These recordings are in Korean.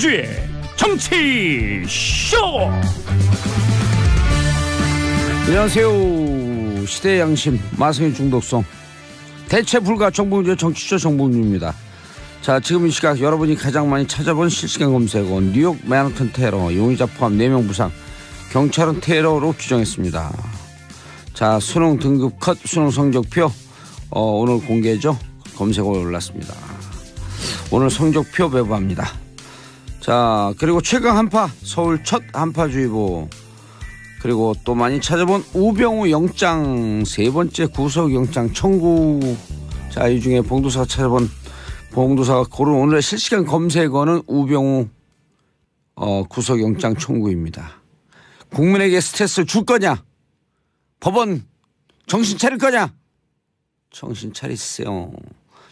정봉주의 정치쇼. 안녕하세요. 시대의 양심 마성의 중독성 대체 불가 정봉주의 정치쇼 정봉주입니다. 자, 지금 이 시각 여러분이 가장 많이 찾아본 실시간 검색어 뉴욕 맨하튼 테러, 용의자 포함 4명 부상, 경찰은 테러로 규정했습니다. 자, 수능 등급 컷, 수능 성적표 오늘 공개죠. 검색어 올랐습니다. 오늘 성적표 배부합니다. 자, 그리고 최강 한파, 서울 첫 한파주의보, 그리고 또 많이 찾아본 우병우 영장 세 번째 구속영장 청구. 자, 이 중에 봉도사가 찾아본 봉도사가 고른 오늘의 실시간 검색어는 우병우 구속영장 청구입니다. 국민에게 스트레스를 줄 거냐? 법원 정신 차릴 거냐? 정신 차리세요.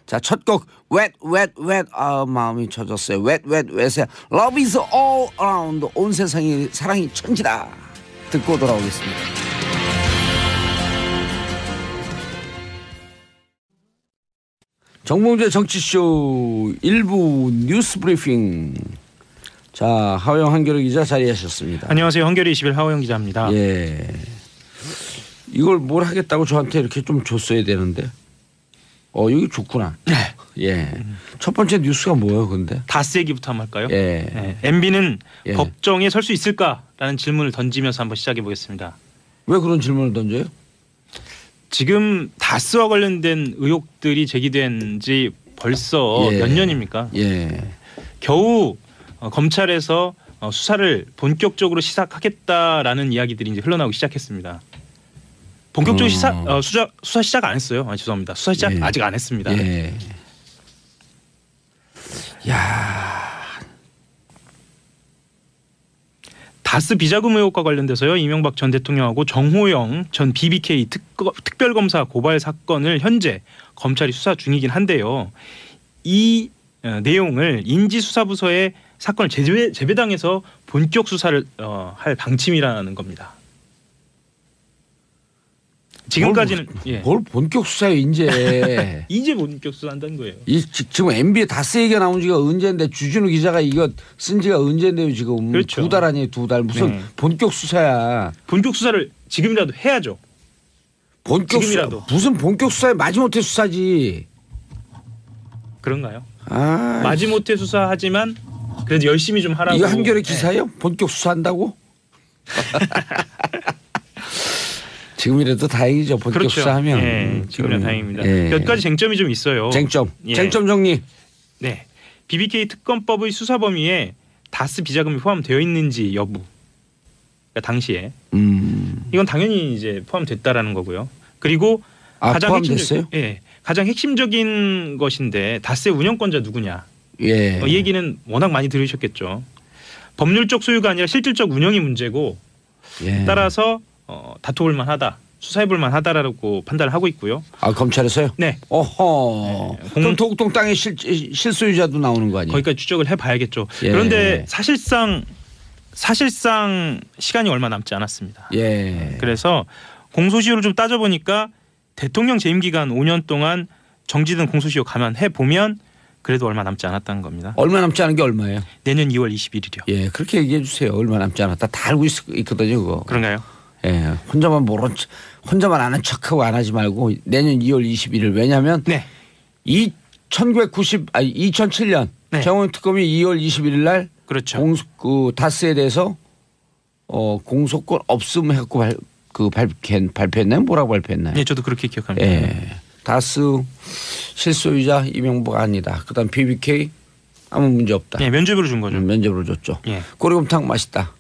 자, 첫 곡 wet wet wet. 마음이 젖었어요. wet wet wet에 love is all around. 온 세상이 사랑이 천지다 듣고 돌아오겠습니다. 정봉주의 정치쇼 1부 뉴스 브리핑. 자, 하호영 한겨레 기자 자리하셨습니다. 안녕하세요. 한겨레 21 하호영 기자입니다. 예. 이걸 뭘 하겠다고 저한테 이렇게 좀 줬어야 되는데. 여기 좋구나. 예. 첫 번째 뉴스가 뭐예요, 근데? 다스 얘기부터 한번 할까요? 예. 네. MB는 예. 법정에 설 수 있을까라는 질문을 던지면서 한번 시작해 보겠습니다. 왜 그런 질문을 던져요? 지금 다스와 관련된 의혹들이 제기된 지 벌써 몇 년입니까? 예. 겨우 검찰에서 수사를 본격적으로 시작하겠다라는 이야기들이 이제 흘러나오기 시작했습니다. 본격적으로 수사 시작 안 했어요. 죄송합니다. 수사 시작 아직 안 했습니다. 예. 야. 다스 비자금 의혹과 관련돼서요. 이명박 전 대통령하고 정호영 전 BBK 특별검사 고발 사건을 현재 검찰이 수사 중이긴 한데요. 이 내용을 인지수사부서에 사건을 재배당해서 본격 수사를 할 방침이라는 겁니다. 지금까지는 뭘 본격 수사요 이제. 이제 본격 수사한다는 거예요. 지금 MB에 다스 얘기가 나온 지가 언제인데 주진우 기자가 이거 쓴 지가 언제인데요 지금. 그렇죠. 2달 아니에요 2달. 무슨 본격 수사야. 본격 수사를 지금이라도 해야죠. 본격 지금이라도. 수사. 무슨 본격 수사에 마지못해 수사지. 그런가요? 마지못해 수사하지만 그래도 열심히 좀 하라고. 이거 한겨레 기사예요? 본격 수사한다고? 지금이라도 다행이죠. 본격 그렇죠. 수사하면. 예, 지금이라도 다행입니다. 예. 몇 가지 쟁점이 좀 있어요. 쟁점 정리. 네, BBK 특검법의 수사 범위에 다스 비자금이 포함되어 있는지 여부. 그러니까 당시에 이건 당연히 이제 포함됐다라는 거고요. 그리고 포함됐어요? 가장 핵심적인 것인데 다스의 운영권자 누구냐. 예. 이 얘기는 워낙 많이 들으셨겠죠. 법률적 소유가 아니라 실질적 운영이 문제고 따라서 다퉈볼 만하다, 수사해볼 만하다라고 판단을 하고 있고요. 검찰에서요? 네. 어허. 그럼 도곡동 땅의 실소유자도 나오는 거 아니에요? 거기까지 추적을 해봐야겠죠. 그런데 사실상 시간이 얼마 남지 않았습니다. 그래서 공소시효를 좀 따져보니까 대통령 재임 기간 5년 동안 정지된 공소시효 감안해 보면 그래도 얼마 남지 않았다는 겁니다. 얼마 남지 않은 게 얼마예요? 내년 2월 21일이요. 예, 그렇게 얘기해 주세요. 얼마 남지 않았다. 다 알고 있거든요, 그거. 그런가요? 예, 혼자만 아는 척하고 안 하지 말고 내년 2월 21일. 왜냐하면 2007년 정호영 특검이 2월 21일 날 그렇죠. 다스에 대해서 공소권 없음 해갖고 발표했나요? 뭐라고 발표했나요? 네, 저도 그렇게 기억합니다. 예, 다스 실소유자 이명박 아니다. 그다음 BBK 아무 문제 없다. 네, 면죄부로 준 거죠. 면죄부로 줬죠. 예. 꼬리곰탕 맛있다.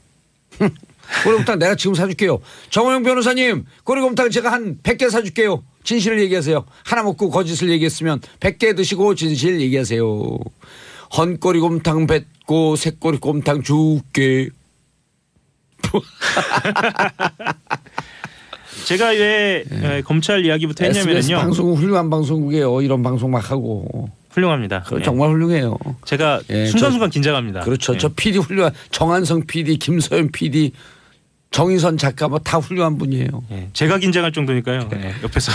꼬리곰탕 내가 지금 사줄게요. 정호영 변호사님, 꼬리곰탕 제가 한 100개 사줄게요. 진실을 얘기하세요. 하나 먹고 거짓을 얘기했으면 100개 드시고 진실 얘기하세요. 헌꼬리곰탕 뱉고 새꼬리곰탕 줄게. 제가 왜 검찰 이야기부터 했냐면요. SBS 방송국 훌륭한 방송국이에요. 이런 방송 막 하고. 훌륭합니다. 정말 훌륭해요. 제가 순간순간 긴장합니다. 그렇죠. 저 PD 훌륭한 정한성 PD, 김서연 PD, 정의선 작가 뭐 다 훌륭한 분이에요. 제가 긴장할 정도니까요. 옆에서.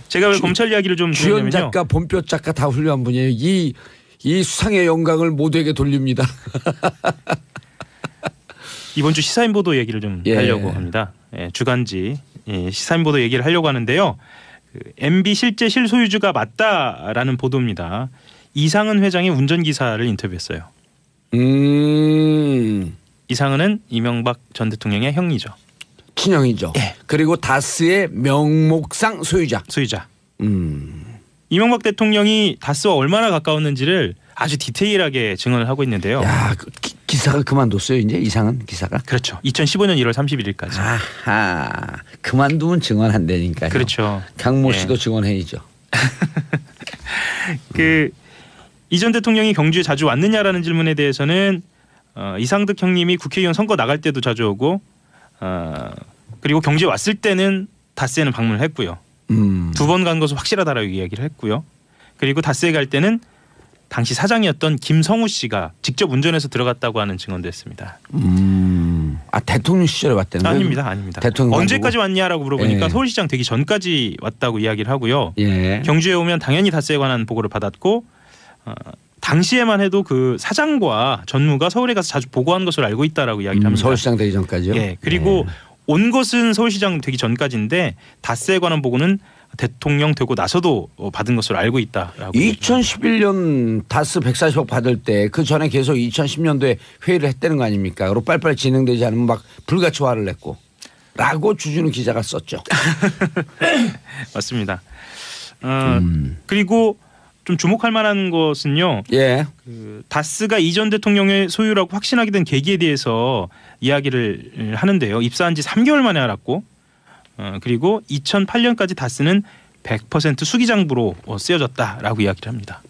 제가 왜 검찰 이야기를 좀 주연 드렸냐면요. 작가, 본표 작가 다 훌륭한 분이에요. 이 이 수상의 영광을 모두에게 돌립니다. 이번 주 시사인보도 얘기를 좀 예. 하려고 합니다. 예, 주간지 시사인보도 얘기를 하려고 하는데요. 그 MB 실제 실소유주가 맞다라는 보도입니다. 이상은 회장이 운전기사를 인터뷰했어요. 이상은은 이명박 전 대통령의 형이죠. 친형이죠. 예. 그리고 다스의 명목상 소유자. 이명박 대통령이 다스와 얼마나 가까웠는지를 아주 디테일하게 증언을 하고 있는데요. 야, 그 기사가 그만뒀어요 이제 이상은 기사가. 그렇죠. 2015년 1월 31일까지. 아하, 그만두면 증언한다니까요. 그렇죠. 강모 예. 씨도 증언해야죠. 그 이 전 대통령이 경주에 자주 왔느냐라는 질문에 대해서는 이상득 형님이 국회의원 선거 나갈 때도 자주 오고 그리고 경주에 왔을 때는 다스에는 방문을 했고요. 2번 간 것은 확실하다라고 이야기를 했고요. 그리고 다스에 갈 때는 당시 사장이었던 김성우 씨가 직접 운전해서 들어갔다고 하는 증언도 했습니다. 아, 대통령 시절에 왔다는 거예요? 아닙니다. 대통령 언제까지 왔냐라고 물어보니까 예. 서울시장 되기 전까지 왔다고 이야기를 하고요. 예. 경주에 오면 당연히 다스에 관한 보고를 받았고 당시에만 해도 그 사장과 전무가 서울에 가서 자주 보고한 것으로 알고 있다라고 이야기를 합니다. 서울시장 되기 전까지요? 예. 그리고 예. 온 것은 서울시장 되기 전까지인데 다스에 관한 보고는 대통령 되고 나서도 받은 것으로 알고 있다라고. 2011년 다스 140억 받을 때 그 전에 계속 2010년도에 회의를 했다는 거 아닙니까? 그리고 빨리빨리 진행되지 않으면 막 불같이 화를 냈고 라고 주준우 기자가 썼죠. 맞습니다. 그리고 좀 주목할 만한 것은요. 예. 그 다스가 이전 대통령의 소유라고 확신하게 된 계기에 대해서 이야기를 하는데요. 입사한 지 3개월 만에 알았고 그리고 2008년까지 다스는 100% 수기장부로 쓰여졌다라고 이야기를 합니다.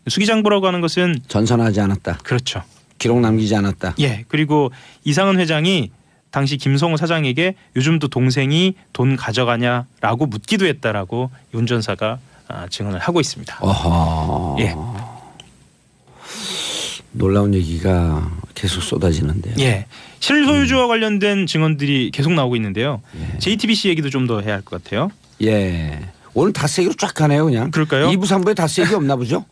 수기장부라고 하는 것은 전선하지 않았다. 그렇죠. 기록 남기지 않았다. 예. 그리고 이상은 회장이 당시 김성우 사장에게 요즘도 동생이 돈 가져가냐라고 묻기도 했다라고 이 운전사가 증언을 하고 있습니다. 어허. 예. 놀라운 얘기가 계속 쏟아지는데요. 예. 실소유주와 관련된 증언들이 계속 나오고 있는데요. 예. JTBC 얘기도 좀 더 해야 할 것 같아요. 예. 오늘 다스 얘기로 쫙 가네요, 그냥. 그럴까요? 2부 3부에 다스 얘기 없나 보죠?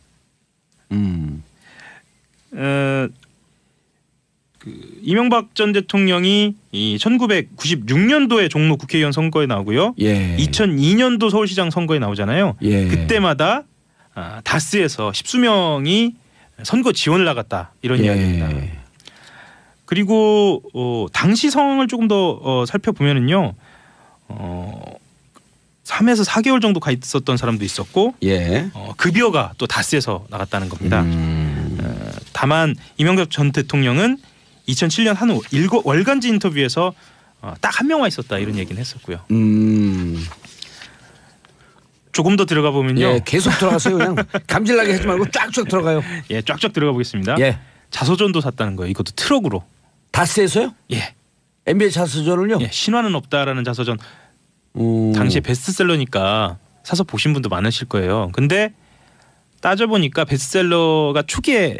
이명박 전 대통령이 이 1996년도에 종로 국회의원 선거에 나오고요. 예. 2002년도 서울시장 선거에 나오잖아요. 예. 그때마다 다스에서 10수명이 선거 지원을 나갔다 이런 예. 이야기입니다. 그리고 당시 상황을 조금 더 살펴보면은요. 3에서 4개월 정도 가 있었던 사람도 있었고 예. 급여가 또 다스에서 나갔다는 겁니다. 다만 이명박 전 대통령은 2007년 한 월간지 인터뷰에서 딱 한 명만 있었다 이런 얘기는 했었고요. 조금 더 들어가 보면요. 예, 계속 들어가세요. 그냥 감질나게 하지 말고 쫙쫙 들어가요. 예, 쫙쫙 들어가 보겠습니다. 예. 자서전도 샀다는 거예요. 이것도 트럭으로. 다스에서요? 예. NBA 자서전을요? 예, 신화는 없다라는 자서전. 당시에 베스트셀러니까 사서 보신 분도 많으실 거예요. 근데 따져보니까 베스트셀러가 초기에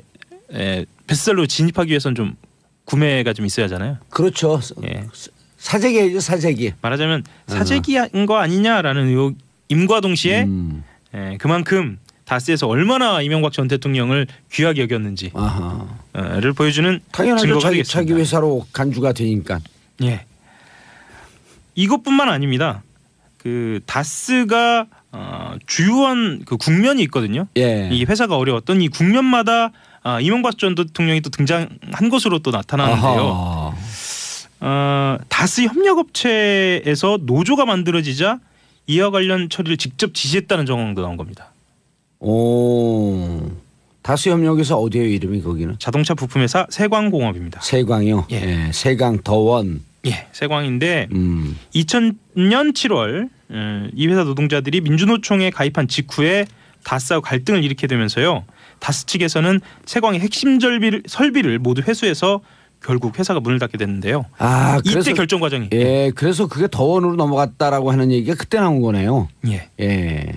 베스트셀러로 진입하기 위해서는 좀 구매가 좀 있어야 하잖아요. 그렇죠. 예. 사재기죠, 사재기. 말하자면 사재기한 거 아니냐라는 의혹임과 동시에 그만큼 다스에서 얼마나 이명박 전 대통령을 귀하게 여겼는지를 보여주는 당연하죠. 증거가 되겠습니다. 자기 회사로 간주가 되니까. 예. 이것뿐만 아닙니다. 그 다스가 주요한 그 국면이 있거든요. 예. 이 회사가 어려웠던 이 국면마다 이명박 전 대통령이 또 등장한 것으로 또 나타나는데요. 다스 협력업체에서 노조가 만들어지자 이와 관련 처리를 직접 지시했다는 정황도 나온 겁니다. 오. 다스 협력에서 어디예요, 이름이 거기는? 자동차 부품회사 세광공업입니다. 세광이요. 예. 예. 세광 더원. 예, 세광인데 2000년 7월 이 회사 노동자들이 민주노총에 가입한 직후에 다스하고 갈등을 일으키게 되면서요. 다스 측에서는 세광의 핵심 설비를 모두 회수해서 결국 회사가 문을 닫게 됐는데요. 아, 그래서 이때 결정 과정이. 예, 그래서 그게 더원으로 넘어갔다라고 하는 얘기가 그때 나온 거네요. 예. 예.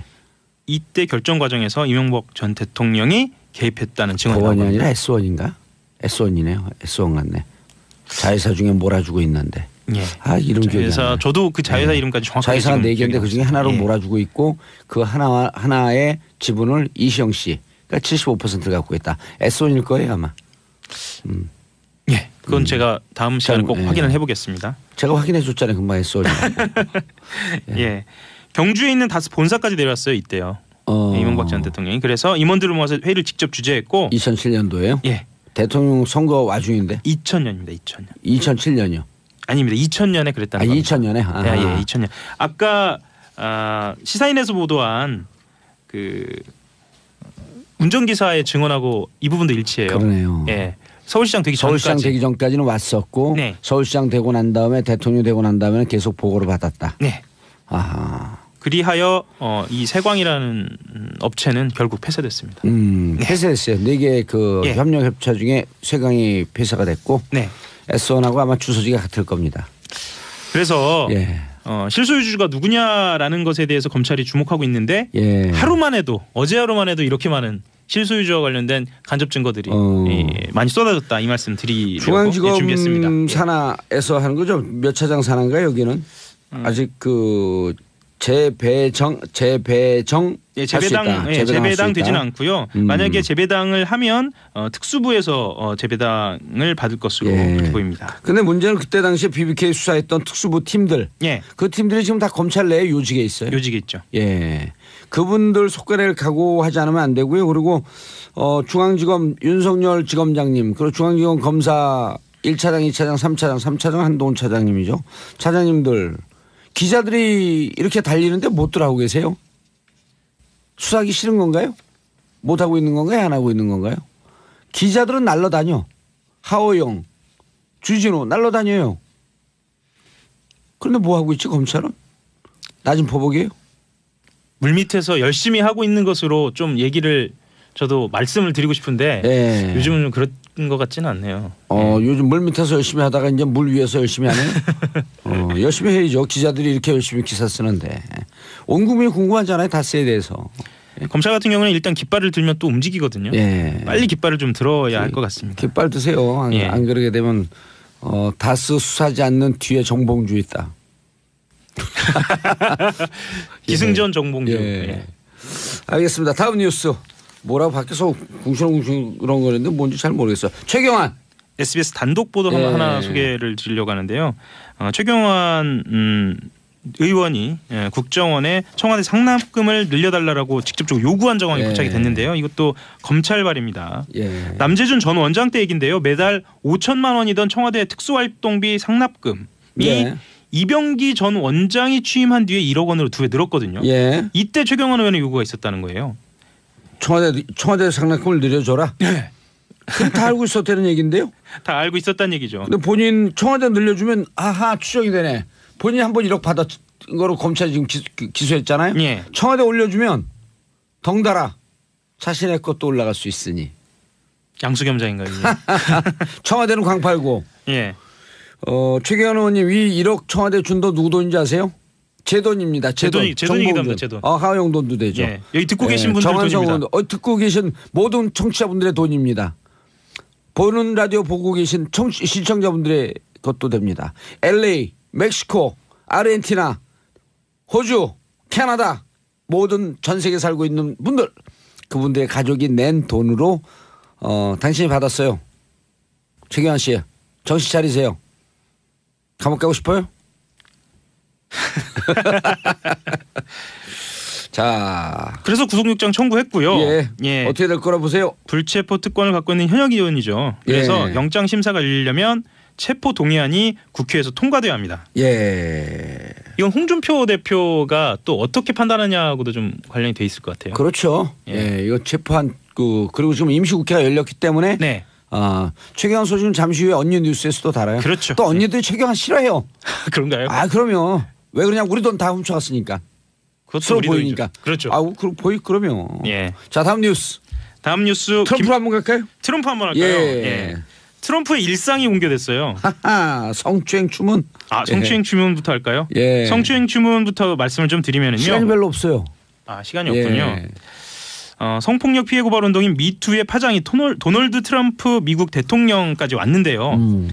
이때 결정 과정에서 이명박 전 대통령이 개입했다는 증언이 더원이 나옵니다. 아니라 S1인가? S1이네요. S1 같네. 자회사 중에 몰아주고 있는데. 예. 아, 이름 기억이 안 자회사 나요. 저도 그 자회사 이름까지 정확하게 자회사가 지금 4개인데 기억이 그중에 하나로 예. 몰아주고 있고 그 하나의 지분을 이시영 씨 그러니까 75%를 갖고 있다. S1일 거예요 아마. 예, 그건 제가 다음 시간에 꼭 예. 확인을 해보겠습니다. 제가 확인해 줬잖아요. 금방 S1. 예, 경주에 있는 다스 본사까지 내려왔어요 이때요. 이명박 전 대통령이. 그래서 임원들을 모아서 회의를 직접 주재했고 2007년도에요? 예, 대통령 선거 와중인데 2000년입니다. 2000년. 2007년이요. 아닙니다. 2000년에 그랬다는 겁니다. 2000년에? 아. 예, 예, 2000년. 아까 시사인에서 보도한 그 운전기사의 증언하고 이 부분도 일치해요. 그러네요. 예, 서울시장 되기 서울시장 전까지. 되기 전까지는 왔었고 네. 서울시장 되고 난 다음에 대통령 되고 난 다음에는 계속 보고를 받았다. 네. 아하. 그리하여 이 세광이라는 업체는 결국 폐쇄됐습니다. 폐쇄했어요. 4개 그 예. 협력 협차 중에 세강이 폐쇄가 됐고 네. S1하고 아마 주소지가 같을 겁니다. 그래서 예. 실소유주가 누구냐라는 것에 대해서 검찰이 주목하고 있는데 예. 하루만 해도 어제 하루만 해도 이렇게 많은 실소유주와 관련된 간접 증거들이 많이 쏟아졌다 이 말씀 드리려고 중앙지검 준비했습니다. 산하에서 하는 거죠. 몇 차장 산하인가요 여기는? 아직 그 재배정 예, 재배당 되지는 않고요. 만약에 재배당을 하면 특수부에서 재배당을 받을 것으로 그렇게 보입니다. 근데 문제는 그때 당시에 BBK 수사했던 특수부 팀들, 예, 그 팀들이 지금 다 검찰 내에 요직에 있어요. 요직에 있죠. 예, 그분들 속거래를 각오하지 않으면 안 되고요. 그리고 중앙지검 윤석열 지검장님, 그리고 중앙지검 검사 1차장, 2차장, 3차장 한동훈 차장님이죠. 차장님들. 기자들이 이렇게 달리는데 못들 하고 계세요? 수사하기 싫은 건가요? 못하고 있는 건가요? 안 하고 있는 건가요? 기자들은 날라다녀. 하호영, 주진우 날라다녀요. 그런데 뭐 하고 있지 검찰은? 낮은 포복이에요? 물밑에서 열심히 하고 있는 것으로 좀 얘기를 저도 말씀을 드리고 싶은데 예. 요즘은 좀 그런 것 같지는 않네요. 요즘 물 밑에서 열심히 하다가 이제 물 위에서 열심히 하네요. 열심히 해야죠. 기자들이 이렇게 열심히 기사 쓰는데. 온 국민이 궁금하잖아요. 다스에 대해서. 검찰 같은 경우는 일단 깃발을 들면 또 움직이거든요. 예. 빨리 깃발을 좀 들어야 할 것 같습니다. 깃발 드세요. 안 그러게 되면 다스 수사하지 않는 뒤에 정봉주 있다. 기승전 정봉주. 예. 예. 알겠습니다. 다음 뉴스. 뭐라고 밖에서 궁시렁궁시렁 그런 거는데 뭔지 잘 모르겠어요. 최경환. SBS 단독 보도 예. 하나 소개를 드리려고 하는데요. 최경환 의원이 국정원에 청와대 상납금을 늘려달라고 직접적으로 요구한 정황이 포착이 됐는데요. 이것도 검찰발입니다. 예. 남재준 전 원장 때 얘긴데요. 매달 5천만 원이던 청와대 특수활동비 상납금이 예. 이병기 전 원장이 취임한 뒤에 1억 원으로 2배 늘었거든요. 예. 이때 최경환 의원의 요구가 있었다는 거예요. 청와대 상납금을 늘려줘라. 네. 그럼 다 알고 있었다는 얘기인데요. 다 알고 있었다는 얘기죠. 근데 본인 청와대 늘려주면 아하 추정이 되네. 본인이 한번 1억 받았 거로 검찰이 지금 기소했잖아요. 예. 청와대 올려주면 덩달아 자신의 것도 올라갈 수 있으니. 양수겸장인가요? 청와대는 광팔고. 예. 최경환 의원님 이 1억 청와대 준 돈 누구 돈인지 아세요? 제 돈입니다. 제 돈. 제 돈이기도 합니다. 제 돈. 하호영 돈도 되죠. 예. 여기 듣고 계신 분들 정한성 돈입니다. 의원, 듣고 계신 모든 청취자분들의 돈입니다. 보는 라디오 보고 계신 시청자분들의 것도 됩니다. LA, 멕시코, 아르헨티나, 호주, 캐나다 모든 전 세계 살고 있는 분들 그분들의 가족이 낸 돈으로 당신이 받았어요. 최경환 씨 정신 차리세요. 감옥 가고 싶어요? 자, 그래서 구속영장 청구했고요. 예. 어떻게 될 거라 보세요? 불체포 특권을 갖고 있는 현역 의원이죠. 그래서 예. 영장 심사가 열리려면 체포 동의안이 국회에서 통과돼야 합니다. 예. 이건 홍준표 대표가 또 어떻게 판단하냐고도 좀 관련이 돼 있을 것 같아요. 그렇죠. 예. 이거 체포한 그리고 지금 임시국회가 열렸기 때문에 네. 최경환 소식은 잠시 후에 언니 뉴스에서도 달아요. 그렇죠. 또 언니들이 최경환 싫어해요. 그런가요? 그러면 왜 그러냐 우리 돈 다 훔쳐갔으니까. 그것도 서로 우리 보이니까. 돈이죠. 그렇죠. 그러면. 예. 자 다음 뉴스. 다음 뉴스 트럼프 한번 갈까요? 트럼프 한번 할까요? 예. 트럼프의 일상이 공개됐어요. 성추행 주문. 성추행 주문부터 할까요? 예. 성추행 주문부터 말씀을 좀 드리면은요. 시간이 별로 없어요. 시간이 없군요. 예. 성폭력 피해 고발 운동인 미투의 파장이 도널드 트럼프 미국 대통령까지 왔는데요.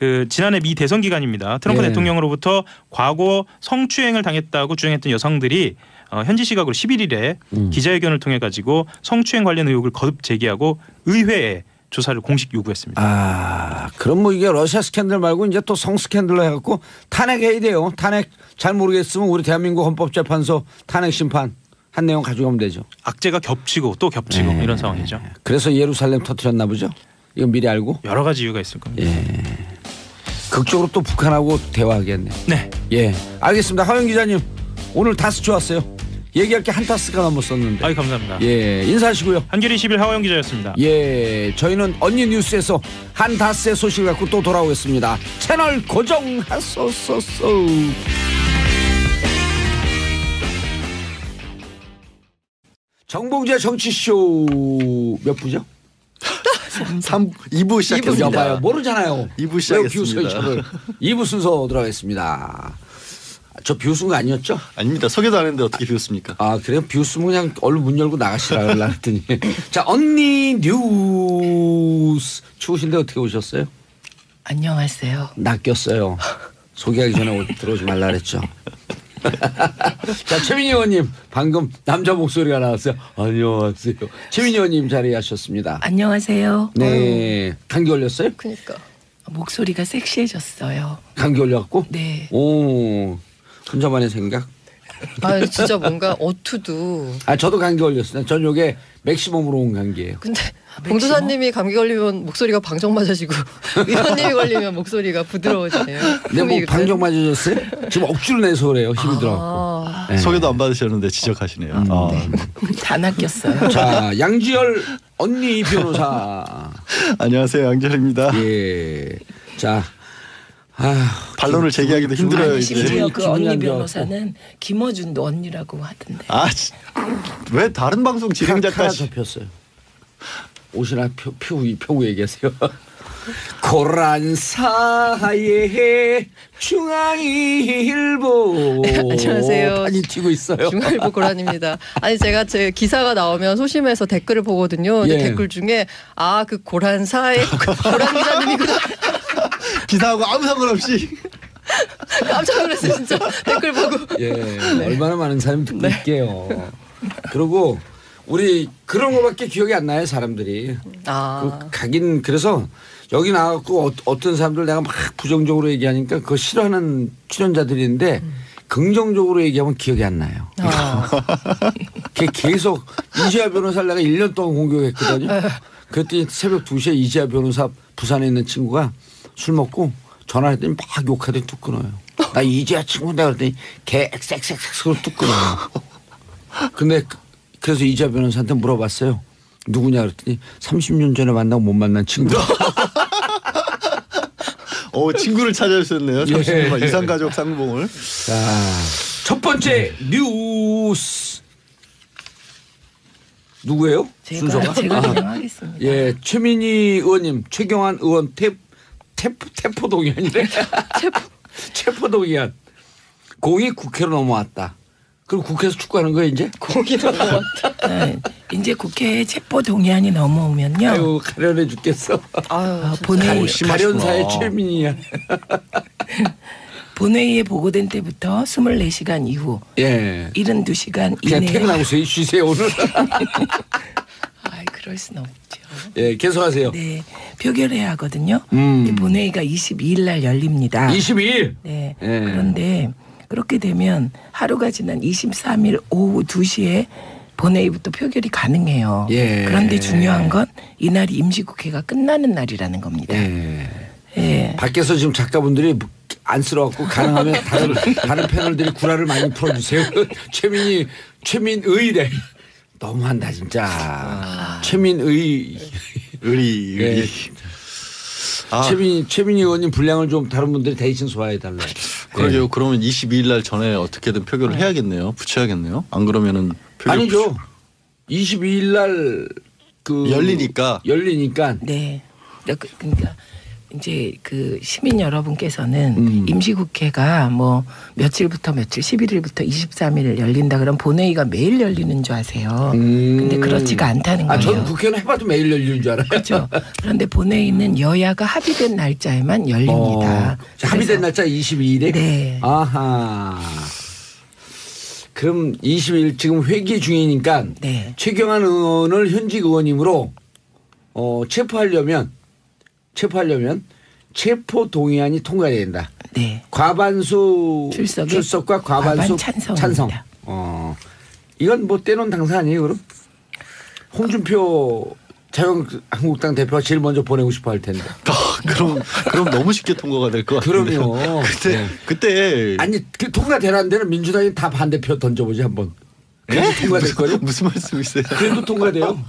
그 지난해 미 대선 기간입니다. 트럼프 예. 대통령으로부터 과거 성추행을 당했다고 주장했던 여성들이 현지 시각으로 11일에 기자회견을 통해 가지고 성추행 관련 의혹을 거듭 제기하고 의회에 조사를 공식 요구했습니다. 아, 그럼 뭐 이게 러시아 스캔들 말고 이제 또 성 스캔들로 해갖고 탄핵해야 돼요. 탄핵 잘 모르겠으면 우리 대한민국 헌법재판소 탄핵 심판 한 내용 가져가면 되죠. 악재가 겹치고 또 겹치고 이런 상황이죠. 그래서 예루살렘 터뜨렸나 보죠. 이건 미리 알고. 여러 가지 이유가 있을 겁니다. 예. 극적으로 또 북한하고 대화하겠네. 네. 예. 알겠습니다. 하영 기자님 오늘 다스 좋았어요. 얘기할 게 한 타스가 넘었었는데. 아이 감사합니다. 예. 인사하시고요. 한겨레 20일 하호영 기자였습니다. 예. 저희는 언니 뉴스에서 한 다스의 소식을 갖고 또 돌아오겠습니다. 채널 고정하소서. 정봉재 정치쇼 몇 부죠? 2부 시작했습니다. 여봐요. 모르잖아요. 2부 시작했습니다. 2부 순서 들어가겠습니다. 저 비웃은 거 아니었죠? 아닙니다. 소개도 안 했는데 어떻게 비웃습니까? 아 그래요? 비웃으면 그냥 얼른 문 열고 나가시라 그랬더니 자 언니 뉴스 추우신데 어떻게 오셨어요? 안녕하세요. 낚였어요. 소개하기 전에 들어오지 말라 그랬죠. 자 최민희 의원님 방금 남자 목소리가 나왔어요. 안녕하세요. 최민희 의원님 자리하셨습니다. 안녕하세요. 네. 감기 걸렸어요? 그러니까 목소리가 섹시해졌어요. 감기 걸렸고? 네. 오 혼자만의 생각? 아 진짜 뭔가 어투도. 아 저도 감기 걸렸어요. 전 요게 맥시멈으로 온 감기예요. 근데 봉도사님이 감기 걸리면 목소리가 방정 맞아지고 의원님이 걸리면 목소리가 부드러워지네요. 근데 뭐 방정 맞아졌어요? 지금 억지로 내서 그래요. 힘이 들어갖고. 네. 소개도 안 받으셨는데 지적하시네요. 다 낚였어요. 자 양지열 언니 변호사. 안녕하세요. 양재입니다. 예. 자. 반론을 제기하기도 힘들어요. 아니, 이제. 심지어 그 기분이 언니 안 변호사는 김어준도 언니라고 하던데. 왜 다른 방송 진행 카라 작가시 접혔어요. 옷이나 펴고 얘기하세요. 고란사의 중앙일보. 안녕하세요. 많이 튀고 있어요. 중앙일보 고란입니다. 아니 제가 제 기사가 나오면 소심해서 댓글을 보거든요. 근데 예. 댓글 중에 그 고란사의 고란 기자님이구나. 기사하고 아무 상관없이 깜짝 놀랐어요 진짜 댓글 보고. 예, 얼마나 많은 사람이 듣고 있게요. 그리고 우리 그런 거밖에 기억이 안 나요 사람들이. 가긴 그래서 여기 나와갖고 어떤 사람들 내가 막 부정적으로 얘기하니까 그거 싫어하는 출연자들인데 긍정적으로 얘기하면 기억이 안 나요. 계속 이재하 변호사를 내가 1년 동안 공격했거든요. 그랬더니 새벽 2시에 이재하 변호사 부산에 있는 친구가 술 먹고 전화했더니 막 욕하더니 뚝 끊어요. 나 이재하 친구인데 그랬더니 개 엑색색색으로 뚝 끊어요. 근데 그래서 이재하 변호사한테 물어봤어요. 누구냐 그랬더니 30년 전에 만나고 못 만난 친구. 친구를 찾아주셨네요. 30년 이상가족 상봉을. 자, 첫 번째 뉴스 누구예요? 순서가? 제가 진행하겠습니다. 예, 최민희 의원님, 최경환 의원 태포동의안이래. 체포동의안. 공이 국회로 넘어왔다. 그럼 국회에서 축구하는 거예요 이제? 공이 넘어왔다. 네, 이제 국회에 체포 동의안이 넘어오면요. 아유 가련해 죽겠어. 본회의 가련사의 최민희야. 본회의에 보고된 때부터 24시간 이후 예. 72시간 그냥 이내에 퇴근하고서 쉬세요 오늘. 그럴 순 없죠. 예, 계속하세요. 네, 표결해야 하거든요. 본회의가 22일 날 열립니다. 22일. 네. 예. 그런데 그렇게 되면 하루가 지난 23일 오후 2시에 본회의부터 표결이 가능해요. 예. 그런데 중요한 건 이날이 임시국회가 끝나는 날이라는 겁니다. 예. 예. 밖에서 지금 작가분들이 안쓰러워갖고 가능하면 다른 패널들이 구라를 많이 풀어주세요. 최민의래. 너무한다 진짜. 최민의. 의리. 최민희 의원님 분량을 좀 다른 분들이 대신 소화해달라요. 그러게요. 그러면 22일 날 전에 어떻게든 표결을 해야겠네요. 붙여야겠네요. 안 그러면은 표결 아니죠. 22일 날 열리니까. 열리니까. 네. 그러니까 이제 그 시민 여러분께서는 임시국회가 뭐 며칠부터 며칠 11일부터 23일 열린다 그럼 본회의가 매일 열리는 줄 아세요. 근데 그렇지가 않다는 거예요. 저는 국회는 해봐도 매일 열리는 줄 알아요. 그렇죠. 그런데 본회의는 여야가 합의된 날짜에만 열립니다. 합의된 날짜 22일에? 네. 아하. 그럼 20일 지금 회기 중이니까 네. 최경환 의원을 현직 의원님으로 체포하려면 체포 동의안이 통과해야 된다. 네. 과반수 출석과 과반수 찬성. 이건 뭐 떼놓은 당사 아니에요, 그럼? 홍준표 자유한국당 대표가 제일 먼저 보내고 싶어 할 텐데. 그럼 너무 쉽게 통과가 될 것 같은데. 그럼요. 그때 아니 그 통과되라는 데는 민주당이 다 반대표 던져보지 한번. 그래도 통과될 거예요? 무슨 말씀이세요? 그래도 통과돼요.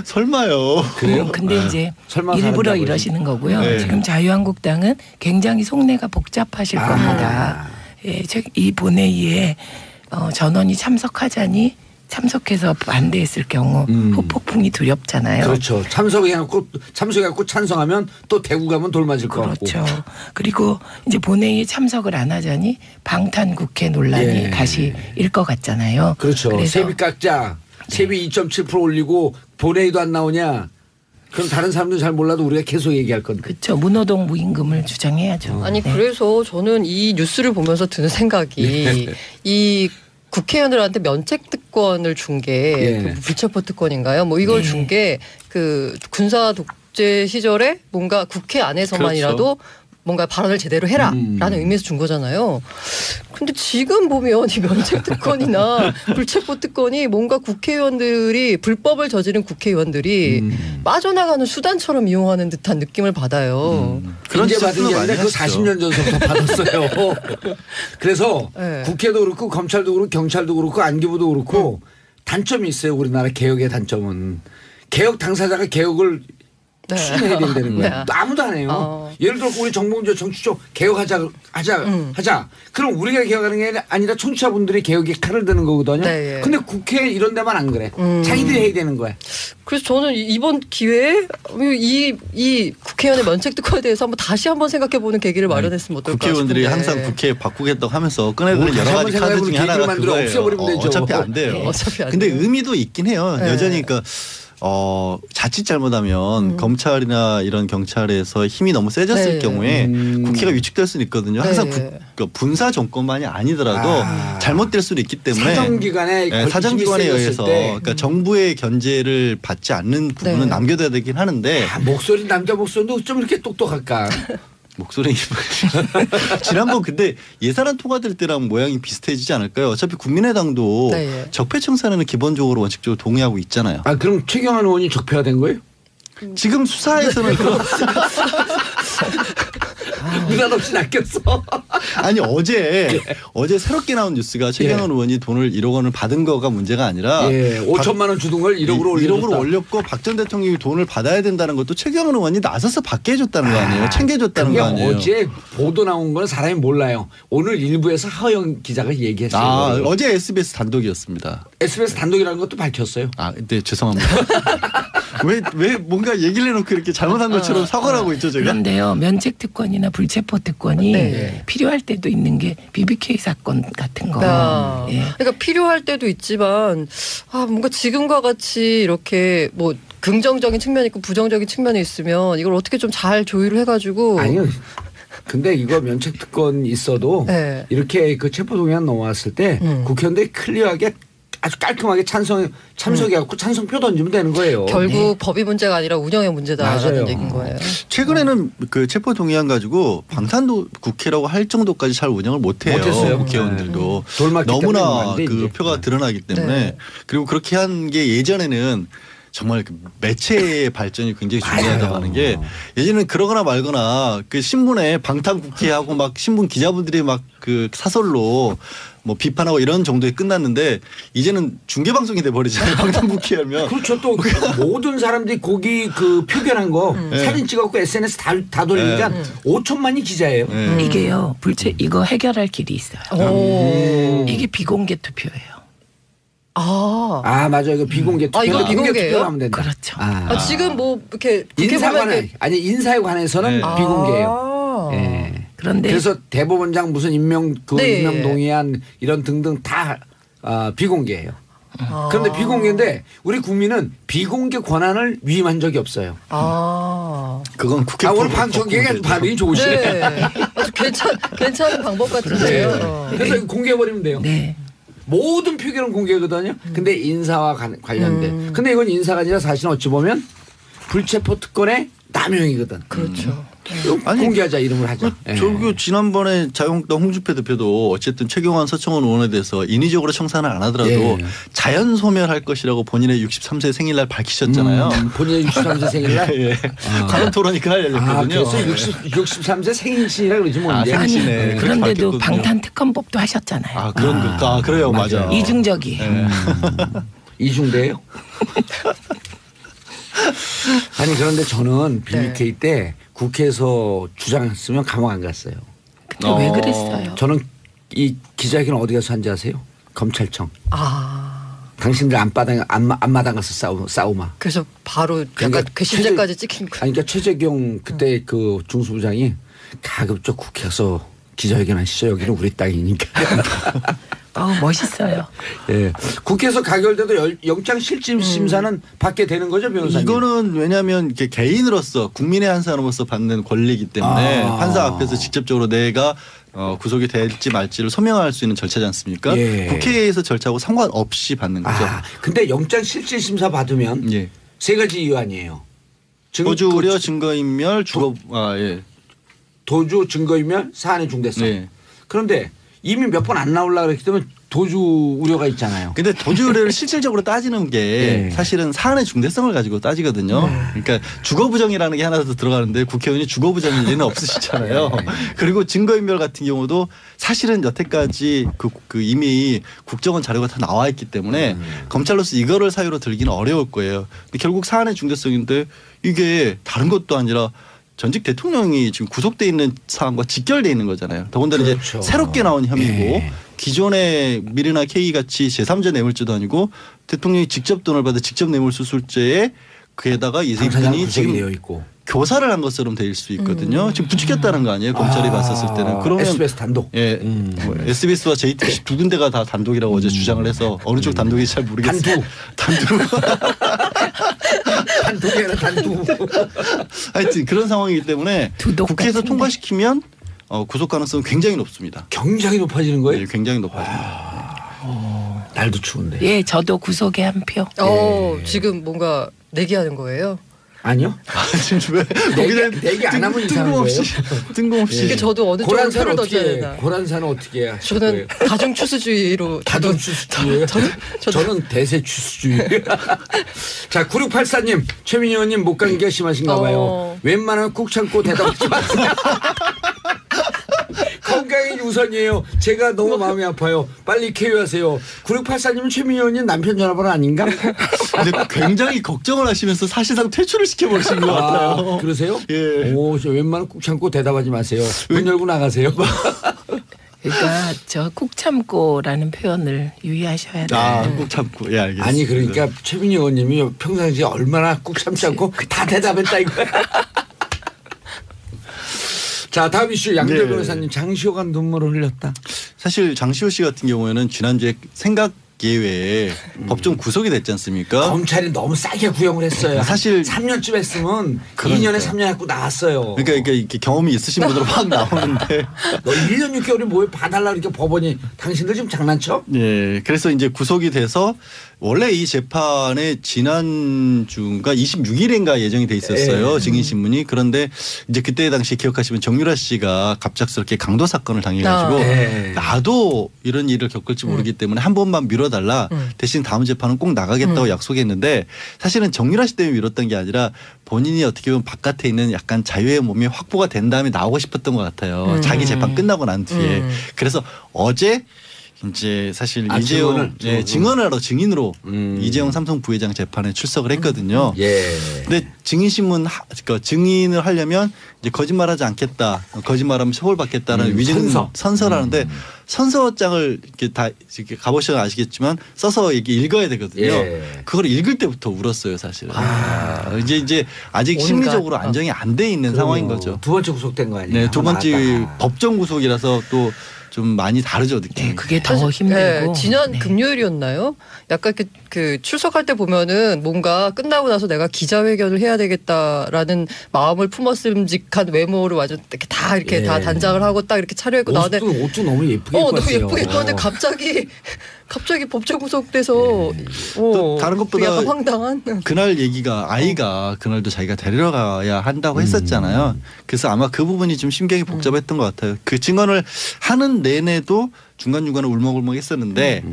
설마요. 그래요? 근데 이제 설마 일부러 사람다고요? 이러시는 거고요. 네. 지금 자유한국당은 굉장히 속내가 복잡하실 겁니다. 예, 이 본회의에 전원이 참석해서 반대했을 경우 후폭풍이 두렵잖아요. 그렇죠. 참석해갖고 찬성하면 또 대구 가면 돌 맞을 것 같고. 그렇죠. 그리고 이제 본회의에 참석을 안 하자니 방탄국회 논란이 예. 다시 일 것 같잖아요. 그렇죠. 그래서 세비 깎자. 세비 2.7% 올리고 본회의도 안 나오냐. 그럼 다른 사람들은 잘 몰라도 우리가 계속 얘기할 건데. 그렇죠. 무노동 무임금을 주장해야죠. 아니 네. 그래서 저는 이 뉴스를 보면서 드는 생각이 이 국회의원들한테 면책 특권을 준 게 예. 불체포 특권인가요? 뭐 이걸 네. 준 게 그 군사 독재 시절에 뭔가 국회 안에서만이라도 뭔가 발언을 제대로 해라라는 의미에서 준 거잖아요. 근데 지금 보면 이 면책 특권이나 불체포 특권이 뭔가 국회의원들이 불법을 저지른 국회의원들이 빠져나가는 수단처럼 이용하는 듯한 느낌을 받아요. 그런 이제 받은 게 지적도 아니라 많이 그 하시죠. 40년 전부터 받았어요. 그래서 네. 국회도 그렇고 검찰도 그렇고 경찰도 그렇고 안기부도 그렇고 단점이 있어요. 우리나라 개혁의 단점은. 개혁 당사자가 개혁을 네. 추진해야 된다는 거예요. 네. 아무도 안 해요. 예를 들어 우리 정봉주 정치적 개혁하자. 그럼 우리가 개혁하는 게 아니라 청취자분들이 개혁에 칼을 드는 거거든요. 네. 근데 국회 이런 데만 안 그래. 자기들이 해야 되는 거야. 그래서 저는 이번 기회에 이 국회의원의 면책 특권에 대해서 다시 한번 생각해보는 계기를 마련했으면 어떨까 국회의원들이 싶은데. 항상 국회 바꾸겠다고 하면서 꺼내드는 다시 여러 가지 한번 카드 생각해볼 중에 계기를 하나가 만들어 그거예요. 없애버리면 되죠. 어차피 안 돼요. 네, 어차피 안 근데 돼요. 의미도 있긴 해요. 네. 여전히 그러니까 자칫 잘못하면 검찰이나 이런 경찰에서 힘이 너무 세졌을 네. 경우에 국회가 위축될 수는 있거든요. 항상 네. 그 분사 정권만이 아니더라도 잘못될 수는 있기 때문에 사정기관에 사정기관에 의해서 때 그러니까 정부의 견제를 받지 않는 부분은 네. 남겨둬야 되긴 하는데 목소리 남자 목소리도 좀 이렇게 똑똑할까? 목소리 지난번 근데 예산안 통과될 때랑 모양이 비슷해지지 않을까요? 어차피 국민의당도 네. 적폐 청산에는 기본적으로 원칙적으로 동의하고 있잖아요. 아 그럼 최경환 의원이 적폐가 된 거예요? 지금 수사에서는 느닷없이 낚였어. 아니 어제 새롭게 나온 뉴스가 최경환 의원이 돈을 1억 원을 받은 거가 문제가 아니라 5천만 원 주던 걸 1억으로 올렸고 박 전 대통령이 돈을 받아야 된다는 것도 최경환 의원이 나서서 받게 해줬다는 거 아니에요? 챙겨줬다는 그게 거 아니에요? 어제 보도 나온 거는 사람이 몰라요. 오늘 일부에서 하영 기자가 얘기했어요. 어제 SBS 단독이었습니다. SBS 단독이라는 것도 밝혔어요. 네 죄송합니다. 왜 뭔가 얘기를 해놓고 이렇게 잘못한 것처럼 사과를 하고 있죠 제가? 그런데요. 면책 특권이나 불체포 특권이 네. 필요할 때도 있는 게 BBK 사건 같은 거. 예. 그러니까 필요할 때도 있지만 뭔가 지금과 같이 이렇게 뭐 긍정적인 측면이 있고 부정적인 측면이 있으면 이걸 어떻게 좀 잘 조율을 해가지고 아니요. 근데 이거 면책 특권 있어도 네. 이렇게 그 체포 동의안 넘어왔을 때 국회의원들이 클리어하게 아주 깔끔하게 참석해갖고 찬성표 던지면 되는 거예요. 결국 법이 문제가 아니라 운영의 문제다라는 맞아요. 얘기인 거예요. 최근에는 그 체포 동의안 가지고 방탄도 국회라고 할 정도까지 잘 운영을 못해요. 못했어요. 국회의원들도 돌맞기 때문에 너무나 안 돼, 그 이제. 표가 드러나기 때문에 네. 그리고 그렇게 한 게 예전에는 정말 그 매체의 발전이 굉장히 중요하다고 하는 게 예전에는 그러거나 말거나 그 신문에 방탄 국회하고 막 신문 기자분들이 막 그 사설로 뭐 비판하고 이런 정도에 끝났는데 이제는 중계 방송이 돼 버리잖아요. 방탄 국회 하면. 그렇죠. 또 모든 사람들이 거기 그 표결한 거 사진 찍어갖고 SNS 다 돌리니까 5천만이 기자예요. 이게요. 이거 해결할 길이 있어요. 오. 이게 비공개 투표예요. 맞아요. 이거 비공개 투표. 이거 비공개예요? 투표를 하면 된다. 그렇죠. 지금 뭐 이렇게 인사관에 아니 인사에 관해서는 네. 비공개예요. 예. 그런데 그래서 대법원장 무슨 임명 네. 임명 동의안 이런 등등 다 비공개예요. 그런데 비공개인데 우리 국민은 비공개 권한을 위임한 적이 없어요. 그건 국회 오늘 방청객이 반응이 좋으시네. 네. 아주 괜찮은 방법 같은데요. 그래서 이거 공개해버리면 돼요. 네. 모든 표결은 공개거든요. 근데 인사와 관련된. 근데 이건 인사가 아니라 사실 어찌 보면 불체포 특권의 남용이거든. 그렇죠. 아니, 공개하자 이름을 하자. 예. 저기 지난번에 자유한국당 홍준표 대표도 어쨌든 최경환 서청원 의원에 대해서 인위적으로 청산을 안 하더라도 예. 자연 소멸할 것이라고 본인의 63세 생일날 밝히셨잖아요. 본인의 63세 생일날. 예. 관훈 토론이 그날 열렸거든요. 그래서 63세 생일이라 그러지 뭐. 이제. 생일이네. 그런데도 밝혔거든요. 방탄특검법도 하셨잖아요. 그래요. 맞아요. 맞아. 이중적이에요. 이중대예요. 아니 그런데 저는 BBK 때 국회에서 주장했으면 감옥 안 갔어요. 그때 왜 그랬어요? 저는 이 기자회견 어디 가서 한지 아세요? 검찰청. 당신들 앞마당 가서 싸우마. 그래서 바로 약간 그러니까 괘씸죄까지 찍힌 거. 아니 그러니까 최재경 그때 그 중수부장이 가급적 국회에서 기자회견 하시죠. 여기는 우리 땅이니까. 멋있어요. 예. 국회에서 가결돼도 영장 실질 심사는 받게 되는 거죠, 변호사님? 이거는 왜냐하면 이렇게 개인으로서 국민의 한 사람으로서 받는 권리이기 때문에 판사 앞에서 직접적으로 내가 구속이 될지 말지를 소명할 수 있는 절차지 않습니까? 예. 국회에서 절차하고 상관없이 받는 거죠. 근데 영장 실질 심사 받으면 예. 세 가지 이유 아니에요. 도주 우려, 증거인멸, 도주 증거인멸, 사안의 중대성. 예. 그런데 이미 몇 번 안 나오려고 그랬기 때문에 도주 우려가 있잖아요. 근데 도주 우려를 실질적으로 따지는 게 예. 사실은 사안의 중대성을 가지고 따지거든요. 그러니까 주거 부정이라는 게 하나 더 들어가는데 국회의원이 주거 부정일 리는 없으시잖아요. 그리고 증거인멸 같은 경우도 사실은 여태까지 그 이미 국정원 자료가 다 나와 있기 때문에 검찰로서 이거를 사유로 들기는 어려울 거예요. 근데 결국 사안의 중대성인데 이게 다른 것도 아니라 전직 대통령이 지금 구속돼 있는 사안과 직결돼 있는 거잖아요. 더군다나 그렇죠. 이제 새롭게 나온 혐의고 예. 기존의 미르나 K 같이 제3자 뇌물죄도 아니고 대통령이 직접 돈을 받아 직접 뇌물 수수죄에 그에다가 이 분이 지금 되어 있고. 교사를 한 것처럼 될 수 있거든요. 지금 부추겼다는 거 아니에요? 검찰이 봤었을 때는. 그러면 SBS 단독. 예, 뭐 SBS와 JTBC 두 군데가 다 단독이라고 어제 주장을 해서 어느 쪽 단독인지 잘 모르겠어요. 단독. 단독이 아니라 단독. 하여튼 그런 상황이기 때문에 국회에서 통과시키면 구속 가능성은 굉장히 높습니다. 굉장히 높아지는 거예요? 네, 굉장히 높아집니다. 날도 추운데. 예, 저도 구속에 한 표. 지금 뭔가 내기하는 거예요. 아니요. 지금 왜 내기 안 하면 이상한 거예요? 뜬금없이. 이게 저도 어느 쪽으로 표를 던져야 되나. 고란사는 어떻게 해야 저는 다중추수주의로. 다중추수주의예요? 저는 대세추수주의. 자, 9684님, 최민희 의원님 목감기가 심하신가 봐요. 웬만하면 꾹 참고 대답하지 마세요. 건강이 우선이에요. 제가 너무 마음이 아파요. 빨리 쾌유하세요. 9684님은 최민희 의원님 남편 전화번호 아닌가? 근데 굉장히 걱정을 하시면서 사실상 퇴출을 시켜버리신 것 같아요. 그러세요? 예. 저 웬만하면 꾹 참고 대답하지 마세요. 문 열고 나가세요. 그러니까 저 꾹 참고라는 표현을 유의하셔야 돼요. 꾹 참고. 예, 알겠습니다. 아니 그러니까 최민희 의원님이 평상시에 얼마나 꾹 참지 않고 다 대답했다 이거야. 자, 다음 이슈 양대 네. 변호사님 장시호가 눈물을 흘렸다. 사실 장시호 씨 같은 경우에는 지난주에 생각 예외에 법정 구속이 됐지 않습니까? 검찰이 너무 싸게 구형을 했어요. 사실 3년쯤 했으면 그러니까요. 2년에 3년 했고 나왔어요. 그러니까 이렇게 경험이 있으신 분들은 막 나오는데. 너 1년 6개월이 뭐에 봐달라 이렇게 법원이 당신들 지금 장난쳐? 예. 그래서 이제 구속이 돼서 원래 이 재판에 지난주가 26일인가 예정이 돼 있었어요. 증인 신문이. 그런데 이제 그때 당시 기억하시면 정유라 씨가 갑작스럽게 강도 사건을 당해가지고 나도 이런 일을 겪을지 모르기 때문에 한 번만 미뤄달라. 대신 다음 재판은 꼭 나가겠다고 약속했는데 사실은 정유라 씨 때문에 미뤘던 게 아니라 본인이 어떻게 보면 바깥에 있는 약간 자유의 몸이 확보가 된 다음에 나오고 싶었던 것 같아요. 자기 재판 끝나고 난 뒤에. 그래서 어제 이제 사실 증언을? 이재용 증언하러 증인으로 이재용 삼성 부회장 재판에 출석을 했거든요. 예. 근데 증인신문 그러니까 증인을 하려면 이제 거짓말하지 않겠다, 거짓말하면 처벌받겠다는 위증 선서를 하는데 선서장을 이렇게 다 이렇게 가보시면 아시겠지만 써서 이렇게 읽어야 되거든요. 예. 그걸 읽을 때부터 울었어요, 사실은. 이제 아직 심리적으로 안정이 안 돼 있는 상황인 거죠. 두 번째 구속된 거 아니에요? 네, 두 번째 법정 구속이라서 또 좀 많이 다르죠, 느낌이. 네, 그게 더 사실, 힘들고. 지난 네. 금요일이었나요? 약간 그 출석할 때 보면은 뭔가 끝나고 나서 내가 기자회견을 해야 되겠다라는 마음을 품었음직한 외모를 완전 이렇게 다 단장을 하고 딱 이렇게 차려입고 나왔는데 옷도 너무 예쁘게 입고 너무 왔어요. 예쁘게 입고 왔는데 갑자기 법정 구속돼서 또 다른 것보다 약간 황당한. 그날 얘기가 아이가 그날도 자기가 데리러 가야 한다고 했었잖아요. 그래서 아마 그 부분이 좀 심경이 복잡했던 것 같아요. 그 증언을 하는 내내도 중간중간에 울먹울먹 했었는데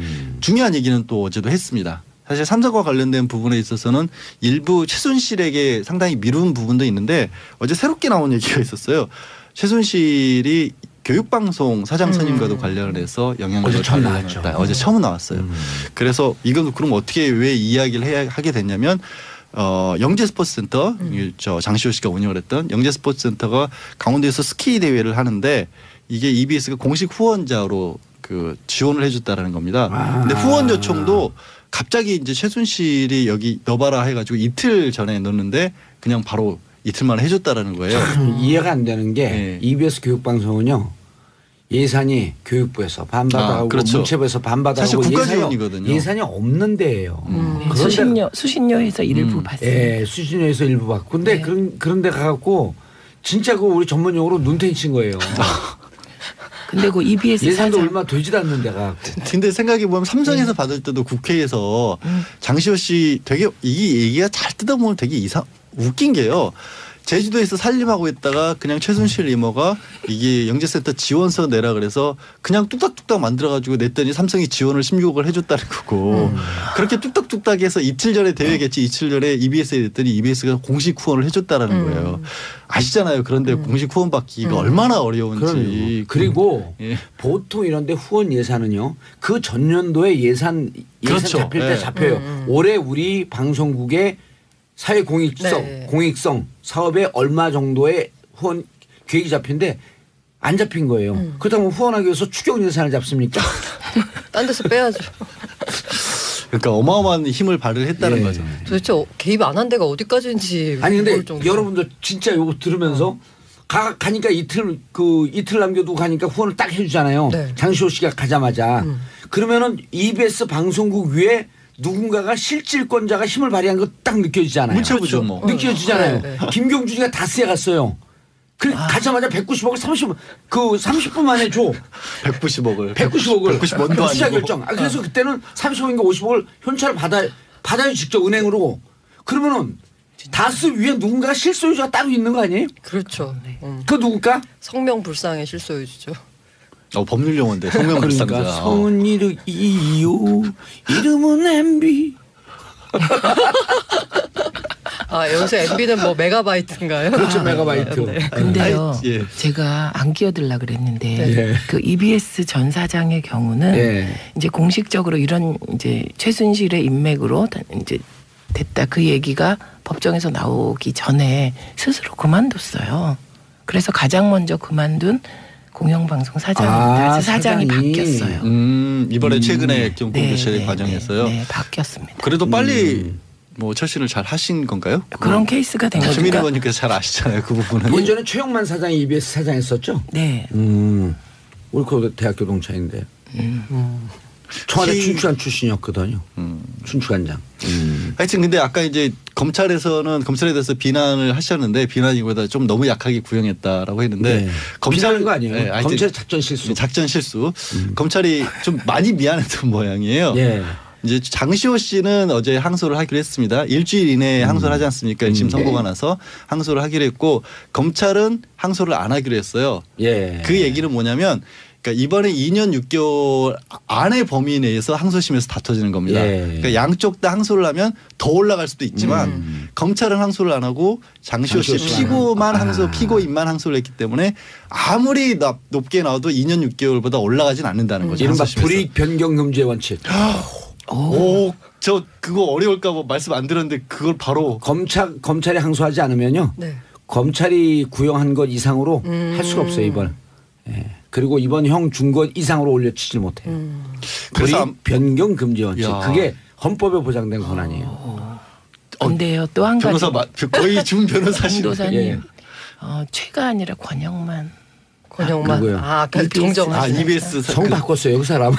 중요한 얘기는 또 어제도 했습니다. 사실 삼성과 관련된 부분에 있어서는 일부 최순실에게 상당히 미룬 부분도 있는데 어제 새롭게 나온 얘기가 있었어요. 최순실이 교육방송 사장 선임과도 관련을 해서 영향력을 어제 처음 나왔죠. 어제 처음 나왔어요. 그래서 이건 그럼 어떻게 왜 이야기를 하게 됐냐면 영재스포츠센터 저 장시호 씨가 운영을 했던 영재스포츠센터가 강원도에서 스키 대회를 하는데 이게 EBS가 공식 후원자로 그 지원을 해줬다라는 겁니다. 근데 후원 요청도 갑자기 이제 최순실이 여기 넣어봐라 해가지고 이틀 전에 넣었는데 그냥 바로 이틀 만에 해줬다라는 거예요. 이해가 안 되는 게 네. EBS 교육방송은요. 예산이 교육부에서 반받아가고 그렇죠. 문체부에서 반받아가고 사실 국가 지원이거든요. 예산이 없는 데예요. 수신료에서 일부 받습니다. 예, 수신료에서 일부 받고. 근데 네. 그런 데 가갖고 진짜 그 우리 전문용어로 눈탱이 친 거예요. 근데 그 EBS 예산도 사장 얼마 되지도 않는 데가. 근데 생각해 보면 삼성에서 받을 때도 국회에서 장시호 씨 되게 이 얘기가 잘 뜯어보면 되게 웃긴 게요. 제주도에서 살림하고 있다가 그냥 최순실 이모가 이게 영재센터 지원서 내라 그래서 그냥 뚝딱뚝딱 만들어가지고 냈더니 삼성이 지원을 16억을 해줬다는 거고 그렇게 뚝딱뚝딱 해서 이틀 전에 대회 개최 이틀 전에 EBS에 냈더니 EBS가 공식 후원을 해줬다라는 거예요. 아시잖아요. 그런데 공식 후원 받기가 얼마나 어려운지. 그리고 예. 보통 이런데 후원 예산은요. 그 전년도에 예산 그렇죠. 잡힐 때 예. 잡혀요. 올해 우리 방송국의 사회 공익성 사업에 얼마 정도의 후원 계획이 잡힌데 안 잡힌 거예요. 그렇다면 후원하기 위해서 추경 예산을 잡습니까? 딴 데서 빼야죠. 그러니까 어마어마한 힘을 발휘했다는 예. 거죠. 도대체 개입 안 한 데가 어디까지인지. 아니 근데 모를 정도로. 여러분들 진짜 요거 들으면서 가니까 이틀 남겨두고 가니까 후원을 딱 해주잖아요. 네. 장시호 씨가 가자마자 그러면은 EBS 방송국 위에 누군가가 실질권자가 힘을 발휘한 거 딱 느껴지잖아요. 문체부죠 뭐. 느껴지잖아요. 네. 김경준이가 다스에 갔어요. 가자마자 190억을 30분 만에 줘. 190억을. 190억을 190원도 투자 아니고. 결정. 그래서 그때는 30억인가 50억을 현찰을 받아요 직접 은행으로. 그러면은 다스 위에 누군가 실소유자가 따로 있는 거 아니에요? 그렇죠. 그 누굴까? 성명불상의 실소유주죠. 법률 용어인데 성명불상자. 그러니까 성은 이요 이름은 MB. 여기서 MB는 뭐 메가바이트인가요? 그렇죠 메가바이트. 네. 근데요, 아이, 예. 제가 안 끼어들라 그랬는데 네. 그 EBS 전 사장의 경우는 네. 이제 공식적으로 이런 이제 최순실의 인맥으로 이제 됐다 그 얘기가 법정에서 나오기 전에 스스로 그만뒀어요. 그래서 가장 먼저 그만둔 공영방송 사장이 바뀌었어요. 이번에 최근에 좀 공교체 네, 과정에서요. 네, 바뀌었습니다. 그래도 빨리 뭐 철신을 잘 하신 건가요? 그런 케이스가 된 최민희 거니까. 의원님께서 잘 아시잖아요. 그 부분은. 예전에 최영만 사장이 EBS 사장했었죠. 네. 우리 그 대학교 동창인데. 청와대 춘추관 출신이었거든요. 춘추관장. 하여튼 근데 아까 이제 검찰에 대해서 비난을 하셨는데 비난이보다 좀 너무 약하게 구형했다라고 했는데 네. 비난한 거 아니에요? 네, 하여튼 검찰 작전 실수. 작전 실수. 검찰이 좀 많이 미안했던 모양이에요. 예. 이제 장시호 씨는 어제 항소를 하기로 했습니다. 일주일 이내에 항소를 하지 않습니까? 1심 선고가 나서 항소를 하기로 했고 검찰은 항소를 안 하기로 했어요. 예. 그 얘기는 뭐냐면 그러니까 이번에 2년 6개월 안의 범위 내에서 항소심에서 다퉈지는 겁니다. 예. 그러니까 양쪽 다 항소를 하면 더 올라갈 수도 있지만 검찰은 항소를 안 하고 장시호 씨 장시호 씨만 피고만 하고. 항소, 피고인만 항소를 했기 때문에 아무리 높게 나와도 2년 6개월보다 올라가진 않는다는 거죠. 이른바 항소심에서. 불이익 변경 금지의 원칙. 오, 저 그거 어려울까 봐 말씀 안 드렸는데 그걸 바로 검찰이 항소하지 않으면요. 네. 검찰이 구형한 것 이상으로 할 수가 없어요 이번. 예. 그리고 이번 형 준 것 이상으로 올려치질 못해요. 그래서 불이익 변경 금지 원칙. 야. 그게 헌법에 보장된 권한이에요. 근데요 또 한 가지 변호사 거의 준 변호사시네. 변호사님 예. 최가 아니라 권영만 권영만. 누구요? 아, 아까 EBS. 정정하시네. 아 EBS 성 바꿨어요 그 사람.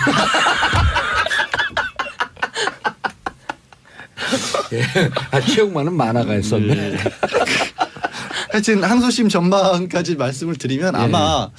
예. 최영만은 만화가 했었네. 하여튼 항소심 전망까지 말씀을 드리면 예. 아마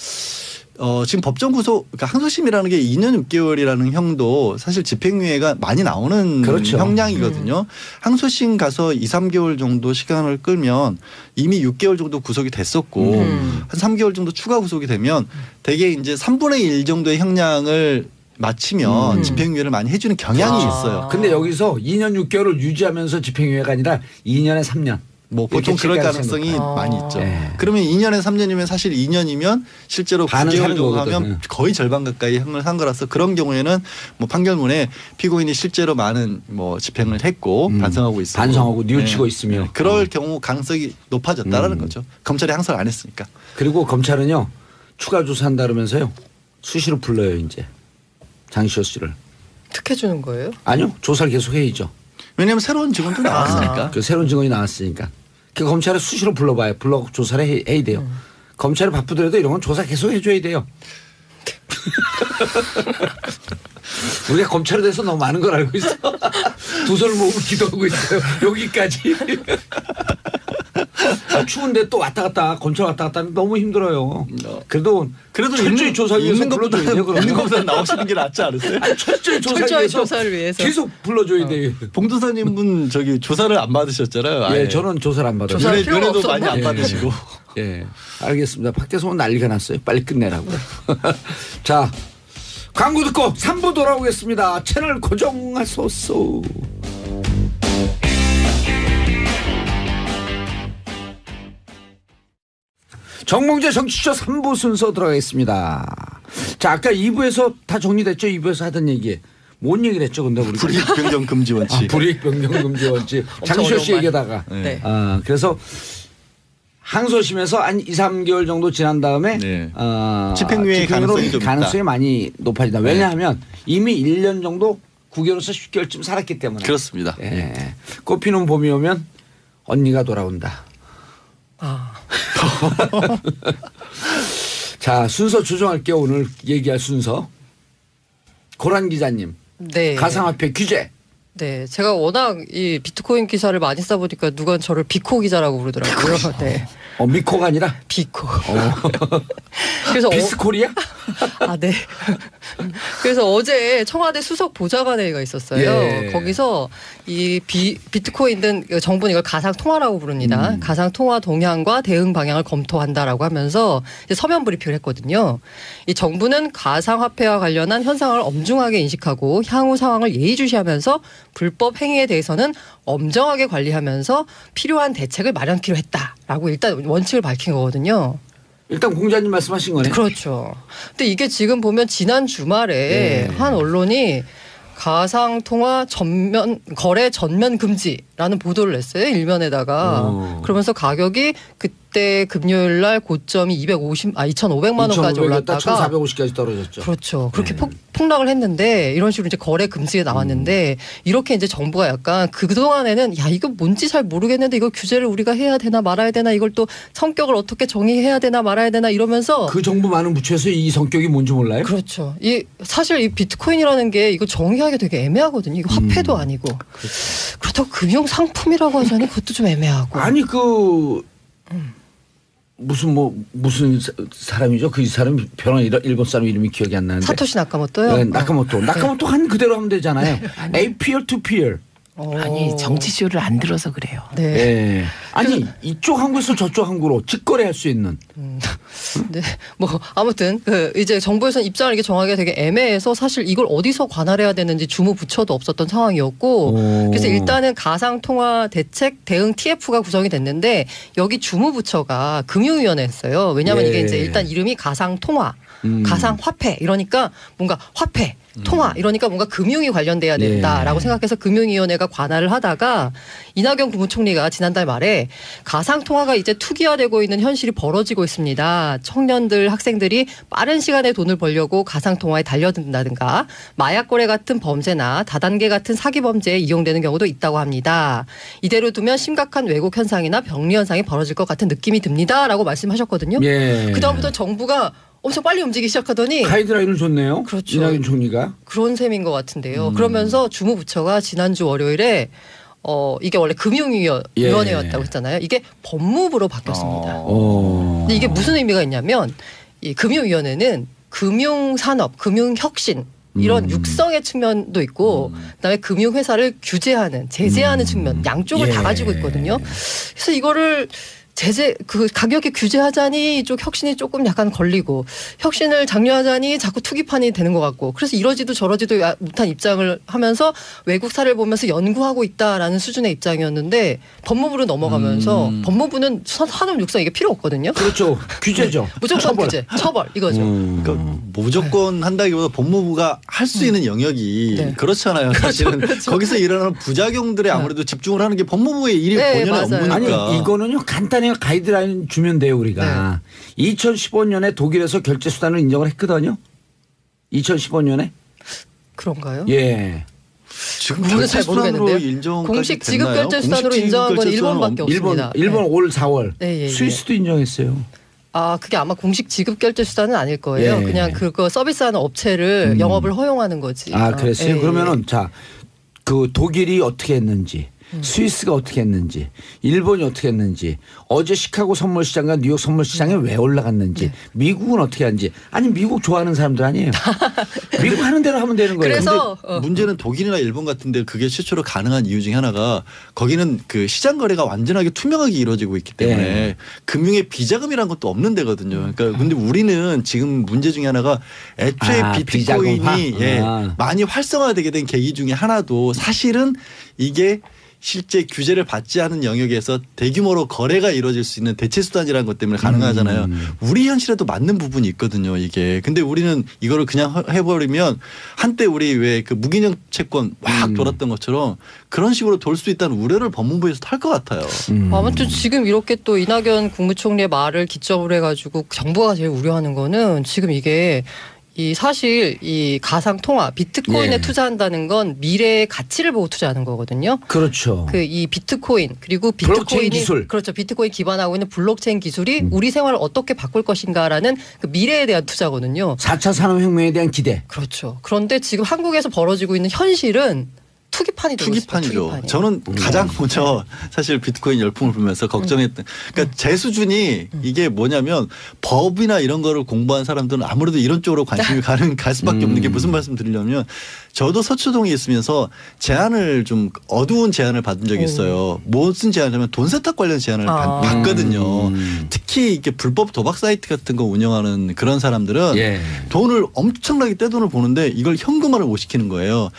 지금 법정 구속 그러니까 항소심이라는 게 2년 6개월이라는 형도 사실 집행유예가 많이 나오는 그렇죠. 형량이거든요. 항소심 가서 2, 3개월 정도 시간을 끌면 이미 6개월 정도 구속이 됐었고 한 3개월 정도 추가 구속이 되면 대개 이제 3분의 1 정도의 형량을 마치면 집행유예를 많이 해주는 경향이 있어요. 근데 여기서 2년 6개월을 유지하면서 집행유예가 아니라 2년에 3년. 뭐 보통 이렇게 그럴 칠 가능성이 가능성이 많이 있죠. 네. 그러면 2년에 3년이면 사실 2년이면 실제로 반은 9개월 사는 정도 거거든. 하면 거의 절반 가까이 형을 산 거라서 그런 경우에는 뭐 판결문에 피고인이 실제로 많은 뭐 집행을 했고 반성하고 있고 반성하고 뉘우치고 있으며. 그럴 경우 가능성이 높아졌다라는 거죠. 검찰이 항소를 안 했으니까. 그리고 검찰은요 추가 조사한다 그러면서요 수시로 불러요 이제 장시호 씨를. 특혜 주는 거예요? 아니요 조사를 계속 해야죠. 왜냐하면 새로운 증언도 나왔으니까. 그 새로운 증언이 나왔으니까. 그 검찰을 수시로 불러봐요. 불러 조사를 해야 돼요. 검찰이 바쁘더라도 이런 건 조사 계속 해줘야 돼요. 우리가 검찰에 대해서 너무 많은 걸 알고 있어. 두 손을 모으고 기도하고 있어요. 여기까지. 추운데 또 왔다 갔다 검찰 왔다 갔다 하면 너무 힘들어요. 그래도 철저히 조사 위해서 불러줘야 돼요. 있는 것보다 나오시는 게 낫지 않으세요? 아니, 철저히 철저히 조사를 위해서. 계속 불러줘야 돼요. 봉도사님은 저기 조사를 안 받으셨잖아요. 예, 아예. 저는 조사를 안 받아요. 조사할 필요가 면회도 없었나? 많이 안 예. 받으시고. 예, 알겠습니다. 박대성은 난리가 났어요. 빨리 끝내라고. 자, 광고 듣고 3부 돌아오겠습니다. 채널 고정하소서. 정몽재 정치쇼 3부 순서 들어가겠습니다. 자, 아까 2부에서 다 정리됐죠? 2부에서 하던 얘기. 뭔 얘기를 했죠? 근데 우리 불이익 변경 금지 원칙. 불이익 변경 금지 원칙. 엄청 장시호 씨 어려운 얘기다가. 네. 그래서 항소심에서 한 2, 3개월 정도 지난 다음에 네. 집행유예 집행유예 가능성이 좀 있다. 가능성이 많이 높아진다. 왜냐하면 이미 1년 정도 9개월에서 10개월쯤 살았기 때문에. 그렇습니다. 예. 꽃피는 봄이 오면 언니가 돌아온다. 아, 자, 순서 조정할게요. 오늘 얘기할 순서. 고란 기자님. 네. 가상화폐 규제. 네, 제가 워낙 이 비트코인 기사를 많이 써보니까 누가 저를 비코 기자라고 부르더라고요. 네, 미코가 아니라 비코. 그래서 비스코리아? 아, 네. 그래서 어제 청와대 수석 보좌관회의가 있었어요. 예. 거기서 이 비트코인 정부는 이걸 가상 통화라고 부릅니다. 가상 통화 동향과 대응 방향을 검토한다라고 하면서 이제 서면 브리핑을 했거든요. 이 정부는 가상 화폐와 관련한 현상을 엄중하게 인식하고 향후 상황을 예의주시하면서 불법 행위에 대해서는 엄정하게 관리하면서 필요한 대책을 마련키로 했다라고 일단 원칙을 밝힌 거거든요. 일단 공자님 말씀하신 거네. 그렇죠. 근데 이게 지금 보면 지난 주말에 네. 한 언론이 가상 통화 거래 전면 금지라는 보도를 냈어요. 일면에다가. 그러면서 가격이 그때 금요일 날 고점이 2,500만 원까지 올랐다가 1,450까지 떨어졌죠. 그렇죠. 그렇게 폭락을 했는데 이런 식으로 이제 거래 금지가 나왔는데 이렇게 이제 정부가 약간 그동안에는 야, 이거 뭔지 잘 모르겠는데 이거 규제를 우리가 해야 되나 말아야 되나 이걸 또 성격을 어떻게 정의해야 되나 말아야 되나 이러면서 그 정부 많은 부처에서 이 성격이 뭔지 몰라요? 그렇죠. 사실 이 비트코인이라는 게 이거 정의하기 되게 애매하거든요. 이거 화폐도 아니고. 그렇다고 금융 상품이라고 하자니 그것도 좀 애매하고. 아니 무슨 사람이죠? 그 사람 변한 일본 사람 이름이 기억이 안 나는데. 사토시 나카모토요? 네, 나카모토 한 그대로 하면 되잖아요. A peer to peer. 아니 정치쇼를 안 들어서 그래요. 네. 예. 아니 이쪽 항구에서 저쪽 항구로 직거래할 수 있는. 네. 뭐 아무튼 이제 정부에서는 입장을 이게 정하기가 되게 애매해서 사실 이걸 어디서 관할해야 되는지 주무부처도 없었던 상황이었고 그래서 일단은 가상통화 대책 대응 TF가 구성이 됐는데 여기 주무부처가 금융위원회였어요. 왜냐하면 예. 이게 이제 일단 이름이 가상통화, 가상화폐 이러니까 뭔가 화폐 통화 이러니까 뭔가 금융이 관련돼야 된다라고 생각해서 금융위원회가 관할을 하다가 이낙연 국무총리가 지난달 말에 가상통화가 이제 투기화되고 있는 현실이 벌어지고 있습니다. 청년들 학생들이 빠른 시간에 돈을 벌려고 가상통화에 달려든다든가 마약 거래 같은 범죄나 다단계 같은 사기 범죄에 이용되는 경우도 있다고 합니다. 이대로 두면 심각한 왜곡 현상이나 병리 현상이 벌어질 것 같은 느낌이 듭니다라고 말씀하셨거든요. 예. 그다음부터 정부가 엄청 빨리 움직이기 시작하더니 가이드라인을 줬네요. 그렇죠. 이낙연 총리가. 그런 셈인 것 같은데요. 그러면서 주무부처가 지난주 월요일에 이게 원래 금융위원회였다고 했잖아요. 이게 법무부로 바뀌었습니다. 근데 이게 무슨 의미가 있냐면 이 금융위원회는 금융산업, 금융혁신 이런 육성의 측면도 있고 그다음에 금융회사를 규제하는, 제재하는 측면 양쪽을 다 가지고 있거든요. 그래서 이거를 가격에 규제하자니 이쪽 혁신이 조금 약간 걸리고 혁신을 장려하자니 자꾸 투기판이 되는 것 같고 그래서 이러지도 저러지도 못한 입장을 하면서 외국 사례를 보면서 연구하고 있다라는 수준의 입장이었는데 법무부로 넘어가면서 법무부는 산업 육성 이게 필요 없거든요. 그렇죠. 규제죠. 무조건 규제, 처벌 이거죠. 그러니까 무조건 한다기보다 법무부가 할 수 있는 영역이 네. 그렇잖아요. 사실은 거기서 일어나는 부작용들에 아무래도 집중을 하는 게 법무부의 일이 네, 본연의 맞아요. 업무니까. 아니 이거는요 간단히 가이드라인 주면 돼요 우리가. 2015년에 독일에서 결제 수단을 인정을 했거든요. 2015년에. 그런가요? 예. 지금 그거는 잘 모르겠는데요. 인정까지 공식 됐나요? 지급 결제 수단으로 공식 인정한 건 지급 결제 일본밖에 없습니다. 일본 올 4월. 네, 예, 스위스도 인정했어요. 그게 아마 공식 지급 결제 수단은 아닐 거예요. 예. 그냥 그거 서비스하는 업체를 영업을 허용하는 거지. 그랬어요. 예, 그러면은 자, 그 독일이 어떻게 했는지, 스위스가 어떻게 했는지, 일본이 어떻게 했는지, 어제 시카고 선물 시장과 뉴욕 선물 시장에 왜 올라갔는지, 미국은 어떻게 하는지. 아니 미국 좋아하는 사람들 아니에요. 미국 하는 대로 하면 되는 거예요. 그래서 문제는 독일이나 일본 같은데 그게 실제로 가능한 이유 중에 하나가 거기는 그 시장 거래가 완전하게 투명하게 이루어지고 있기 때문에 네. 금융에 비자금이라는 것도 없는 데거든요. 그러니까 근데 우리는 지금 문제 중에 하나가 애초에 비트코인이 비자금화? 많이 활성화되게 된 계기 중에 하나도 사실은 이게 실제 규제를 받지 않은 영역에서 대규모로 거래가 이루어질 수 있는 대체 수단이라는 것 때문에 가능하잖아요. 우리 현실에도 맞는 부분이 있거든요. 이게. 근데 우리는 이거를 그냥 해버리면 한때 우리 왜 그 무기능 채권 막 돌았던 것처럼 그런 식으로 돌 수 있다는 우려를 법무부에서 할 것 같아요. 아무튼 지금 이렇게 또 이낙연 국무총리의 말을 기점으로 해가지고 정부가 제일 우려하는 거는 지금 이게 사실 이 가상 통화 비트코인에 투자한다는 건 미래의 가치를 보고 투자하는 거거든요. 그렇죠. 이 비트코인 그리고 블록체인 기술. 그렇죠. 비트코인 기반하고 있는 블록체인 기술이 우리 생활을 어떻게 바꿀 것인가라는 그 미래에 대한 투자거든요. 4차 산업혁명에 대한 기대. 그렇죠. 그런데 지금 한국에서 벌어지고 있는 현실은 투기판이 되고 있습니다. 투기판이죠. 투기판이에요. 저는 가장 먼저 사실 비트코인 열풍을 보면서 걱정했던 그러니까 제 수준이 이게 뭐냐면 법이나 이런 거를 공부한 사람들은 아무래도 이런 쪽으로 관심이 갈 수밖에 없는 게 무슨 말씀 드리려면 저도 서초동에 있으면서 제안을 좀 어두운 제안을 받은 적이 있어요. 무슨 제안이냐면 돈 세탁 관련 제안을 받거든요. 특히 이렇게 불법 도박 사이트 같은 거 운영하는 그런 사람들은 돈을 엄청나게 떼돈을 보는데 이걸 현금화를 못 시키는 거예요.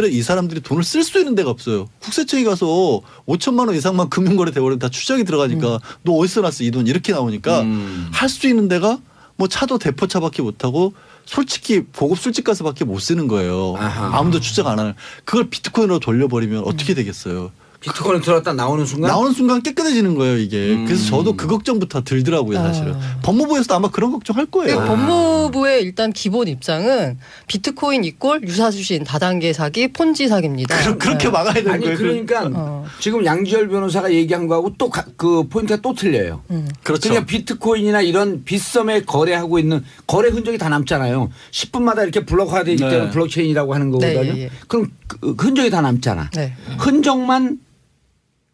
이 사람들이 돈을 쓸 수 있는 데가 없어요. 국세청에 가서 5천만 원 이상만 금융거래 돼버리면 다 추적이 들어가니까 너 어디서 났어 이 돈 이렇게 나오니까 할 수 있는 데가 뭐 차도 대포차밖에 못하고 솔직히 고급 술집 가서밖에 못 쓰는 거예요. 아무도 추적 안 하는. 그걸 비트코인으로 돌려버리면 어떻게 되겠어요. 비트코인 들어갔다 나오는 순간 깨끗해지는 거예요 이게. 그래서 저도 그 걱정부터 들더라고요 사실은. 법무부에서도 아마 그런 걱정할 거예요. 법무부의 일단 기본 입장은 비트코인 이꼴 유사수신 다단계 사기 폰지 사기입니다. 그렇게 막아야 되는 아니 거예요. 그러니까 지금 양지열 변호사가 얘기한 거하고 또 그 포인트가 또 틀려요. 그렇죠. 그러니까 비트코인이나 이런 빗썸에 거래하고 있는 거래 흔적이 다 남잖아요. 10분마다 이렇게 블록화되기 때문에 블록체인이라고 하는 거거든요. 그럼 그 흔적이 다 남잖아.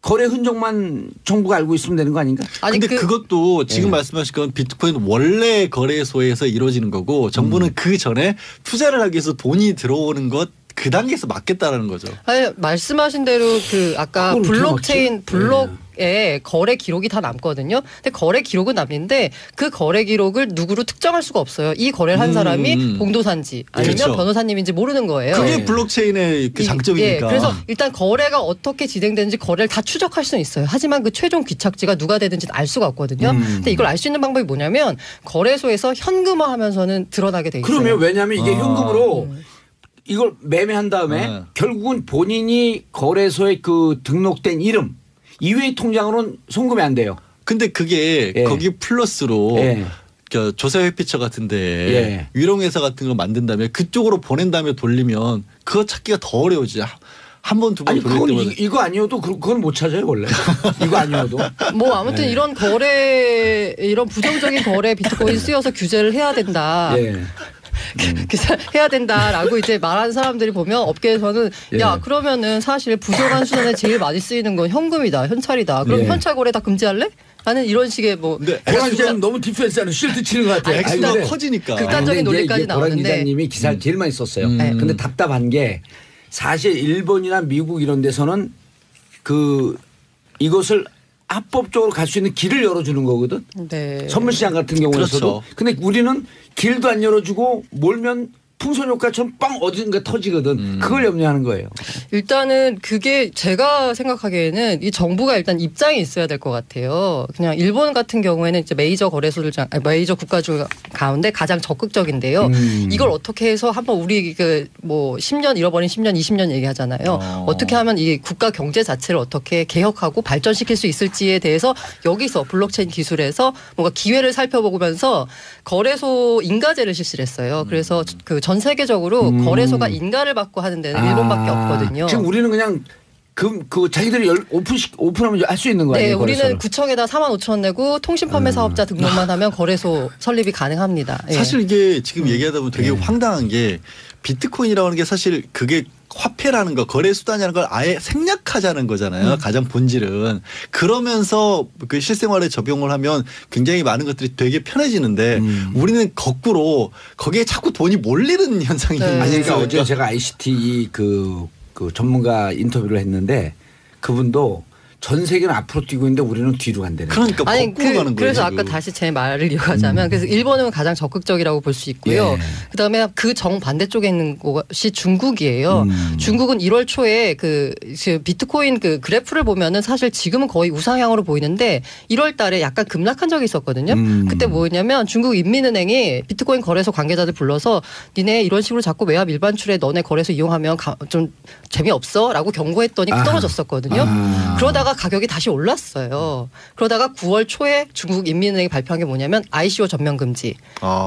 거래 흔적만 정부가 알고 있으면 되는 거 아닌가? 근데 그것도 지금 말씀하신 건 비트코인 원래 거래소에서 이루어지는 거고 정부는 그 전에 투자를 하기 위해서 돈이 들어오는 것 그 단계에서 막겠다라는 거죠. 아니, 말씀하신 대로 그 아까 그건 어떻게 블록체인 막지? 블록에 거래 기록이 다 남거든요. 근데 거래 기록은 남는데 그 거래 기록을 누구로 특정할 수가 없어요. 이 거래를 한 사람이 봉도사인지 아니면 그렇죠. 변호사님인지 모르는 거예요. 그게 블록체인의 그 장점이니까. 그래서 일단 거래가 어떻게 진행되는지 거래를 다 추적할 수는 있어요. 하지만 그 최종 귀착지가 누가 되든지 알 수가 없거든요. 근데 이걸 알 수 있는 방법이 뭐냐면 거래소에서 현금화하면서는 드러나게 돼 있어요. 그러면 왜냐하면 이게 현금으로 이걸 매매한 다음에 네. 결국은 본인이 거래소에 그 등록된 이름 이외의 통장으로는 송금이 안 돼요. 근데 그게 예. 거기 플러스로 예. 조세회피처 같은데 예. 위롱회사 같은 걸 만든 다음에 그쪽으로 보낸 다음에 돌리면 그거 찾기가 더 어려워지. 한 번 두 번 아니 돌릴 그건 때마다. 이거 아니어도 그건 못 찾아요 원래. 이거 아니어도. 뭐 아무튼 이런 거래 이런 부정적인 거래 비트코인 쓰여서 규제를 해야 된다. 예. 해야 된다라고 이제 말하는 사람들이 보면 업계에서는 예. 야 그러면은 사실 부정한 수단에 제일 많이 쓰이는 건 현금이다 현찰이다 그럼 예. 현찰 거래 다 금지할래? 하는 이런 식의 뭐 근데 고란 기자는 너무 디펜스하는 쉴드 치는 것 같아요. 아니, 액수가 근데 커지니까. 극단적인 논리까지 고란 나오는데 기자님이 기사를 제일 많이 썼어요. 네. 근데 답답한 게 사실 일본이나 미국 이런 데서는 그 이것을 합법적으로 갈 수 있는 길을 열어주는 거거든. 네. 선물시장 같은 경우에서도. 그렇죠. 근데 우리는 길도 안 열어주고 몰면 풍선 효과처럼 빵 어딘가 터지거든. 그걸 염려하는 거예요. 일단은 그게 제가 생각하기에는 이 정부가 일단 입장이 있어야 될 것 같아요. 그냥 일본 같은 경우에는 이제 메이저 거래소들 메이저 국가주 가운데 가장 적극적인데요. 이걸 어떻게 해서 한번 우리 그 뭐 10년 잃어버린 10년, 20년 얘기하잖아요. 어떻게 하면 이 국가 경제 자체를 어떻게 개혁하고 발전시킬 수 있을지에 대해서 여기서 블록체인 기술에서 뭔가 기회를 살펴보면서 거래소 인가제를 실시를 했어요. 그래서 그 전 세계적으로 거래소가 인가를 받고 하는 데는 일본밖에 없거든요. 지금 우리는 그냥 그 자기들이 오픈하면 할 수 있는 거예요. 네, 우리는 구청에다 4만 5천 원 내고 통신 판매 사업자 등록만 하면 거래소 설립이 가능합니다. 예. 사실 이게 지금 얘기하다 보면 되게 황당한 게 비트코인이라고 하는 게 사실 그게 화폐라는 거 거래 수단이라는 걸 아예 생략하자는 거잖아요. 가장 본질은. 그러면서 그 실생활에 적용을 하면 굉장히 많은 것들이 되게 편해지는데 우리는 거꾸로 거기에 자꾸 돈이 몰리는 현상이 네. 아니 그러니까 있어요. 어제 제가 ICT 그 전문가 인터뷰를 했는데 그분도 전 세계는 앞으로 뛰고 있는데 우리는 뒤로 간다는 그러니까 아니 거꾸로 가는 거예요. 그래서 지금. 아까 다시 제 말을 이어가자면 그래서 일본은 가장 적극적이라고 볼 수 있고요. 예. 그다음에 그 정반대쪽에 있는 곳이 중국이에요. 중국은 1월 초에 그 비트코인 그 그래프를 보면은 사실 지금은 거의 우상향으로 보이는데 1월 달에 약간 급락한 적이 있었거든요. 그때 뭐였냐면 중국 인민은행이 비트코인 거래소 관계자들 불러서 니네 이런 식으로 자꾸 외압 일반출에 너네 거래소 이용하면 좀 재미없어라고 경고했더니 떨어졌었거든요. 그러다가 가격이 다시 올랐어요. 그러다가 9월 초에 중국 인민은행이 발표한 게 뭐냐면 ICO 전면 금지.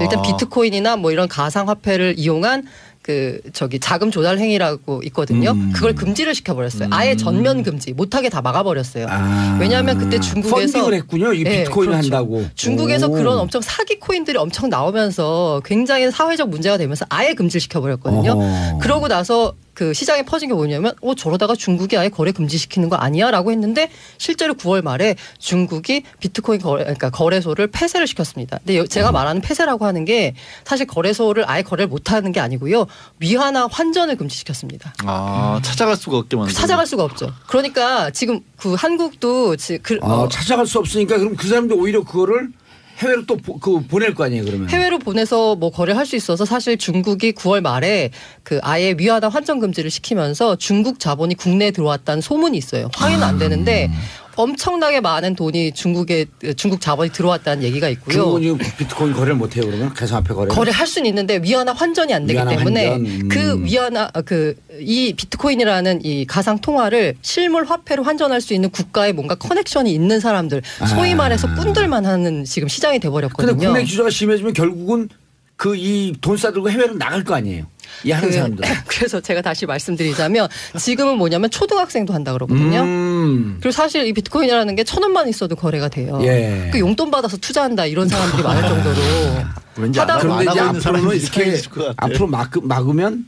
일단 비트코인이나 뭐 이런 가상화폐를 이용한 그 자금 조달 행위라고 있거든요. 그걸 금지를 시켜버렸어요. 아예 전면 금지 못하게 다 막아버렸어요. 왜냐하면 그때 중국에서 펀딩을 했군요. 이 네, 비트코인을 그렇죠. 한다고. 중국에서 그런 엄청 사기 코인들이 엄청 나오면서 굉장히 사회적 문제가 되면서 아예 금지를 시켜버렸거든요. 그러고 나서 그 시장에 퍼진 게 뭐냐면 저러다가 중국이 아예 거래 금지시키는 거 아니야라고 했는데 실제로 9월 말에 중국이 비트코인 그러니까 거래소를 폐쇄를 시켰습니다. 근데 제가 말하는 폐쇄라고 하는 게 사실 거래소를 아예 거래를 못 하는 게 아니고요. 위화나 환전을 금지시켰습니다. 찾아갈 수가 없게 만들고. 찾아갈 수가 없죠. 그러니까 지금 그 한국도 찾아갈 수 없으니까 그럼 그 사람들 오히려 그거를 해외로 또 보낼 거 아니에요, 그러면. 해외로 보내서 뭐 거래할 수 있어서 사실 중국이 9월 말에 그 아예 위화나 환전 금지를 시키면서 중국 자본이 국내에 들어왔다는 소문이 있어요. 확인은 안 되는데 엄청나게 많은 돈이 중국 자본이 들어왔다는 얘기가 있고요. 중국은 비트코인 거래를 못 해요, 그러면 가상화폐 거래. 거래할 수는 있는데 위화나 환전이 안 되기 때문에 그 위화나 이 비트코인이라는 이 가상 통화를 실물 화폐로 환전할 수 있는 국가에 뭔가 커넥션이 있는 사람들, 소위 말해서 꾼들만 하는 지금 시장이 돼버렸거든요. 근데 국내 규제가 심해지면 결국은 이 돈 싸들고 해외로 나갈 거 아니에요. 이 하는 사람들. 그래서 제가 다시 말씀드리자면 지금은 뭐냐면 초등학생도 한다 그러거든요. 그리고 사실 이 비트코인이라는 게 1,000원만 있어도 거래가 돼요. 예. 그 용돈 받아서 투자한다 이런 사람들이 많을 정도로 왠지 하다가 안 하고 있는 앞으로는 사람이 이렇게 있을 것 같아. 앞으로 막으면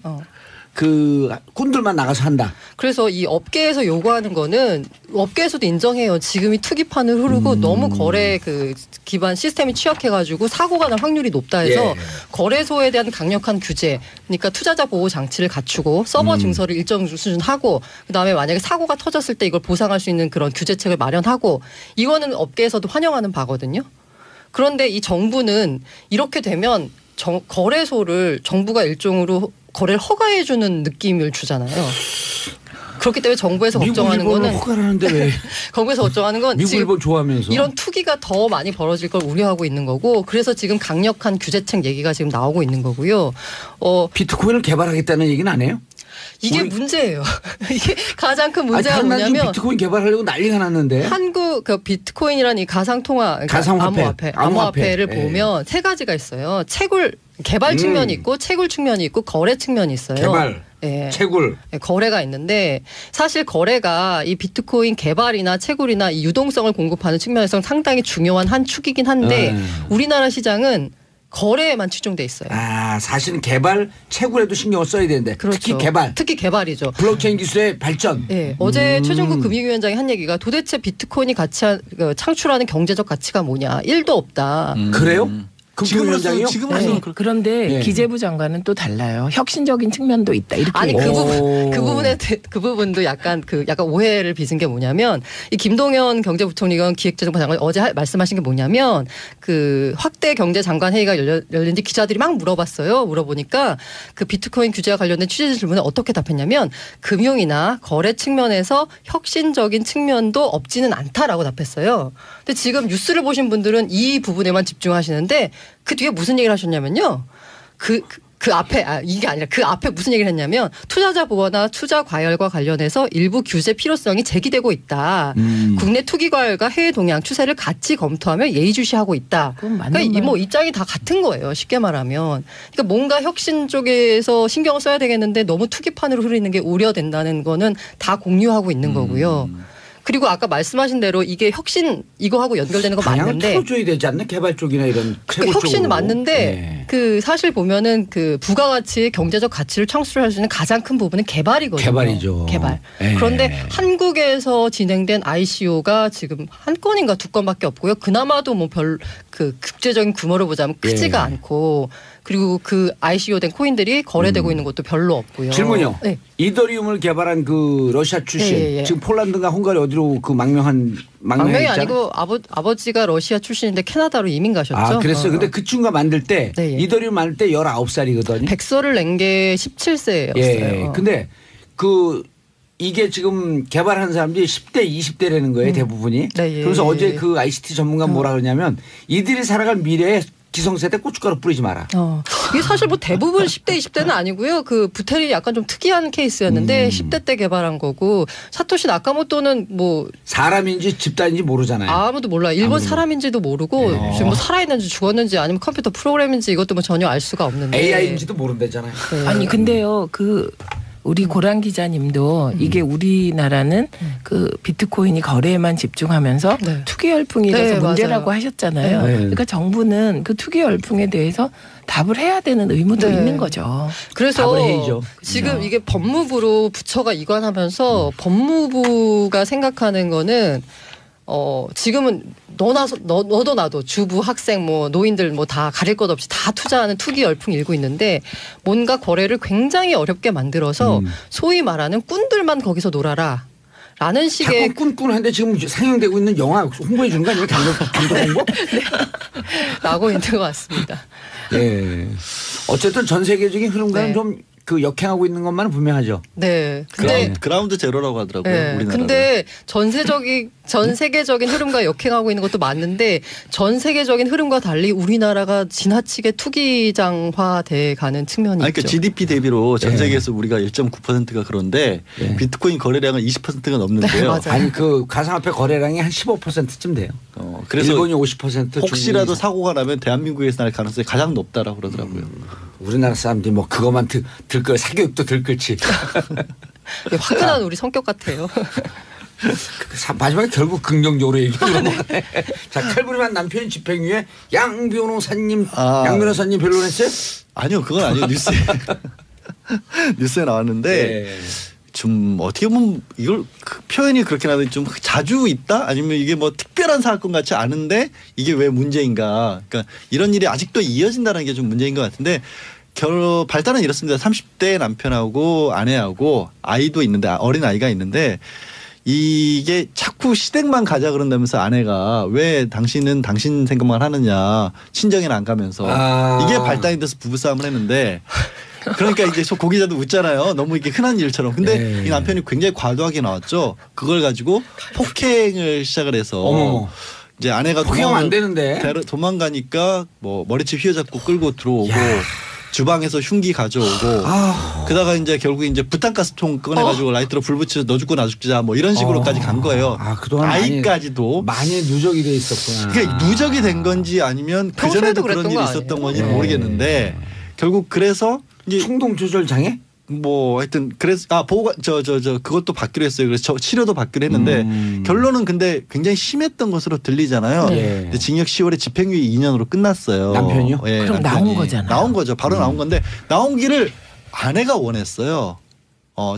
그 꾼들만 나가서 한다. 그래서 이 업계에서 요구하는 거는 업계에서도 인정해요. 지금이 투기판을 흐르고 너무 거래 그 기반 시스템이 취약해가지고 사고가 날 확률이 높다 해서 예. 거래소에 대한 강력한 규제, 그러니까 투자자 보호 장치를 갖추고 서버 증설을 일정 수준 하고 그다음에 만약에 사고가 터졌을 때 이걸 보상할 수 있는 그런 규제책을 마련하고 이거는 업계에서도 환영하는 바거든요. 그런데 이 정부는 이렇게 되면 거래소를 정부가 일종으로 거래를 허가해주는 느낌을 주잖아요. 그렇기 때문에 정부에서 걱정하는 거는 허가를 하는데 왜 정부에서 걱정하는 건 미국 지금 일본 좋아하면서 이런 투기가 더 많이 벌어질 걸 우려하고 있는 거고 그래서 지금 강력한 규제책 얘기가 지금 나오고 있는 거고요. 비트코인을 개발하겠다는 얘기는 안 해요? 이게 문제예요. 이게 가장 큰 문제가 다른 나라 뭐냐면 비트코인 개발하려고 난리가 났는데 한국 그 비트코인이라는 이 가상통화 그러니까 가상화폐. 암호화폐를 예. 보면 세 가지가 있어요. 채굴 개발 측면이 있고 채굴 측면이 있고 거래 측면이 있어요. 개발, 예. 채굴. 네, 거래가 있는데 사실 거래가 이 비트코인 개발이나 채굴이나 이 유동성을 공급하는 측면에서 상당히 중요한 한 축이긴 한데 우리나라 시장은 거래에만 치중돼 있어요. 사실은 개발, 채굴에도 신경을 써야 되는데 그렇죠. 특히 개발, 특히 개발이죠. 블록체인 기술의 발전. 네, 어제 최종국 금융위원장이 한 얘기가 도대체 비트코인이 창출하는 경제적 가치가 뭐냐? 1도 없다. 그래요? 지금으로서는 네. 그렇게 그런데 예. 기재부 장관은 또 달라요. 혁신적인 측면도 있다. 이렇게 아니 얘기해요. 그 부분도 약간 오해를 빚은 게 뭐냐면 이 김동연 경제부총리가 기획재정부 장관이 어제 말씀하신 게 뭐냐면 그 확대 경제장관 회의가 열린 뒤 기자들이 막 물어봤어요. 물어보니까 그 비트코인 규제와 관련된 취재 질문에 어떻게 답했냐면 금융이나 거래 측면에서 혁신적인 측면도 없지는 않다라고 답했어요. 근데 지금 뉴스를 보신 분들은 이 부분에만 집중하시는데 그 뒤에 무슨 얘기를 하셨냐면요. 그 앞에 이게 아니라 그 앞에 무슨 얘기를 했냐면 투자자 보호나 투자 과열과 관련해서 일부 규제 필요성이 제기되고 있다. 국내 투기 과열과 해외 동향 추세를 같이 검토하며 예의주시하고 있다. 그러니까 입장이 다 같은 거예요. 쉽게 말하면. 그러니까 뭔가 혁신 쪽에서 신경을 써야 되겠는데 너무 투기판으로 흐르는 게 우려된다는 거는 다 공유하고 있는 거고요. 그리고 아까 말씀하신 대로 이게 혁신 이거하고 연결되는 거 맞는데 틀어줘야 되지 않나? 개발 쪽이나 이런 채굴 쪽으로. 혁신은 맞는데 네. 그 사실 보면은 그 부가가치의 경제적 가치를 창출할 수 있는 가장 큰 부분은 개발이거든요. 개발이죠. 개발. 네. 그런데 한국에서 진행된 ICO가 지금 한 건인가 두 건밖에 없고요. 그나마도 뭐 별 그 국제적인 규모를 보자면 크지가 않고 그리고 그 ICO 된 코인들이 거래되고 있는 것도 별로 없고요. 질문이요. 네. 이더리움을 개발한 그 러시아 출신 예. 지금 폴란드가 헝가리 어디로 그 망명이 아니고 아버지가 러시아 출신인데 캐나다로 이민 가셨죠. 그랬어요. 근데 그 친구가 만들 때 네, 예. 이더리움 만들 때 19살이거든요. 백서를 낸 게 17세였어요. 예. 근데 이게 지금 개발한 사람들이 10대, 20대라는 거예요, 대부분이. 네, 예. 그래서 어제 그 ICT 전문가 뭐라 그러냐면 이들이 살아갈 미래에 기성세대 고춧가루 뿌리지 마라. 이게 사실 뭐 대부분 10대, 20대는 아니고요. 그 부텔이 약간 좀 특이한 케이스였는데 10대 때 개발한 거고 사토시 나카모토는 뭐 사람인지 집단인지 모르잖아요. 아무도 몰라요. 일본 사람인지도 모르고 지금 뭐 살아있는지 죽었는지 아니면 컴퓨터 프로그램인지 이것도 뭐 전혀 알 수가 없는데. AI인지도 모른다잖아요. 네. 아니 근데요 우리 고란 기자님도 이게 우리나라는 그 비트코인이 거래에만 집중하면서 네. 투기 열풍이라서 네, 문제라고 맞아요. 하셨잖아요. 네. 그러니까 정부는 그 투기 열풍에 대해서 답을 해야 되는 의무도 네. 있는 거죠. 그래서 답을 해야죠. 지금 이게 법무부로 부처가 이관하면서 법무부가 생각하는 거는 지금은 너도 나도 주부 학생 뭐 노인들 뭐 다 가릴 것 없이 다 투자하는 투기 열풍이 일고 있는데 뭔가 거래를 굉장히 어렵게 만들어서 소위 말하는 꾼들만 거기서 놀아라. 라는 식의 자꾸 꾼꾼한데 지금 상영되고 있는 영화 홍보해 주는 거 아니에요? 감독 홍보? 나고 있는 것 같습니다. 예. 어쨌든 전 세계적인 흐름과는 네. 좀 그 역행하고 있는 것만은 분명하죠. 네. 근데 그라운드 제로라고 하더라고요. 네. 우리나라. 근데 전 세계적인 흐름과 역행하고 있는 것도 맞는데 전 세계적인 흐름과 달리 우리나라가 지나치게 투기장화돼 가는 측면이 그러니까 있죠. GDP 대비로 전 세계에서 우리가 1.9%가 그런데 비트코인 거래량은 20%가 넘는데요. 네, 맞아요. 아니 그 가상화폐 거래량이 한 15%쯤 돼요. 그래서 일본이 50%, 혹시라도 중국이 사고가 나면 대한민국에서 날 가능성이 가장 높다라고 그러더라고요. 우리나라 사람들이 뭐 그것만 들걸 사교육도 들끓지. 화끈한 우리 성격 같아요. 마지막에 결국 긍정적으로 얘기하는 거네. 자, 칼부림한 남편이 집행유예 양 변호사님 별로냈어요? 아니요, 그건 아니에요. 뉴스에 뉴스에 나왔는데 예. 좀 어떻게 보면 이걸 그 표현이 그렇게 나는데 좀 자주 있다 아니면 이게 뭐 특별한 사건 같지 않은데 이게 왜 문제인가? 그러니까 이런 일이 아직도 이어진다는 게 좀 문제인 것 같은데. 발단은 이렇습니다. 30대 남편하고 아내하고 아이도 있는데 어린 아이가 있는데 이게 자꾸 시댁만 가자 그런다면서 아내가 왜 당신은 당신 생각만 하느냐 친정에는 안 가면서 이게 발단이 돼서 부부싸움을 했는데 그러니까 이제 고 기자도 웃잖아요. 너무 이게 흔한 일처럼. 근데 네. 이 남편이 굉장히 과도하게 나왔죠. 그걸 가지고 폭행을 시작을 해서 어머. 이제 아내가 폭행하면 안 되는데. 도망가니까 뭐 머리채 휘어잡고 끌고 들어오고 주방에서 흉기 가져오고 그다가 이제 결국 이제 부탄가스통 꺼내가지고 라이터로 불 붙여서 너 죽고 나 죽자 뭐 이런 식으로까지 간 거예요. 그동안 아이까지도 많이 누적이 돼 있었구나. 그러니까 누적이 된 건지 아니면 그 전에도 그런 일이 있었던 건지 는 모르겠는데 결국 그래서 이제 충동 조절 장애? 뭐 하여튼 그래서 보호관 그것도 받기로 했어요. 그래서 치료도 받기로 했는데 결론은 근데 굉장히 심했던 것으로 들리잖아요. 네. 근데 징역 10월에 집행유예 2년으로 끝났어요. 남편이요? 예, 그럼 나온 거잖아요. 나온 거죠. 바로 나온 건데 나온 길을 아내가 원했어요.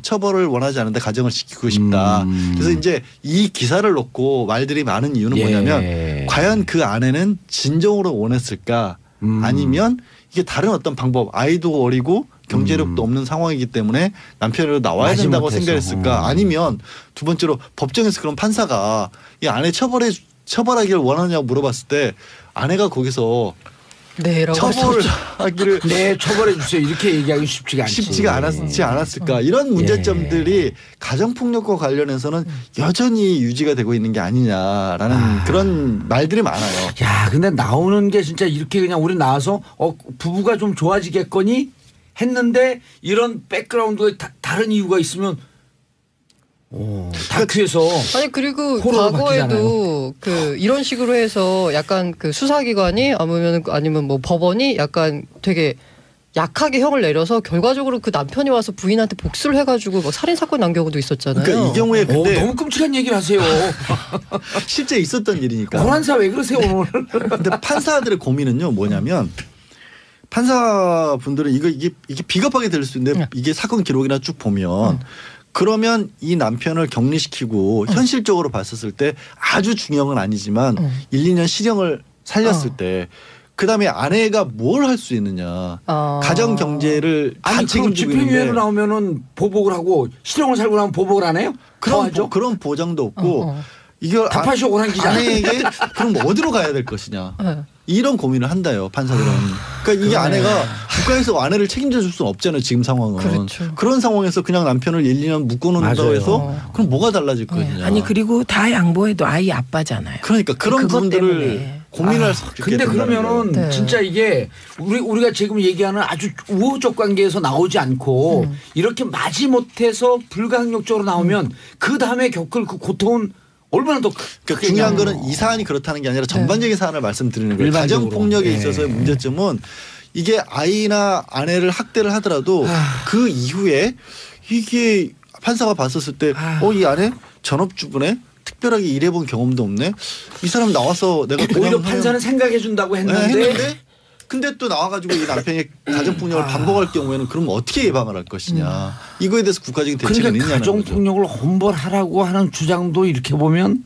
처벌을 원하지 않는데 가정을 지키고 싶다. 그래서 이제 이 기사를 놓고 말들이 많은 이유는 뭐냐면 과연 그 아내는 진정으로 원했을까 아니면 이게 다른 어떤 방법 아이도 어리고 경제력도 없는 상황이기 때문에 남편으로 나와야 된다고 생각했을까 아니면 두 번째로 법정에서 그런 판사가 이 아내 처벌하기를 원하냐고 물어봤을 때 아내가 거기서 네라고 처벌하기를 네 처벌해 주세요 이렇게 얘기하기 쉽지가 않았을까 이런 문제점들이 가정폭력과 관련해서는 여전히 유지가 되고 있는 게 아니냐라는 그런 말들이 많아요. 야 근데 나오는 게 진짜 이렇게 그냥 우리 나와서 부부가 좀 좋아지겠거니 했는데 이런 백그라운드에 다른 이유가 있으면 다큐에서 아니 그리고 과거에도 그 이런 식으로 해서 약간 그 수사기관이 아니면 뭐 법원이 약간 되게 약하게 형을 내려서 결과적으로 그 남편이 와서 부인한테 복수를 해가지고 뭐 살인 사건 난 경우도 있었잖아요. 그러니까 이 경우에 근데 너무 끔찍한 얘기를 하세요. 실제 있었던 일이니까. 고란사 왜 그러세요 오늘? 근데 판사들의 고민은요 뭐냐면 판사분들은 이게 비겁하게 들릴 수 있는데 이게 사건 기록이나 쭉 보면. 그러면 이 남편을 격리시키고 현실적으로 봤었을 때 아주 중형은 아니지만 1, 2년 실형을 살렸을 때 그다음에 아내가 뭘 할 수 있느냐. 가정 경제를 다 책임지고 있는데. 집행유예로 나오면은 보복을 하고 실형을 살고 나면 보복을 안 해요? 그런 보장도 없고 이걸 답하시오 오란 기자. 아내에게 그럼 어디로 가야 될 것이냐. 이런 고민을 한다요 판사들은. 그러니까 이게 아내가 국가에서 아내를 책임져 줄 수는 없잖아요 지금 상황은. 그렇죠. 그런 상황에서 그냥 남편을 1, 2년 묶어놓는다고 해서 그럼 뭐가 달라질 거냐. 아니 그리고 다 양보해도 아이 아빠잖아요. 그러니까 그런 부분들을 때문에. 고민할 수 있게 근데 그러면은 네. 진짜 이게 우리가 지금 얘기하는 아주 우호적 관계에서 나오지 않고 이렇게 마지못해서 불가항력적으로 나오면 그 다음에 겪을 그 고통은 얼마나 더 그러니까 중요한 거는 이 사안이 그렇다는 게 아니라 전반적인 사안을 말씀드리는 거예요. 일반적으로. 가정 폭력에 있어서의 문제점은 이게 아이나 아내를 학대를 하더라도 그 이후에 이게 판사가 봤었을 때 이 아내 전업주부네 특별하게 일해본 경험도 없네. 이 사람 나와서 내가 오히려 그냥 판사는 생각해 준다고 했는데 근데 또 나와가지고 이 남편이 가정폭력을 반복할 경우에는 그럼 어떻게 예방을 할 것이냐. 이거에 대해서 국가적인 대책은 그러니까 있냐는 거죠. 가정폭력을 엄벌하라고 하는 주장도 이렇게 보면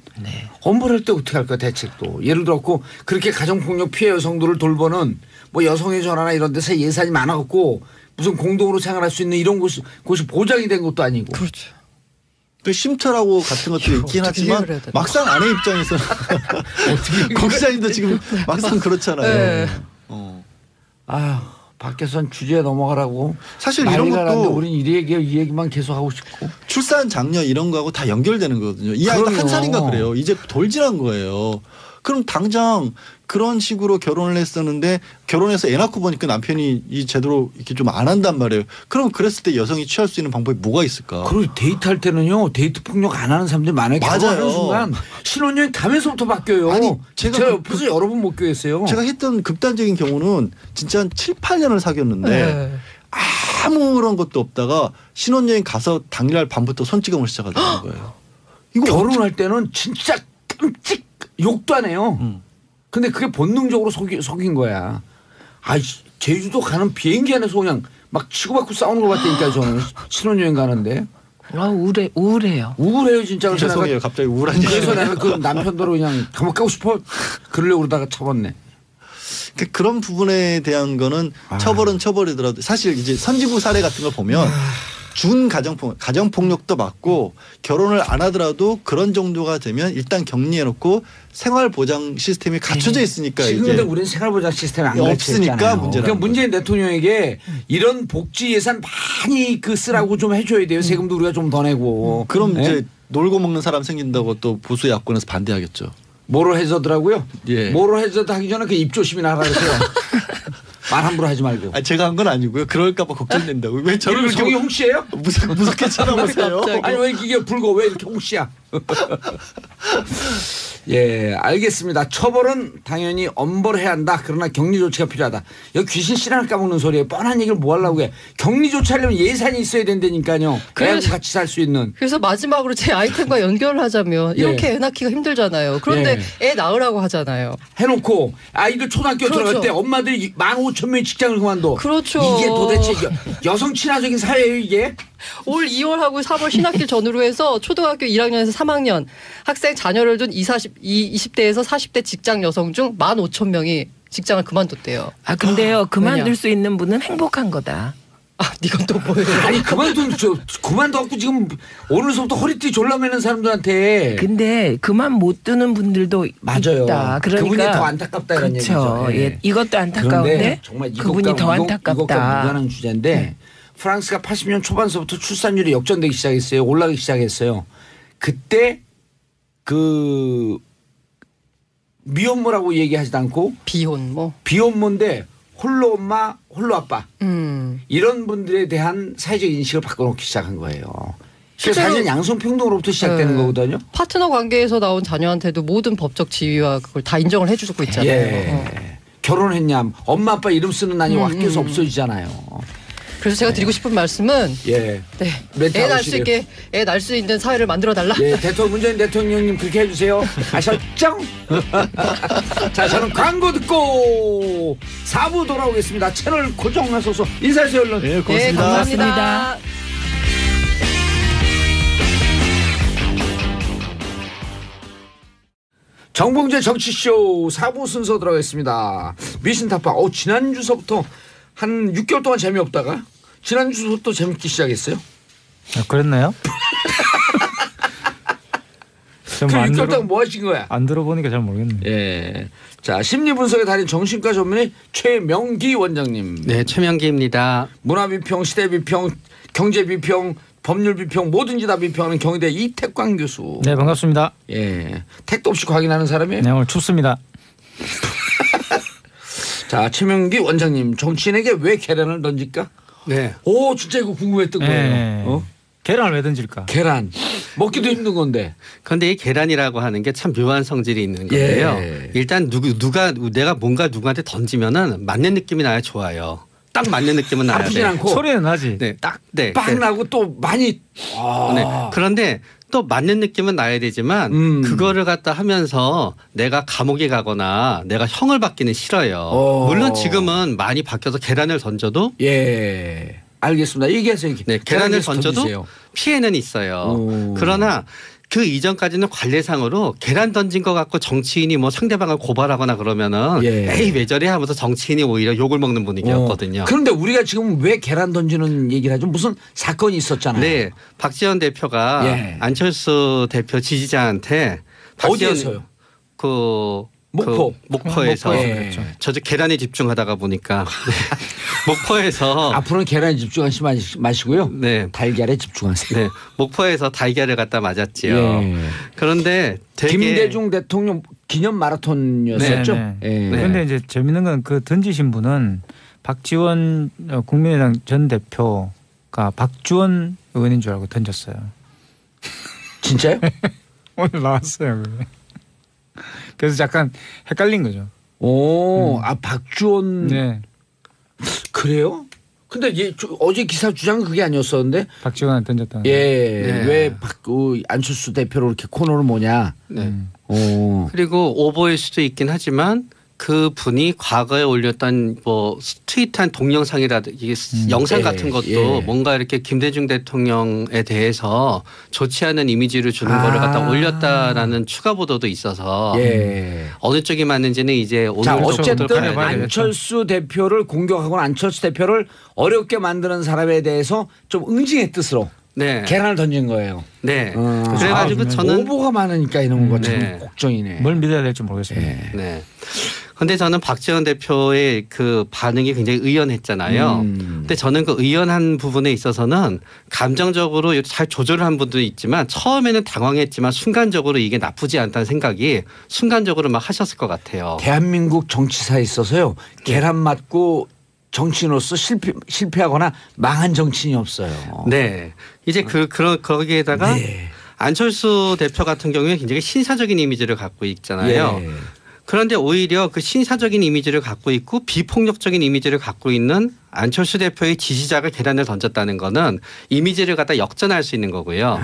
엄벌할 때 어떻게 할까 대책도. 예를 들었고 그렇게 가정폭력 피해 여성들을 돌보는 뭐 여성의 전화나 이런 데서 예산이 많아갖고 무슨 공동으로 생활할 수 있는 이런 곳이 보장이 된 것도 아니고. 그렇죠. 또 쉼터라고 같은 것도 있긴 하지만 막상 아내 입장에서는 고기자님도 지금 막상 그렇잖아요. 네. 밖에선 주제에 넘어가라고. 사실 이런 것도 우린 이 얘기만 계속 하고 싶고. 출산 장려 이런 거하고 다 연결되는 거거든요. 이 아이도 그럼요. 한 살인가 그래요. 이제 돌진한 거예요. 그럼 당장 그런 식으로 결혼을 했었는데 결혼해서 애 낳고 보니까 남편이 이 제대로 이렇게 좀 안 한단 말이에요. 그럼 그랬을 때 여성이 취할 수 있는 방법이 뭐가 있을까? 그리고 데이트할 때는요. 데이트 폭력 안 하는 사람들이 많아요. 맞아요. 결혼하는 순간 신혼여행 가면서부터 바뀌어요. 아니, 제가 제가 옆에서 여러 번 목격했어요. 제가 했던 극단적인 경우는 진짜 한 7, 8년을 사귀었는데 네. 아무런 것도 없다가 신혼여행 가서 당일날 밤부터 손찌검을 시작하는 거예요. 이거 결혼할 때는 진짜 끔찍 욕도 안 해요. 근데 그게 본능적으로 속인 거야. 제주도 가는 비행기 안에서 그냥 막 치고받고 싸우는 것 같다니까 저는 신혼여행 가는데 우울해요. 우울해요 진짜. 그래서 죄송해요. 갑자기 우울한 얘기. 그래서 내가 그 남편도로 그냥 감옥 가고 싶어 그러려고 그러다가 참았네. 그런 부분에 대한 거는 처벌은 처벌이더라도 사실 이제 선진국 사례 같은 걸 보면 준 가정폭력도 맞고 결혼을 안 하더라도 그런 정도가 되면 일단 격리해놓고 생활보장 시스템이 갖춰져 있으니까 지금 이제 근데 우리는 생활보장 시스템이 안 없으니까 갖춰있잖아요. 문제라는 그러니까 문재인 대통령에게 이런 복지 예산 많이 그 쓰라고 좀 해줘야 돼요. 세금도 우리가 좀 더 내고. 그럼 네? 이제 놀고 먹는 사람 생긴다고 또 보수 야권에서 반대하겠죠. 모럴 해저드라고요? 예. 모럴 해저드 하기 전에 그 입조심이나 하라 그러세요. 말 함부로 하지 말고. 제가 한 건 아니고요. 그럴까봐 걱정된다고. 왜 저를 이름 성이 그렇게 홍씨예요? 무섭게 쳐다보세요? 갑자기. 아니 왜 이게 붉어 왜 이렇게 홍씨야? 예, 알겠습니다. 처벌은 당연히 엄벌해야 한다. 그러나 격리 조치가 필요하다. 여기 귀신 씨랑 까먹는 소리예요. 뻔한 얘기를 뭐 하려고 해. 격리 조치하려면 예산이 있어야 된다니까요. 애하고 같이 살 수 있는. 그래서 마지막으로 제 아이템과 연결을 하자면 이렇게 애 낳기가 힘들잖아요. 그런데 애 낳으라고 하잖아요. 해놓고 아이들 초등학교 그렇죠. 들어갈 때 엄마들이 15,000명의 직장을 그만둬. 그렇죠. 이게 도대체 여성 친화적인 사회예요 이게? 올 2월하고 3월 신학기 전후로 해서 초등학교 1학년에서 3학년 학생 자녀를 둔 20대에서 40대 직장 여성 중 15,000명이 직장을 그만뒀대요. 아 근데요 그만둘 왜냐? 수 있는 분은 행복한 거다. 아, 이건 또 뭐예요? 아니 그만둬갖고 지금 오늘서부터 허리띠 졸라매는 사람들한테. 근데 그만 못 두는 분들도 맞아요. 있다. 그러니까 그분이 더 안타깝다 이런 그렇죠. 얘기죠. 예. 이것도 안타까운데 그런데 정말 그분이 더 이것과 안타깝다. 무관한 주제인데 프랑스가 80년 초반서부터 출산율이 역전되기 시작했어요. 올라가기 시작했어요. 그때 그 미혼모라고 얘기하지도 않고 비혼 뭐. 비혼모인데 홀로 엄마 홀로 아빠 이런 분들에 대한 사회적 인식을 바꿔놓기 시작한 거예요. 그래서 실제로- 사실 양성평등으로부터 시작되는 네. 거거든요. 파트너 관계에서 나온 자녀한테도 모든 법적 지위와 그걸 다 인정을 해주고 있잖아요. 예. 결혼했냐 엄마 아빠 이름 쓰는 난이 학교에서 없어지잖아요. 그래서 제가 드리고 싶은 말씀은 예. 네. 멘트 애 낳을 하시래요. 수 있게 애 낳을 수 있는 사회를 만들어 달라. 예, 문재인 대통령님 그렇게 해주세요. 아셨죠? 자, 저는 광고 듣고 4부 돌아오겠습니다. 채널 고정하소서 인사하세요 얼른. 네, 네, 고맙습니다. 감사합니다. 정봉재 정치쇼 4부 순서 들어가겠습니다. 미신타파. 지난주서부터 한 6개월 동안 재미없다가 지난주부터 재밌기 시작했어요. 그랬나요? 그 6개월 동안 뭐 하신 거야? 안 들어보니까 잘 모르겠네요. 예. 자, 심리분석의 달인 정신과 전문의 최명기 원장님. 네, 최명기입니다. 문화비평, 시대비평, 경제비평, 법률비평 뭐든지 다 비평하는 경희대 이택광 교수. 네, 반갑습니다. 예. 택도 없이 확인하는 사람이에요. 네, 오늘 춥습니다. 자, 최명기 원장님. 정치인에게 왜 계란을 던질까? 네. 오, 진짜 이거 궁금했던 거예요. 네. 어? 계란을 왜 던질까? 계란. 먹기도 힘든 건데. 그런데 이 계란이라고 하는 게 참 묘한 성질이 있는 건데요. 예. 일단 누가 내가 뭔가 누구한테 던지면은 맞는 느낌이 나야 좋아요. 딱 맞는 느낌은 나야 아프진 돼. 않고. 소리는 나지. 네, 딱 네. 빵 네. 나고 또 많이. 아. 네. 그런데 또 맞는 느낌은 나야 되지만 그거를 갖다 하면서 내가 감옥에 가거나 내가 형을 받기는 싫어요. 물론 지금은 많이 바뀌어서 계란을 던져도 예. 알겠습니다. 얘기하세요. 네, 계란을 던져도 던지세요. 피해는 있어요. 오. 그러나 그 이전까지는 관례상으로 계란 던진 것 갖고 정치인이 뭐 상대방을 고발하거나 그러면은 예. 에이 왜 저래 하면서 정치인이 오히려 욕을 먹는 분위기였거든요. 그런데 우리가 지금 왜 계란 던지는 얘기를 하죠? 무슨 사건이 있었잖아요. 네, 박지원 대표가 예. 안철수 대표 지지자한테 어디에서요? 목포에서 목포에. 저도 계란에 집중하다가 보니까 네. 목포에서 앞으로는 계란에 집중하지 마시고요. 네. 달걀에 집중하세요. 네, 목포에서 달걀을 갖다 맞았지요. 예. 그런데 되게 김대중 대통령 기념 마라톤이었었죠. 네, 예. 그런데 이제 재밌는 건 그 던지신 분은 박지원 국민의당 전 대표가 박주원 의원인 줄 알고 던졌어요. 진짜요? 오늘 나왔어요. 그게. 그래서 약간 헷갈린 거죠. 오, 박주원. 네, 그래요? 근데 어제 기사 주장은 그게 아니었었는데. 박지원한테 던졌다는. 예. 네. 왜 안철수 대표로 이렇게 코너를 뭐냐. 네. 오. 그리고 오보일 수도 있긴 하지만 그 분이 과거에 올렸던 뭐 트윗한 동영상이라든지 영상 같은 것도 뭔가 이렇게 김대중 대통령에 대해서 좋지 않은 이미지를 주는 거를 갖다 올렸다라는 추가 보도도 있어서 어느 쪽이 맞는지는 이제 오늘 자, 어쨌든 안철수 대표를 공격하거나 안철수 대표를 어렵게 만드는 사람에 대해서 좀 응징의 뜻으로 계란을 던진 거예요. 네. 그래가지고 저는 오보가 많으니까 이런 거 참 걱정이네. 뭘 믿어야 될지 모르겠습니다. 네. 근데 저는 박지원 대표의 그 반응이 굉장히 의연했잖아요. 근데 저는 그 의연한 부분에 있어서는 감정적으로 잘 조절을 한 분도 있지만 처음에는 당황했지만 순간적으로 이게 나쁘지 않다는 생각이 순간적으로 막 하셨을 것 같아요. 대한민국 정치사에 있어서요. 계란 맞고 정치인으로서 실패하거나 망한 정치인이 없어요. 네. 이제 거기에다가 안철수 대표 같은 경우에 굉장히 신사적인 이미지를 갖고 있잖아요. 그런데 오히려 그 신사적인 이미지를 갖고 있고 비폭력적인 이미지를 갖고 있는 안철수 대표의 지지자가 계란을 던졌다는 거는 이미지를 갖다 역전할 수 있는 거고요.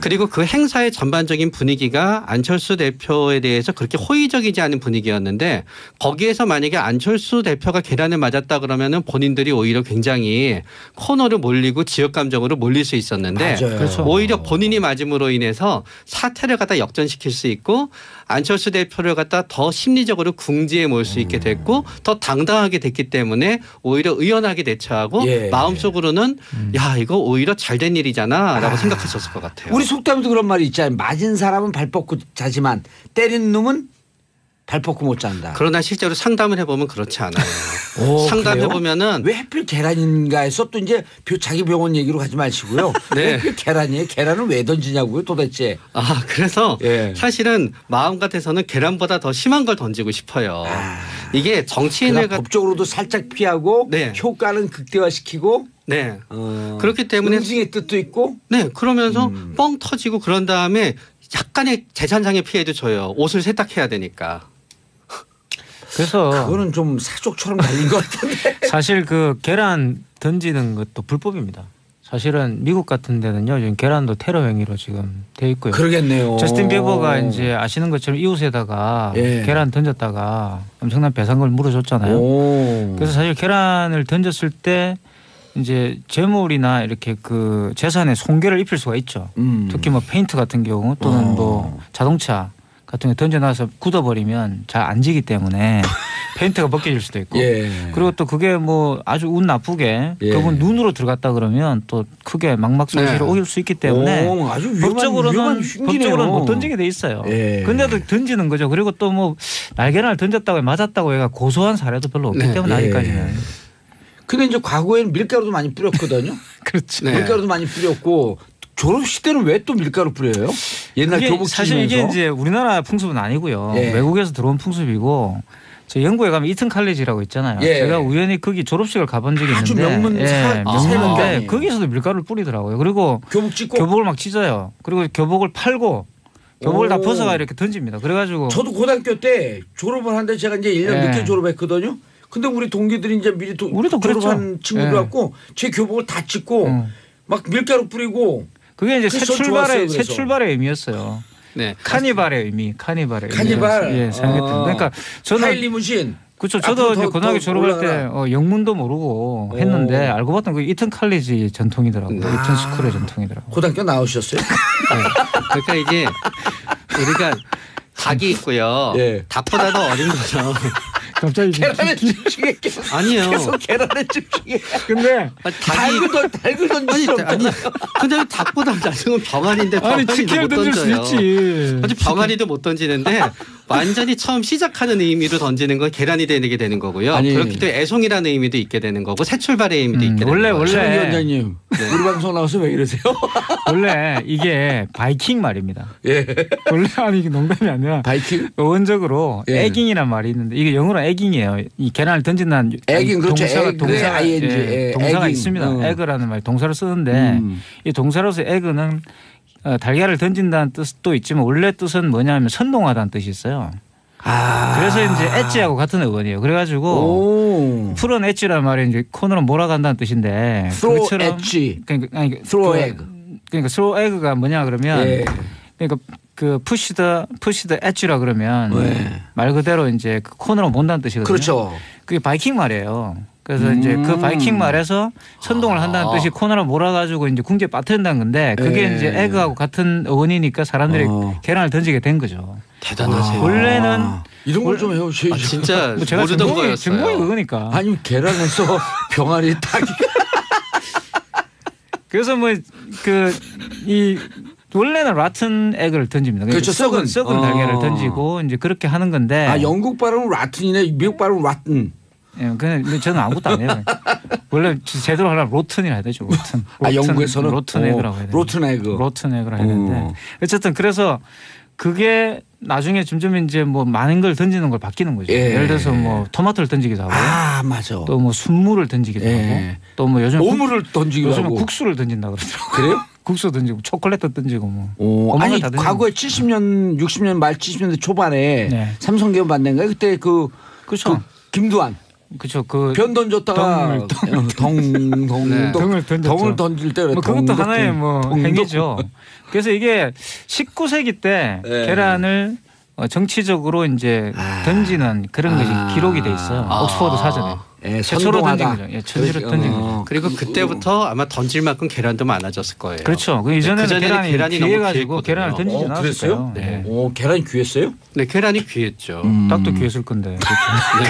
그리고 그 행사의 전반적인 분위기가 안철수 대표에 대해서 그렇게 호의적이지 않은 분위기였는데 거기에서 만약에 안철수 대표가 계란을 맞았다 그러면은 본인들이 오히려 굉장히 코너로 몰리고 지역 감정으로 몰릴 수 있었는데 그렇죠. 오히려 본인이 맞음으로 인해서 사태를 갖다 역전시킬 수 있고 안철수 대표를 갖다 더 심리적으로 궁지에 몰 수 있게 됐고 더 당당하게 됐기 때문에 오히려 의연하게 대처하고 마음속으로는 야 이거 오히려 잘된 일이잖아라고 생각했었을 것 같아요. 우리 속담에도 그런 말이 있잖아요. 맞은 사람은 발 뻗고 자지만 때린 놈은 발 뻗고 못 잔다. 그러나 실제로 상담을 해보면 그렇지 않아요. 상담해보면은 왜 하필 계란인가 해서 또 이제 자기 병원 얘기로 가지 마시고요. 왜 하필 계란이에요? 계란을 왜 던지냐고요 도대체. 그래서 사실은 마음 같아서는 계란보다 더 심한 걸 던지고 싶어요. 이게 정치인을 법적으로도 살짝 피하고 효과는 극대화시키고 그렇기 때문에 응징의 뜻도 있고 그러면서 뻥 터지고 그런 다음에 약간의 재산상의 피해도 줘요. 옷을 세탁해야 되니까. 그래서 그거는 좀 사족처럼 달린 것 같은데. 사실 그 계란 던지는 것도 불법입니다. 사실은 미국 같은 데는요, 지금 계란도 테러 행위로 지금 돼 있고요. 그러겠네요. 저스틴 비버가 이제 아시는 것처럼 이웃에다가 계란 던졌다가 엄청난 배상금을 물어줬잖아요. 그래서 사실 계란을 던졌을 때 이제 재물이나 이렇게 그 재산에 손괴를 입힐 수가 있죠. 특히 뭐 페인트 같은 경우 또는 뭐 자동차 같은 거 던져놔서 굳어버리면 잘 안 지기 때문에 페인트가 벗겨질 수도 있고 그리고 또 그게 뭐 아주 운 나쁘게 그분 눈으로 들어갔다 그러면 또 크게 망막 손실을 오길 수 있기 때문에 아주 법적으로는 못 던지게 돼 있어요. 근데도 던지는 거죠. 그리고 또 뭐 날개를 던졌다고 맞았다고 해가 고소한 사례도 별로 없기 때문에 아직까지는. 근데 이제 과거에는 밀가루도 많이 뿌렸거든요. 그렇죠. 밀가루도 많이 뿌렸고 졸업식 때는 왜 또 밀가루 뿌려요? 옛날 교복 사실 이게 이제 우리나라 풍습은 아니고요. 외국에서 들어온 풍습이고 저 영국에 가면 이튼 칼리지라고 있잖아요. 제가 우연히 거기 졸업식을 가본 적이 있는데 아주 명문인데 거기서도 밀가루를 뿌리더라고요. 그리고 교복을 막 찢어요. 그리고 교복을 팔고 교복을 다 벗어가 이렇게 던집니다. 그래가지고 저도 고등학교 때 졸업을 하는데 제가 이제 1년 늦게 졸업했거든요. 근데 우리 동기들이 이제 미리 우리도 졸업한 친구들 갖고 제 교복을 다 찢고 막 밀가루 뿌리고 그게 이제 새 출발의 의미였어요. 카니발의 의미, 카니발. 생겼던. 그러니까 저는 하이리무신. 그렇죠. 저도 이제 고등학교 졸업할 때 영문도 모르고 했는데 알고 봤더니 그 이튼 칼리지 전통이더라고요. 이튼 스쿨의 전통이더라고요. 고등학교 나오셨어요? 그러니까 이게 우리가 닭이 있고요. 닭보다도 어린 거죠. 갑자기 계란을 집중해. 아니요. 계속 계란을 집중해. 근데 닭을 던지지 아니 근데 닭보다 나중은 병아리인데 병아리도 못 던져요. 아주 병아리도 못 던지는데 완전히 처음 시작하는 의미로 던지는 건 계란이 되게 되는 거고요. 그렇기 때문에 애송이라는 의미도 있게 되는 거고 새 출발의 의미도 있게 되는 거예요. 원래 위원장님 우리 방송 나와서 왜 이러세요? 원래 이게 바이킹 말입니다. 원래 아니 이게 농담이 아니라 바이킹 원적으로 에깅이란 말이 있는데 이게 영어로 에깅이에요. 이 계란을 던진다는 에깅 그렇죠. 동사가 있습니다. 에그라는 말 동사를 쓰는데 이 동사로서 에그는 달걀을 던진다는 뜻도 있지만 원래 뜻은 뭐냐면 선동하다는 뜻이 있어요. 그래서 이제 엣지하고 같은 어원이에요. 그래가지고 풀은 엣지란 말이 이제 코너로 몰아간다는 뜻인데 throw 엣지. throw egg. 그러니까 throw egg가 뭐냐 그러면 그러니까 그 push the edge라 그러면 네. 말 그대로 이제 그 코너로 mon다는 뜻이거든요. 그렇죠. 그게 바이킹 말이에요. 그래서 이제 그 바이킹 말에서 선동을 한다는 뜻이 코너로 몰아가지고 이제 궁지에 빠뜨린다는 건데 그게 네. 이제 에그하고 같은 어원이니까 사람들이 계란을 던지게 된 거죠. 대단하세요. 원래는 이런 걸 좀 해오셔야죠. 아, 진짜 뭐 제가 모르던 전공이 거였어요. 그거니까. 아니 계란에서 병아리 타기. 그래서 뭐 그 이 원래는 라튼 에그를 던집니다. 그렇죠. 썩은. 달걀을 던지고 이제 그렇게 하는 건데. 아 영국 발음은 라튼이네. 미국 발음은 라튼. 예, 근데 저는 아무것도 안 해요. 원래 제대로 하려면 로튼이라 해야 되죠. 로튼. 아 영국에서는 로튼 에그라고 해야 돼요. 로튼 에그. 로튼 에그라 해야 되는데 어쨌든 그래서 그게 나중에 점점 이제 뭐 많은 걸 던지는 걸 바뀌는 거죠. 예. 예를 들어서 뭐 토마토를 던지기도 하고 아 맞아. 또 뭐 순물을 던지기도 예. 하고 또 뭐 요즘 오물을 던지기도 요즘은 하고. 국수를 던진다 그러더라고요. 그래요? 국수 던지고 초콜릿도 던지고 뭐. 오, 어마어마하게 아니 다 던지는 과거에 70년 60년 말 70년대 초반에 네. 삼성기업 만든 거예요. 그때 그 그렇죠. 김두한 그렇죠. 그 변 던졌다가 네. 덩을 던졌죠. 덩을 던질 때 그래. 뭐 그것도 덩덕, 하나의 뭐 덩덕. 행위죠. 그래서 이게 19세기 때 네. 계란을 정치적으로 이제 던지는 그런 것이 기록이 돼 있어요. 옥스퍼드 사전에. 예, 최초로 던진 선동하다. 거죠. 예, 천지로 던진 거죠. 그리고 그때부터 아마 던질 만큼 계란도 많아졌을 거예요. 그렇죠. 그 이전에는 그전에는 계란이 너무 귀해가지고 귀했거든요. 계란을 던지지 않았을 그랬어요? 거예요. 네. 오, 계란이 귀했어요? 네, 계란이 귀했죠. 딱도 귀했을 건데. 네.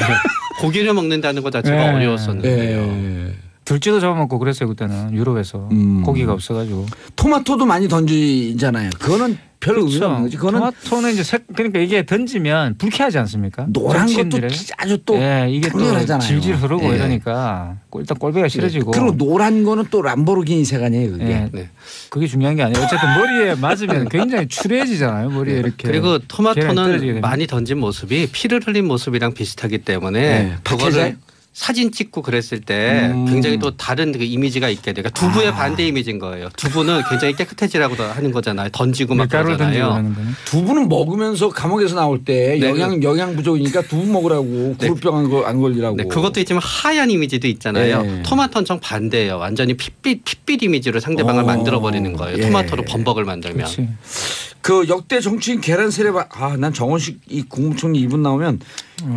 고기를 먹는다는 것 자체가 네. 어려웠었는데요. 예. 들쥐도 잡아먹고 그랬어요 그때는 유럽에서 고기가 없어가지고. 토마토도 많이 던지잖아요. 그거는 별 의미가 없는 거지. 그거는 토마토는 이제 그러니까 이게 던지면 불쾌하지 않습니까? 노란 것도 정치인들의. 아주 또 예, 이게 또 강렬하잖아요. 질질 흐르고 예. 이러니까 일단 꼴배가 싫어지고. 그리고 노란 거는 또 람보르기니 색 아니에요, 그게. 예, 네. 그게 중요한 게 아니에요. 어쨌든 머리에 맞으면 굉장히 추레해지잖아요. 머리에 이렇게. 그리고 계란이 떨어지게 토마토는 되면. 많이 던진 모습이 피를 흘린 모습이랑 비슷하기 때문에 네. 그거를 박해자요? 사진 찍고 그랬을 때 굉장히 또 다른 그 이미지가 있게 돼요. 그러니까 두부의 반대 이미지인 거예요. 두부는 굉장히 깨끗해지라고 하는 거잖아요. 던지고 막 밀가루를 던지고 그러잖아요. 하는 거는. 두부는 먹으면서 감옥에서 나올 때 네, 영양 부족이니까 두부 먹으라고 구루병 안 걸리라고. 네, 그것도 있지만 하얀 이미지도 있잖아요. 네. 토마토는 정 반대예요. 완전히 핏빛 이미지로 상대방을 만들어 버리는 거예요. 예. 토마토로 범벅을 만들면. 그렇지. 그 역대 정치인 계란 세례바 난 정원식 이 국무총리 이분 나오면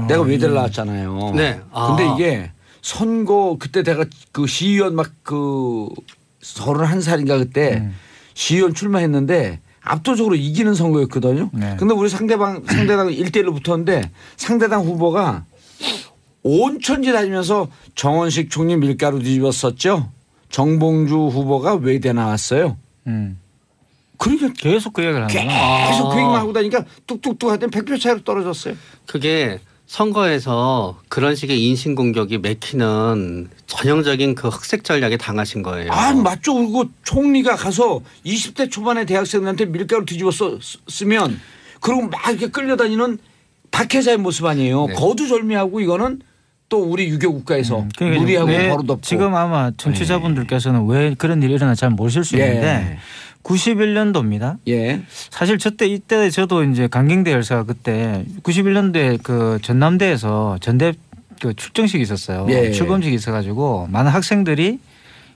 내가 외대를 나왔잖아요. 네. 근데 이게 선거 그때 내가 그 시의원 막 그 31살인가 그때 시의원 출마했는데 압도적으로 이기는 선거였거든요. 네. 근데 우리 상대당 1대1로 붙었는데 상대당 후보가 온천지 다니면서 정원식 총리 밀가루 뒤집었었죠. 정봉주 후보가 외대 나왔어요. 그러니까 계속 그 얘기를 하는 거예요. 계속 그 얘기만 하고 다니까 뚝뚝뚝 하더니 100표 차이로 떨어졌어요. 그게 선거에서 그런 식의 인신 공격이 맥히는 전형적인 그 흑색 전략에 당하신 거예요. 아 맞죠. 그리고 총리가 가서 20대 초반의 대학생들한테 밀가루 뒤집어 쓰면 그리고 막 이렇게 끌려다니는 박해자의 모습 아니에요. 네. 거두절미하고 이거는 또 우리 유교 국가에서 그러니까 무리하고 왜 버릇없고. 지금 아마 청취자분들께서는 왜 그런 일이 일어나 잘 모르실 수 있는데 91년도입니다. 예. 사실 이때 저도 이제 강경대 열사가 그때 91년도에 그 전남대에서 전대 그 출정식이 있었어요. 예. 출범식이 있어가지고 많은 학생들이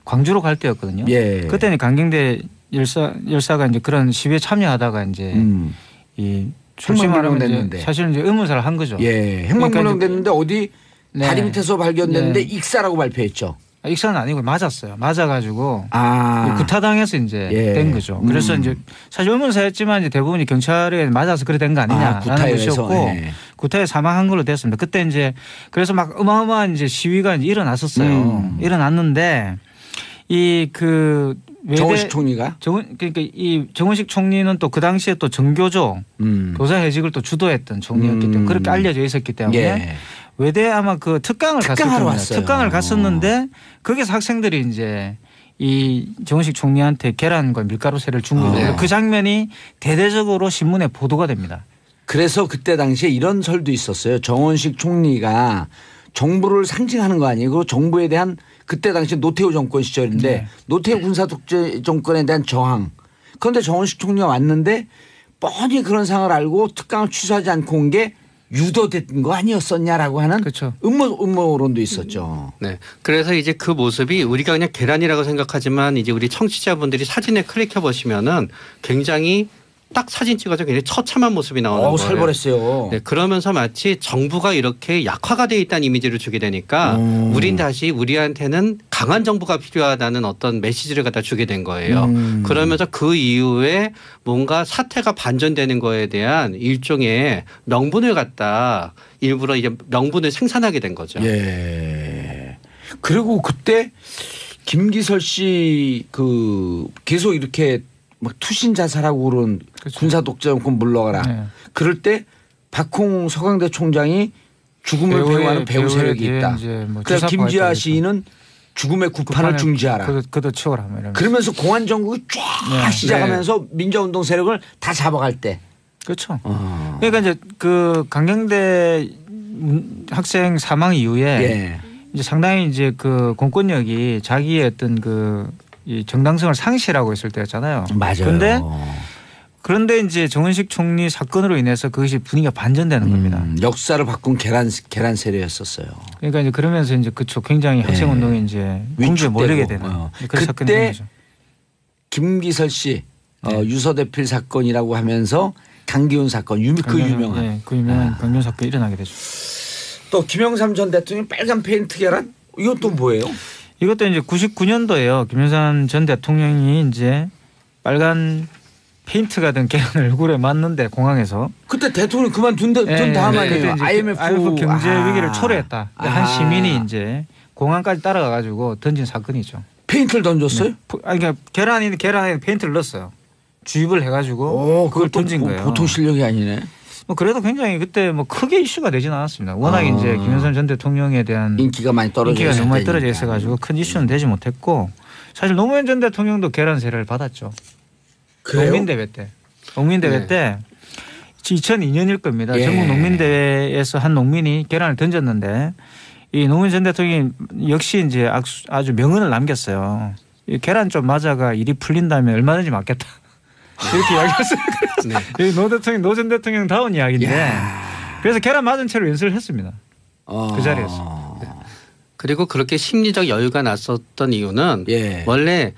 광주로 갈 때였거든요. 예. 그때는 강경대 열사가 이제 그런 시위에 참여하다가 이제 이 솔직히 말하면 됐는데. 이제 사실은 이제 의문사를 한 거죠. 예. 행방불명 됐는데 어디 네. 다리 밑에서 발견됐는데 네. 익사라고 발표했죠. 익사는 아니고 맞았어요. 맞아가지고 아. 구타당해서 이제 예. 된 거죠. 그래서 이제 사실 의문사였지만 이제 대부분이 경찰에 맞아서 그래 된 거 아니냐라는 구타에서. 것이었고 예. 구타에 사망한 걸로 됐습니다. 그때 이제 그래서 막 어마어마한 이제 시위가 이제 일어났었어요. 일어났는데 이 그 정원식 총리가 그러니까 이 정원식 총리는 또 그 당시에 또 정교조 교사해직을 또 주도했던 총리였기 때문에 그렇게 알려져 있었기 때문에 예. 외대 아마 그 특강을 갔을 특강하러 겁니다. 왔어요. 특강을 갔었는데 거기서 학생들이 이제 이 정원식 총리한테 계란과 밀가루 세를 준 거예요. 그 장면이 대대적으로 신문에 보도가 됩니다. 그래서 그때 당시에 이런 설도 있었어요. 정원식 총리가 정부를 상징하는 거 아니고 정부에 대한 그때 당시 노태우 정권 시절인데 네. 노태우 군사 독재 정권에 대한 저항. 그런데 정원식 총리가 왔는데 뻔히 그런 상황을 알고 특강을 취소하지 않고 온 게 유도된 거 아니었었냐라고 하는 그렇죠. 음모론도 있었죠. 네. 그래서 이제 그 모습이 우리가 그냥 계란이라고 생각하지만 이제 우리 청취자분들이 사진에 클릭해 보시면은 굉장히 딱 사진 찍어서 굉장히 처참한 모습이 나오는 거예요. 살벌했어요. 네, 그러면서 마치 정부가 이렇게 약화가 돼 있다는 이미지를 주게 되니까 우린 다시 우리한테는 강한 정부가 필요하다는 어떤 메시지를 갖다 주게 된 거예요. 그러면서 그 이후에 뭔가 사태가 반전되는 거에 대한 일종의 명분을 갖다 일부러 이제 명분을 생산하게 된 거죠. 예. 그리고 그때 김기설 씨 계속 이렇게 막 투신 자살하고 그런 그렇죠. 군사 독재정권 물러가라. 네. 그럴 때 박홍 서강대 총장이 죽음을 배우하는 배우 세력이 있다. 그래서 김지아 시인은 죽음의 구판을 중지하라. 그도 치워라. 그러면서 공안 정국이 쫙 시작하면서 민주화운동 세력을 다 잡아갈 때. 그렇죠. 그러니까 이제 그 강경대 학생 사망 이후에 이제 상당히 이제 그 공권력이 자기의 어떤 이 정당성을 상실하고 있을 때였잖아요. 맞아요. 그런데 이제 정은식 총리 사건으로 인해서 그것이 분위기가 반전되는 겁니다. 역사를 바꾼 계란 세례였었어요. 그러니까 이제 그러면서 이제 그쪽 굉장히 학생 운동이 이제 공주에 몰리게 되는 그런 사건이 된 거죠. 김기설 씨 유서대필 사건이라고 하면서 강기훈 사건 그 유명한 강기훈 사건이 일어나게 되죠. 또 김영삼 전 대통령 빨간 페인트 계란 이것도 뭐예요? 이것도 이제 99년도에요. 김영삼 전 대통령이 이제 빨간 페인트가 든 계란을 얼굴에 맞는데 공항에서 그때 대통령 그만둔 다음 아니에요. IMF 경제 위기를 초래했다. 한 시민이 이제 공항까지 따라가 가지고 던진 사건이죠. 페인트를 던졌어요? 그러니까 계란에 페인트를 넣었어요. 주입을 해가지고 그걸 던진 거예요. 보통 실력이 아니네. 그래도 굉장히 그때 크게 이슈가 되지는 않았습니다. 워낙 이제 김영삼 전 대통령에 대한 인기가 많이 떨어져 있어가지고 큰 이슈는 되지 못했고 사실 노무현 전 대통령도 계란 세례를 받았죠. 그래요? 농민대회 때 2002년일 겁니다. 전국 농민대회에서 한 농민이 계란을 던졌는데 이 노무현 전 대통령이 역시 이제 아주 명언을 남겼어요. 이 계란 좀 맞아가 일이 풀린다면 얼마든지 맞겠다. 이렇게 이야기했어요. 노 전 대통령 다운 이야기인데 그래서 계란 맞은 채로 연설을 했습니다. 그 자리에서. 네. 그리고 그렇게 심리적 여유가 났었던 이유는 원래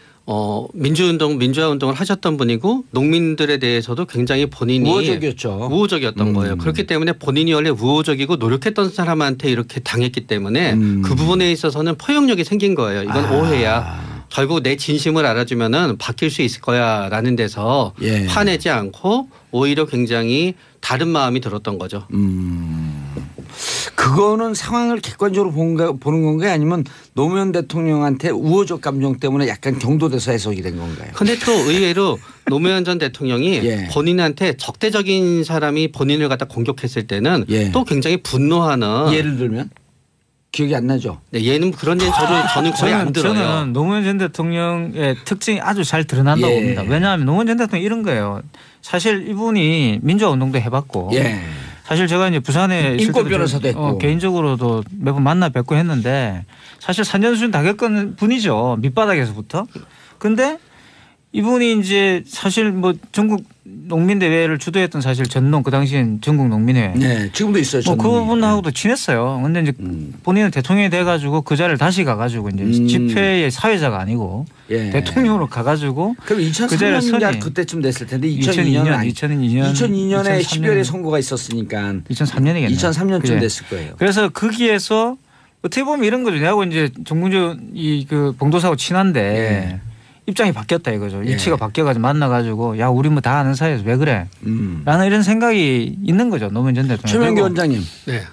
민주화운동을 하셨던 분이고 농민들에 대해서도 굉장히 본인이 우호적이었던 거예요. 그렇기 때문에 본인이 원래 우호적이고 노력했던 사람한테 이렇게 당했기 때문에 그 부분에 있어서는 포용력이 생긴 거예요. 이건 오해야. 결국 내 진심을 알아주면은 바뀔 수 있을 거야라는 데서 화내지 않고 오히려 굉장히 다른 마음이 들었던 거죠. 그거는 상황을 객관적으로 보는 건가요? 아니면 노무현 대통령한테 우호적 감정 때문에 약간 경도돼서 해석이 된 건가요? 그런데 또 의외로 노무현 전 대통령이 본인한테 적대적인 사람이 본인을 갖다 공격했을 때는 또 굉장히 분노하는. 예를 들면? 기억이 안 나죠? 네, 얘는 그런 데는 저는 거의 안 들어요. 저는 노무현 전 대통령의 특징이 아주 잘 드러난다고 봅니다. 왜냐하면 노무현 전 대통령 이런 거예요. 사실 이분이 민주화운동도 해봤고 사실 제가 이제 부산에 인권 변호사도 했고 개인적으로도 매번 만나 뵙고 했는데 사실 산전수전 다 겪은 분이죠. 밑바닥에서부터. 근데 이분이 이제 사실 전국 농민대회를 주도했던 사실 전농 그 당시엔 전국 농민회회. 네, 지금도 있어요. 그분하고도 친했어요. 근데 이제 본인은 대통령이 돼가지고 그 자리를 다시 가가지고 이제 집회의 사회자가 아니고 대통령으로 가가지고. 그럼 2003년 그때쯤 됐을 텐데 2002년에 12월에 선거가 있었으니까 2003년이겠네요. 2003년쯤 됐을 거예요. 그래서 거기에서 어떻게 보면 이런 거죠. 내하고 이제 정봉주 봉도사하고 친한데. 입장이 바뀌었다 이거죠. 일치가 바뀌어가지고 만나가지고 야 우리 다 아는 사이에서 왜 그래? 라는 이런 생각이 있는 거죠. 노무현 전 대통령. 최명기 원장님.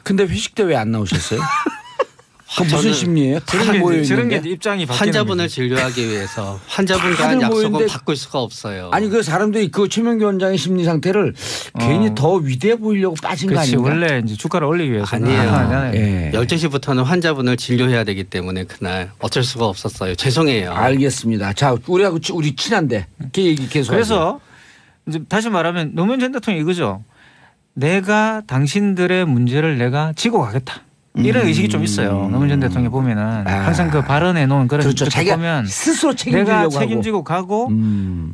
근데 회식 때 왜 안 나오셨어요? 그 무슨 심리예요? 저런 게 입장이 바뀌는 환자분을 진료하기 위해서 환자분과 한 약속은 바꿀 수가 없어요. 아니 그 사람들이 그 최명기 원장의 심리 상태를 괜히 더 위대해 보이려고 빠진 거 아닌가? 원래 이제 주가를 올리기 위해서. 아니에요. 12시부터는 환자분을 진료해야 되기 때문에 그날 어쩔 수가 없었어요. 죄송해요. 알겠습니다. 자 우리 친한데 그 얘기 계속. 그래서 이제 다시 말하면 노무현 전 대통령이 이거죠. 내가 당신들의 문제를 내가 지고 가겠다. 이런 의식이 좀 있어요. 노무현 전 대통령 보면은 항상 그 발언해 놓은 그런 그렇죠. 자기가 보면 스스로 책임지려고 내가 책임지고 가고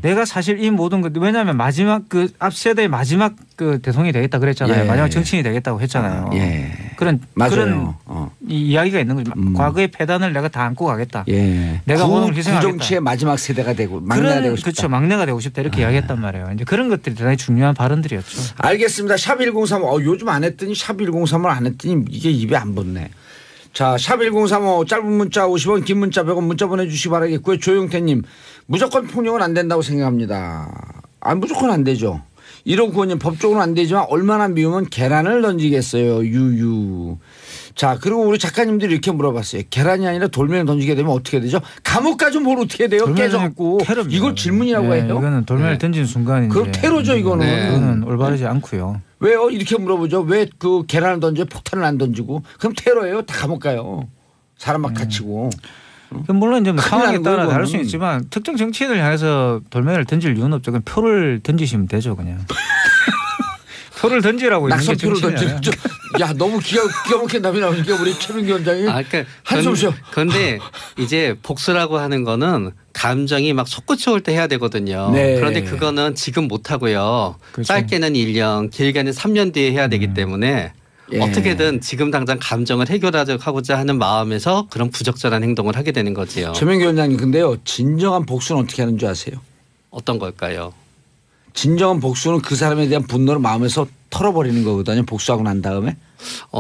내가 사실 이 모든 것 왜냐하면 마지막 앞 세대의 마지막 대통령이 되겠다 그랬잖아요. 마지막 정치인이 되겠다고 했잖아요. 그런 맞아요. 이야기가 있는 거죠. 과거의 패단을 내가 다 안고 가겠다. 예. 내가 오늘 희생하겠다. 구정치의 마지막 세대가 되고 막내가 되고 싶다. 그렇죠. 막내가 되고 싶다 이렇게 이야기했단 말이에요. 이제 그런 것들이 대단히 중요한 발언들이었죠. 알겠습니다. 샵 1035 요즘 안 했더니 샵 1035를 안 했더니 이게 입에 안 붙네. 자, 샵 1035 짧은 문자 50원 긴 문자 100원 문자 보내주시기 바라겠고요. 조용태님 무조건 폭력은 안 된다고 생각합니다. 무조건 안 되죠. 1595님 법적으로는 안 되지만 얼마나 미우면 계란을 던지겠어요. 유유. 자, 그리고 우리 작가님들이 이렇게 물어봤어요. 계란이 아니라 돌멩이를 던지게 되면 어떻게 되죠? 감옥 가죠. 뭘 어떻게 돼요? 깨져갖고. 이걸 질문이라고 해요? 이거는 돌멩이를 던진 순간 그럼 테러죠 이거는. 이거는 올바르지 않고요. 왜요? 이렇게 물어보죠. 왜 그 계란을 던져 폭탄을 안 던지고. 그럼 테러예요. 다 감옥 가요. 사람 막 갇히고. 물론 이제 상황에 따라 다를 수 있지만 특정 정치인을 향해서 돌멩이를 던질 이유는 없죠. 그냥 표를 던지시면 되죠. 그냥. 표를 던지라고 있는 게 정치인이에요. 야 너무 기가 막힌 답이 나오니까 우리 최민기 원장이 그러니까 한숨 쉬어. 그런데 이제 복수라고 하는 거는 감정이 막 솟구쳐 올 때 해야 되거든요. 네. 그런데 그거는 지금 못 하고요. 그렇죠. 짧게는 1년, 길게는 3년 뒤에 해야 되기 때문에 예. 어떻게든 지금 당장 감정을 해결하고자 하는 마음에서 그런 부적절한 행동을 하게 되는 거지요. 최민기 원장님 근데요. 진정한 복수는 어떻게 하는 줄 아세요? 어떤 걸까요? 진정한 복수는 그 사람에 대한 분노를 마음에서 털어버리는 거거든요. 복수하고 난 다음에.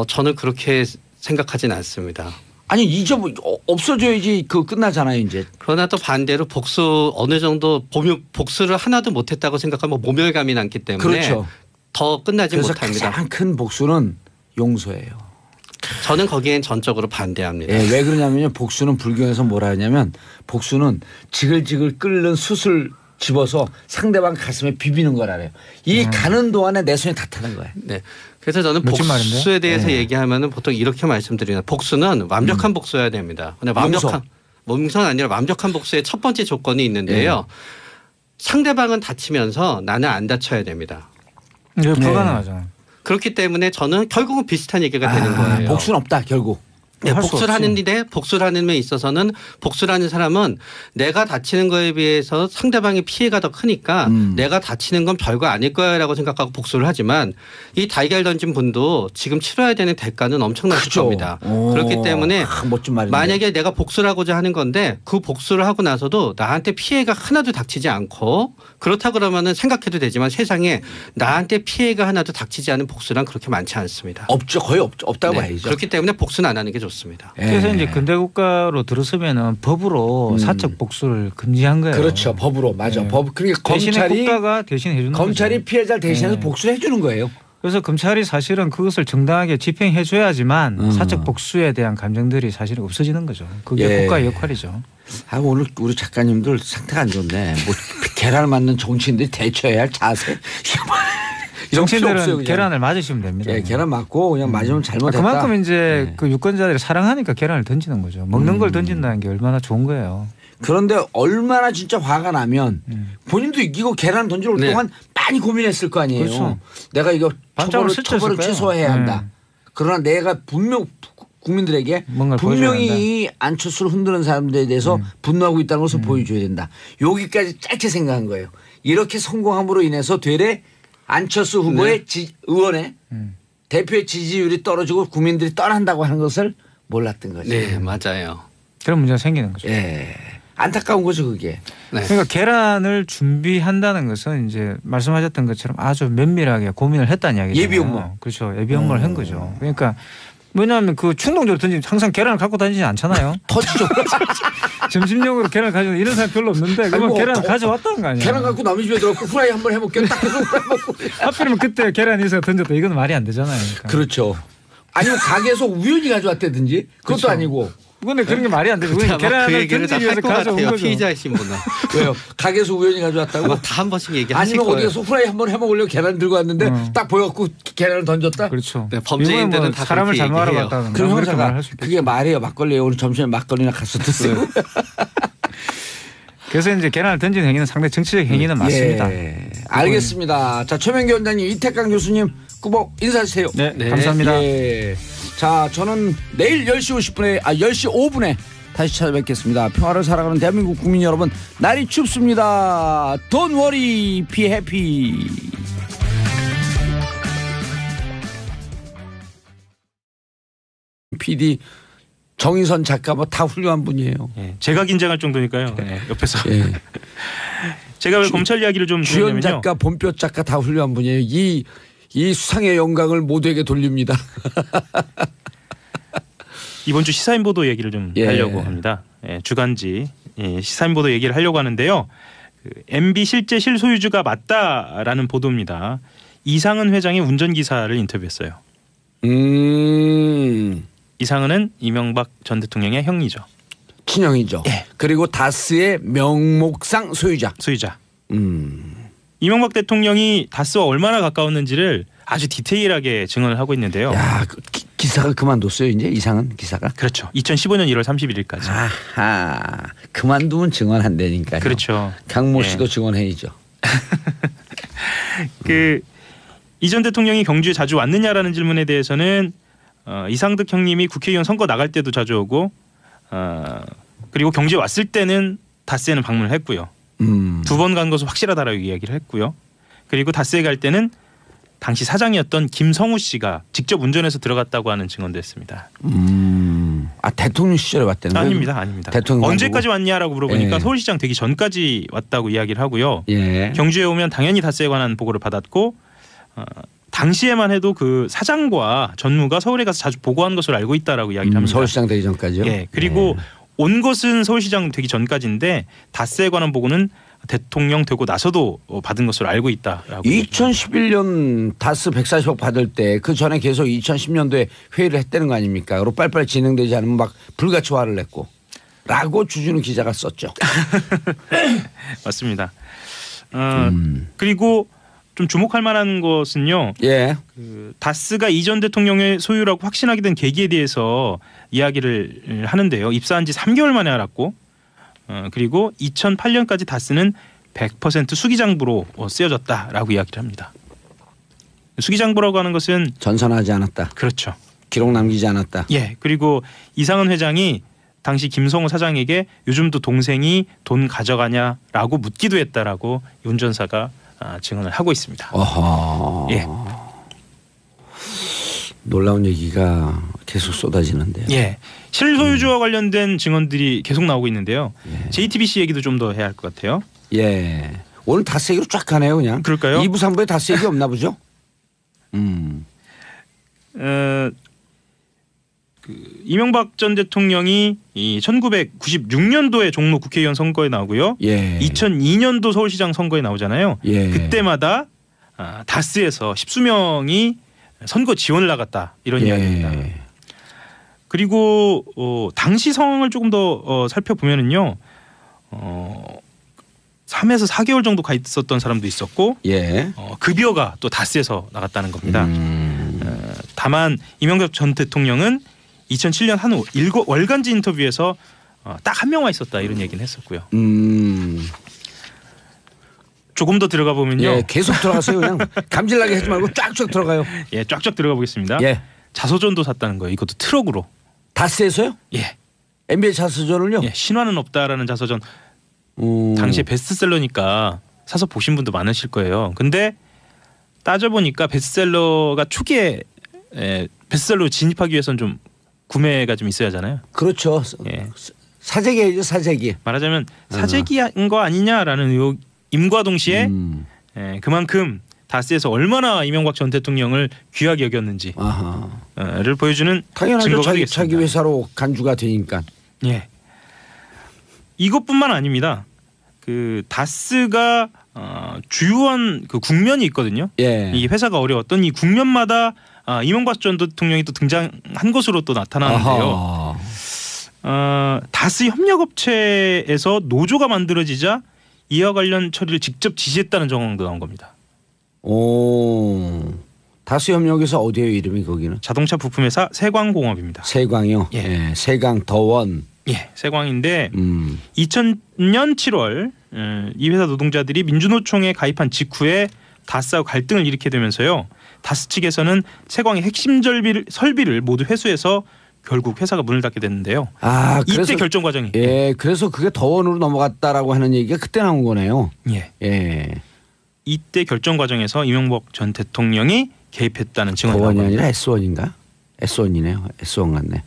저는 그렇게 생각하진 않습니다. 아니 없어져야지 끝나잖아요 이제. 그러나 또 반대로 복수 어느 정도 복수를 하나도 못했다고 생각하면 모멸감이 남기 때문에 그렇죠. 더 끝나지 그래서 못합니다. 가장 큰 복수는 용서예요. 저는 거기엔 전적으로 반대합니다. 예, 왜 그러냐면요. 복수는 불교에서 뭐라 하냐면 복수는 지글지글 끓는 숯을 집어서 상대방 가슴에 비비는 거라래요. 이 가는 동안에 내 손이 다 타는 거예요. 네. 그래서 저는 멋진 복수에 말인데? 대해서 네. 얘기하면은 보통 이렇게 말씀드리는 복수는 완벽한 복수여야 됩니다. 근데 용서는 아니라 완벽한 복수의 첫 번째 조건이 있는데요. 상대방은 다치면서 나는 안 다쳐야 됩니다. 이게 불가능하잖아요. 그렇기 때문에 저는 결국은 비슷한 얘기가 되는 거예요. 복수는 없다 결국. 네, 복수를 하는데 복수를 하는 데 있어서는 복수라는 사람은 내가 다치는 거에 비해서 상대방의 피해가 더 크니까 내가 다치는 건 별거 아닐 거야라고 생각하고 복수를 하지만 이 달걀 던진 분도 지금 치러야 되는 대가는 엄청나실 겁니다. 그렇기 때문에 멋진 말인데. 만약에 내가 복수를 하고자 하는 건데 그 복수를 하고 나서도 나한테 피해가 하나도 닥치지 않고 그렇다 그러면은 생각해도 되지만 세상에 나한테 피해가 하나도 닥치지 않은 복수란 그렇게 많지 않습니다. 없죠. 거의 없다고 봐야죠. 그렇기 때문에 복수는 안 하는 게 좋습니다. 그래서 이제 근대 국가로 들어서면은 법으로 사적 복수를 금지한 거예요. 그렇죠. 법으로 맞아. 네. 법 그러니까 대신에 국가가 대신해 주는 검찰이 거죠. 피해자를 대신해서 복수를 해주는 거예요. 그래서 검찰이 사실은 그것을 정당하게 집행해 줘야지만 사적 복수에 대한 감정들이 사실은 없어지는 거죠. 그게 국가의 역할이죠. 오늘 우리 작가님들 상태가 안 좋네. 뭐 계란을 맞는 정치인들이 대처해야 할 자세. 정치인들은 계란을 맞으시면 됩니다. 예, 계란 맞고 그냥 맞으면 잘못했다. 그만큼 이제 그 유권자들이 사랑하니까 계란을 던지는 거죠. 먹는 걸 던진다는 게 얼마나 좋은 거예요. 그런데 얼마나 진짜 화가 나면 본인도 이거 계란 던지러 올 동안 많이 고민했을 거 아니에요. 그렇죠. 내가 이거 처벌을 거예요. 취소해야 한다. 그러나 내가 분명 국민들에게 분명히 이 안철수를 흔드는 사람들에 대해서 분노하고 있다는 것을 보여줘야 된다. 여기까지 짧게 생각한 거예요. 이렇게 성공함으로 인해서 되레 안철수 후보의 의원의 대표의 지지율이 떨어지고 국민들이 떠난다고 하는 것을 몰랐던 거죠. 네, 맞아요. 그런 문제가 생기는 거죠. 예. 안타까운 거죠, 그게. 네. 그러니까 계란을 준비한다는 것은 이제 말씀하셨던 것처럼 아주 면밀하게 고민을 했다는 이야기죠. 예비 업무. 그렇죠. 예비 업무를 한 거죠. 그러니까 왜냐하면 그 충동적으로 던지면 항상 계란을 갖고 다니지 않잖아요. 터지죠. 점심용으로 계란을 가져온 이런 사람 별로 없는데 그러면 뭐 계란을 가져왔다는 거 아니에요. 계란 갖고 남의 집에 들어가고 후라이 한번 해볼게요. 딱 해서 후라이 먹고. 하필이면 그때 계란이 있어서 던졌다. 이건 말이 안 되잖아요. 그러니까. 그렇죠. 아니면 가게에서 우연히 가져왔다든지 그것도 그렇죠. 아니고. 근데 그런 게 말이 안 되죠. 계란을 던지기 위해서 가져온 거죠. 피의자이신 분은. 왜요? 가게에서 우연히 가져왔다고? 다 한 번씩 얘기하실 아니면 거예요. 어디에서 후라이 한번 해먹으려고 계란 들고 왔는데 딱 보여갖고 계란을 던졌다? 그렇죠. 네, 범죄인들은 다 사람을 그렇게 잘못 얘기해요. 알아봤다는 그럼 그렇게 형사가 말할 수 있겠죠. 그게 말이에요. 막걸리에 오늘 점심에 막걸리나 가서 드세요. 그래서 이제 계란을 던지는 행위는 상당히 정치적 행위는 맞습니다. 예. 알겠습니다. 자, 최명기 원장님, 이태강 교수님 꾸벅 인사하세요. 네, 네. 감사합니다. 예. 자, 저는 내일 10시 50분에 10시 5분에 다시 찾아뵙겠습니다. 평화를 살아가는 대한민국 국민 여러분, 날이 춥습니다. Don't worry, be happy. PD, 정의선 작가 뭐 다 훌륭한 분이에요. 예, 제가 긴장할 정도니까요. 예, 옆에서. 예. 제가 왜 검찰 이야기를 좀 주연 드리냐면요. 작가, 본표 작가 다 훌륭한 분이에요. 이 수상의 영광을 모두에게 돌립니다. 이번 주 시사인보도 얘기를 좀 하려고 합니다. 예, 주간지 시사인보도 얘기를 하려고 하는데요. 그 MB 실제 실소유주가 맞다라는 보도입니다. 이상은 회장의 운전기사를 인터뷰했어요. 이상은은 이명박 전 대통령의 형이죠. 친형이죠. 예. 그리고 다스의 명목상 소유자. 이명박 대통령이 다스와 얼마나 가까웠는지를 아주 디테일하게 증언을 하고 있는데요. 야, 기사가 그만뒀어요 이제 이상은 기사가. 그렇죠. 2015년 1월 31일까지. 아하, 그만두면 증언한다니까요. 그렇죠. 강모 씨도 증언해야죠. 그 이 전 대통령이 경주에 자주 왔느냐라는 질문에 대해서는 이상득 형님이 국회의원 선거 나갈 때도 자주 오고 그리고 경주에 왔을 때는 다스에는 방문을 했고요. 2번 간 것은 확실하다라고 이야기를 했고요. 그리고 다스에 갈 때는 당시 사장이었던 김성우 씨가 직접 운전해서 들어갔다고 하는 증언도 했습니다. 아, 대통령 시절에 왔다는 거예요? 아닙니다. 대통령 언제까지 왔냐라고 물어보니까 예. 서울시장 되기 전까지 왔다고 이야기를 하고요. 예. 경주에 오면 당연히 다스에 관한 보고를 받았고 당시에만 해도 그 사장과 전무가 서울에 가서 자주 보고한 것으로 알고 있다라고 이야기를 합니다. 서울시장 되기 전까지요? 예. 그리고 온 것은 서울시장 되기 전까지인데 다스에 관한 보고는 대통령 되고 나서도 받은 것으로 알고 있다라고. 2011년 다스 140억 받을 때 그 전에 계속 2010년도에 회의를 했다는 거 아닙니까? 그리고 빨리빨리 진행되지 않으면 막 불같이 화를 냈고 라고 주진우 기자가 썼죠. 맞습니다. 그리고 좀 주목할 만한 것은요. 예. 그 다스가 이 전 대통령의 소유라고 확신하게 된 계기에 대해서 이야기를 하는데요. 입사한 지 3개월 만에 알았고 그리고 2008년까지 다스는 100% 수기장부로 쓰여졌다라고 이야기를 합니다. 수기장부라고 하는 것은 전선하지 않았다. 그렇죠. 기록 남기지 않았다. 예. 그리고 이상은 회장이 당시 김성우 사장에게 요즘도 동생이 돈 가져가냐라고 묻기도 했다라고 운전사가 증언을 하고 있습니다. 어허. 예. 놀라운 얘기가 계속 쏟아지는데요. 예. 실소유주와 관련된 증언들이 계속 나오고 있는데요. 예. JTBC 얘기도 좀 더 해야 할 것 같아요. 예. 오늘 다스 얘기로 쫙 가네요, 그냥. 그럴까요? 2부 3부에 다스 얘기 없나 보죠? 그 이명박 전 대통령이 이 1996년도에 종로 국회의원 선거에 나오고요. 예. 2002년도 서울시장 선거에 나오잖아요. 예. 그때마다 다스에서 십수명이 선거 지원을 나갔다 이런 예. 이야기입니다. 그리고 당시 상황을 조금 더 살펴보면은요. 3에서 4개월 정도 가 있었던 사람도 있었고 예. 급여가 또 다스에서 나갔다는 겁니다. 다만 이명박 전 대통령은 2007년 한 월간지 인터뷰에서 딱 한 명만 있었다 이런 얘기는 했었고요. 조금 더 들어가 보면요. 예, 계속 들어가세요. 그냥 감질나게 하지 말고 쫙쫙 들어가요. 예, 쫙쫙 들어가 보겠습니다. 예. 자서전도 샀다는 거예요. 이것도 트럭으로. 다스에서요? 예. NBA 자서전을요? 예, 신화는 없다라는 자서전. 당시에 베스트셀러니까 사서 보신 분도 많으실 거예요. 근데 따져보니까 베스트셀러가 초기에 베스트셀러로 진입하기 위해서는 좀 구매가 좀 있어야 하잖아요. 그렇죠. 예. 사재기죠, 사재기. 말하자면 사재기인 거 아니냐라는 의혹임과 동시에 그만큼 다스에서 얼마나 이명박 전 대통령을 귀하게 여겼는지를 보여주는 당연하죠. 증거가 되겠습니다. 자기 회사로 간주가 되니까. 예. 이것뿐만 아닙니다. 그 다스가 주요한 그 국면이 있거든요. 예. 이 회사가 어려웠던 이 국면마다 이명박 전 대통령이 또 등장한 것으로 또 나타나는데요. 다스 협력업체에서 노조가 만들어지자 이와 관련 처리를 직접 지시했다는 정황도 나온 겁니다. 오. 다스 협력에서 어디예요, 이름이 거기는? 자동차 부품회사 세광공업입니다. 세광이요. 예. 예. 세광 더원. 예, 세광인데 2000년 7월 이 회사 노동자들이 민주노총에 가입한 직후에 다스하고 갈등을 일으키게 되면서요. 다스 측에서는 세광의 핵심 설비를 모두 회수해서 결국 회사가 문을 닫게 됐는데요. 이때 결정 과정이. 예, 그래서 그게 더원으로 넘어갔다라고 하는 얘기가 그때 나온 거네요. 예. 예. 이때 결정 과정에서 이명박 전 대통령이 개입했다는 증언이 더원이 나옵니다. 아니라 S1인가? S1이네요. S1 같네.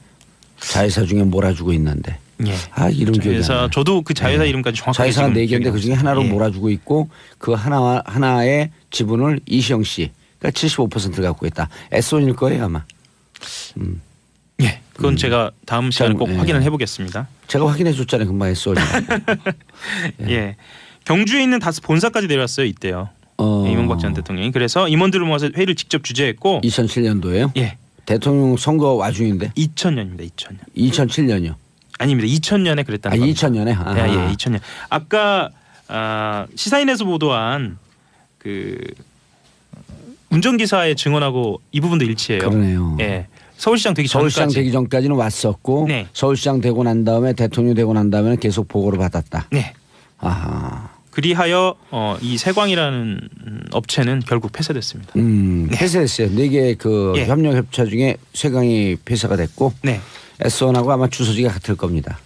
자회사 중에 몰아주고 있는데. 예. 아 이름 기억이 안 자회사 나. 저도 그 자회사 이름까지 정확하게 자회사가 지금 4개인데 그중에 하나로 예. 몰아주고 있고 그 하나의 지분을 이시영 씨가 75%를 갖고 있다. S온일 거예요 아마. 예. 그건 제가 다음 시간에 꼭 예. 확인을 해보겠습니다. 제가 확인해 줬잖아요. 금방 S온이. 예. 경주에 있는 다스 본사까지 내려왔어요 이때요. 이명박 전 대통령이. 그래서 임원들을 모아서 회의를 직접 주재했고 2007년도에요? 예. 대통령 선거 와중인데? 2000년입니다. 2000년. 2007년이요. 아닙니다. 2000년에 그랬다는 겁니다. 2000년에? 예, 2000년. 아까 시사인에서 보도한 그 운전기사의 증언하고 이 부분도 일치해요. 그러네요. 예. 서울시장 되기 전까지. 서울시장 되기 전까지는 왔었고 네. 서울시장 되고 난 다음에 대통령 되고 난 다음에는 계속 보고를 받았다. 네. 아하. 그리하여 이 세광이라는 업체는 결국 폐쇄됐습니다. 폐쇄했어요. 4개 그 예. 협력협차 중에 세광이 폐쇄가 됐고 네. S원하고 아마 주소지가 같을 겁니다.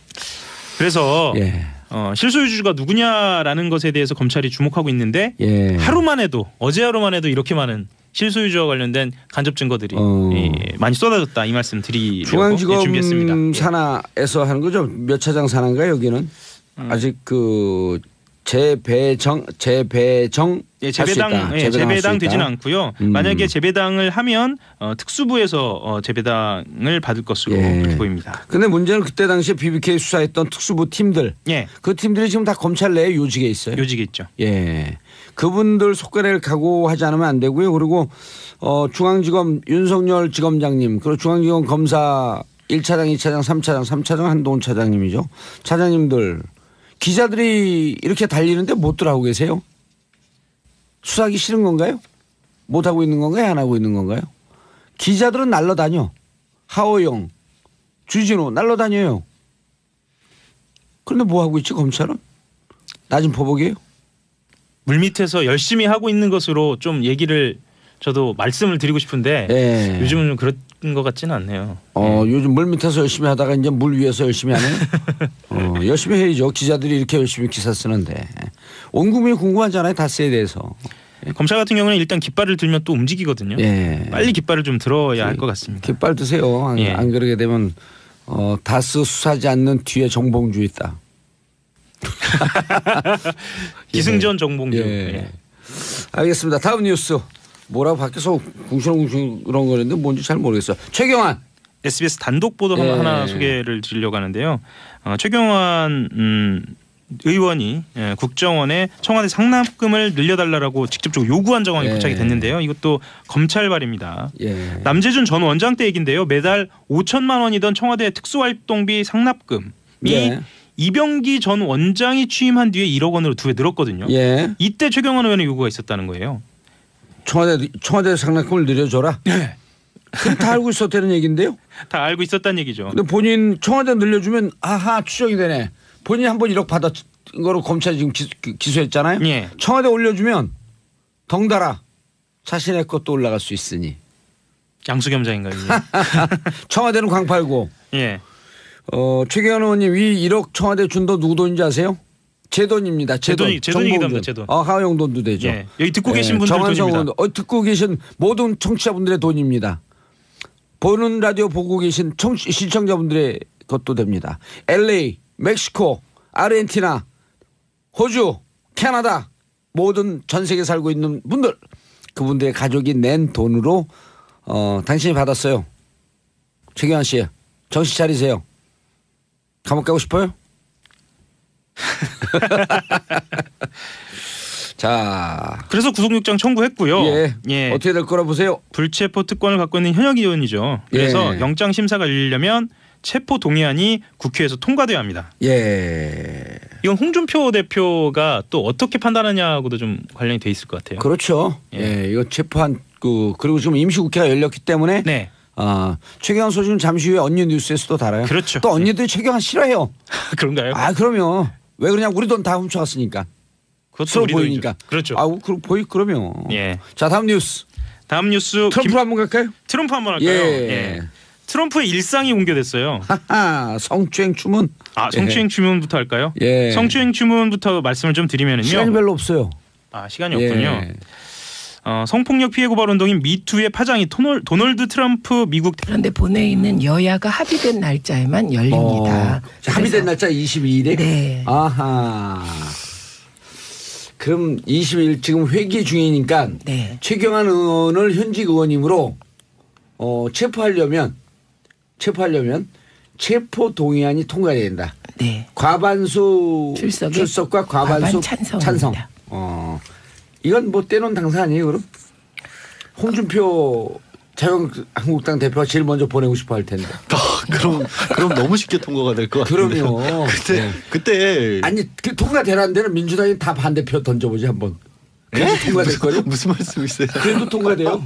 그래서 예. 실소유주가 누구냐라는 것에 대해서 검찰이 주목하고 있는데 예. 하루만 해도 어제 하루만 해도 이렇게 많은 실소유주와 관련된 간접 증거들이 많이 쏟아졌다 이 말씀 드리려고 중앙지검 준비했습니다. 산하에서 하는 거죠. 몇 차장 산하인가요 여기는? 아직 그 재배정 예, 재배당 되지는 않고요. 만약에 재배당을 하면 특수부에서 재배당을 받을 것으로 그렇게 보입니다. 근데 문제는 그때 당시에 BBK 수사했던 특수부 팀들, 예, 그 팀들이 지금 다 검찰 내에 요직에 있어요. 요직에 있죠. 예, 그분들 속거래를 각오하지 않으면 안 되고요. 그리고 중앙지검 윤석열 지검장님, 그리고 중앙지검 검사 1차장, 2차장, 3차장 한동훈 차장님이죠. 차장님들. 기자들이 이렇게 달리는데 못들 하고 계세요? 수사하기 싫은 건가요? 못하고 있는 건가요? 안 하고 있는 건가요? 기자들은 날라다녀. 하호영, 주진우 날라다녀요. 그런데 뭐 하고 있지 검찰은? 낮은 포복이에요? 물밑에서 열심히 하고 있는 것으로 좀 얘기를 저도 말씀을 드리고 싶은데 예. 요즘은 좀 그런 것 같지는 않네요. 요즘 물 밑에서 열심히 하다가 이제 물 위에서 열심히 하네요. 열심히 해야죠. 기자들이 이렇게 열심히 기사 쓰는데 온 국민이 궁금하잖아요. 다스에 대해서. 검찰 같은 경우는 일단 깃발을 들면 또 움직이거든요. 예. 빨리 깃발을 좀 들어야 할 것 같습니다. 깃발 드세요. 안 그러게 되면 다스 수사하지 않는 뒤에 정봉주 있다. 기승전 정봉주. 예. 예. 알겠습니다. 다음 뉴스. 뭐라고 밖에서 궁시렁궁시렁 그런 거는데 뭔지 잘 모르겠어요. 최경환. SBS 단독 보도 예. 하나 소개를 드리려고 하는데요. 최경환 의원이 국정원에 청와대 상납금을 늘려달라고 직접적으로 요구한 정황이 포착이 됐는데요. 이것도 검찰발입니다. 예. 남재준 전 원장 때 얘긴데요. 매달 5천만 원이던 청와대 특수활동비 상납금이 예. 이병기 전 원장이 취임한 뒤에 1억 원으로 2배 늘었거든요. 예. 이때 최경환 의원의 요구가 있었다는 거예요. 청와대 상납금을 늘려줘라. 네. 그럼 다 알고 있었다는 얘기인데요. 다 알고 있었다는 얘기죠. 근데 본인 청와대 늘려주면 아하 추정이 되네. 본인이 한번 1억 받았 거로 검찰이 지금 기소했잖아요. 예. 청와대 올려주면 덩달아 자신의 것도 올라갈 수 있으니. 양수겸장인가요? 청와대는 광팔고. 예. 최경환 의원님 이 1억 청와대 준 돈 누구 돈인지 아세요? 제 돈입니다. 제 돈이기도 합니다. 제 돈. 하호영 돈도 되죠. 예. 여기 듣고 계신 분들 돈입니다. 듣고 계신 모든 청취자분들의 돈입니다. 보는 라디오 보고 계신 시청자분들의 것도 됩니다. LA, 멕시코, 아르헨티나, 호주, 캐나다 모든 전 세계에 살고 있는 분들 그분들의 가족이 낸 돈으로 당신이 받았어요. 최경환 씨 정신 차리세요. 감옥 가고 싶어요? 자, 그래서 구속영장 청구했고요. 예. 어떻게 될 거라 보세요? 불체포 특권을 갖고 있는 현역 의원이죠. 그래서 예. 영장 심사가 열리려면 체포 동의안이 국회에서 통과돼야 합니다. 예. 이건 홍준표 대표가 또 어떻게 판단하냐고도 좀 관련이 돼 있을 것 같아요. 그렇죠. 예, 이거 체포한 그리고 지금 임시국회가 열렸기 때문에 네. 최경환 소식은 잠시 후에 언니 뉴스에서도 달아요. 그렇죠. 또 언니들이 최경환 싫어해요. 그런가요? 그러면 왜 그러냐 우리 돈 다 훔쳐갔으니까. 그것도 우리 보이니까. 돈이죠. 그렇죠. 그러면. 예. 자 다음 뉴스. 다음 뉴스 트럼프 한번 갈까요? 트럼프 한번 할까요? 예. 트럼프의 일상이 공개됐어요. 성추행 주문. 성추행 주문부터 할까요? 예. 성추행 주문부터 말씀을 좀 드리면은요. 시간이 별로 없어요. 시간이 없군요. 성폭력 피해 고발 운동인 미투의 파장이 도널드 트럼프 미국 그런데 본회의는 여야가 합의된 날짜에만 열립니다. 합의된 날짜 22일에? 네. 아하. 그럼 20일 지금 회기 중이니까 네. 최경환 의원을 현직 의원님으로 체포하려면 체포 동의안이 통과해야 된다. 네. 과반수 출석과 과반수 찬성. 이건 뭐 떼놓은 당사 아니에요, 그럼? 홍준표 자유한국당 대표가 제일 먼저 보내고 싶어 할 텐데. 그럼 너무 쉽게 통과가 될 것 같아요. 그럼요. 그때 아니 그 통과되라는 데는 민주당이 다 반대표 던져보지 한번. 그래도 통과될 거요? 무슨 말씀이세요? 그래도 통과돼요?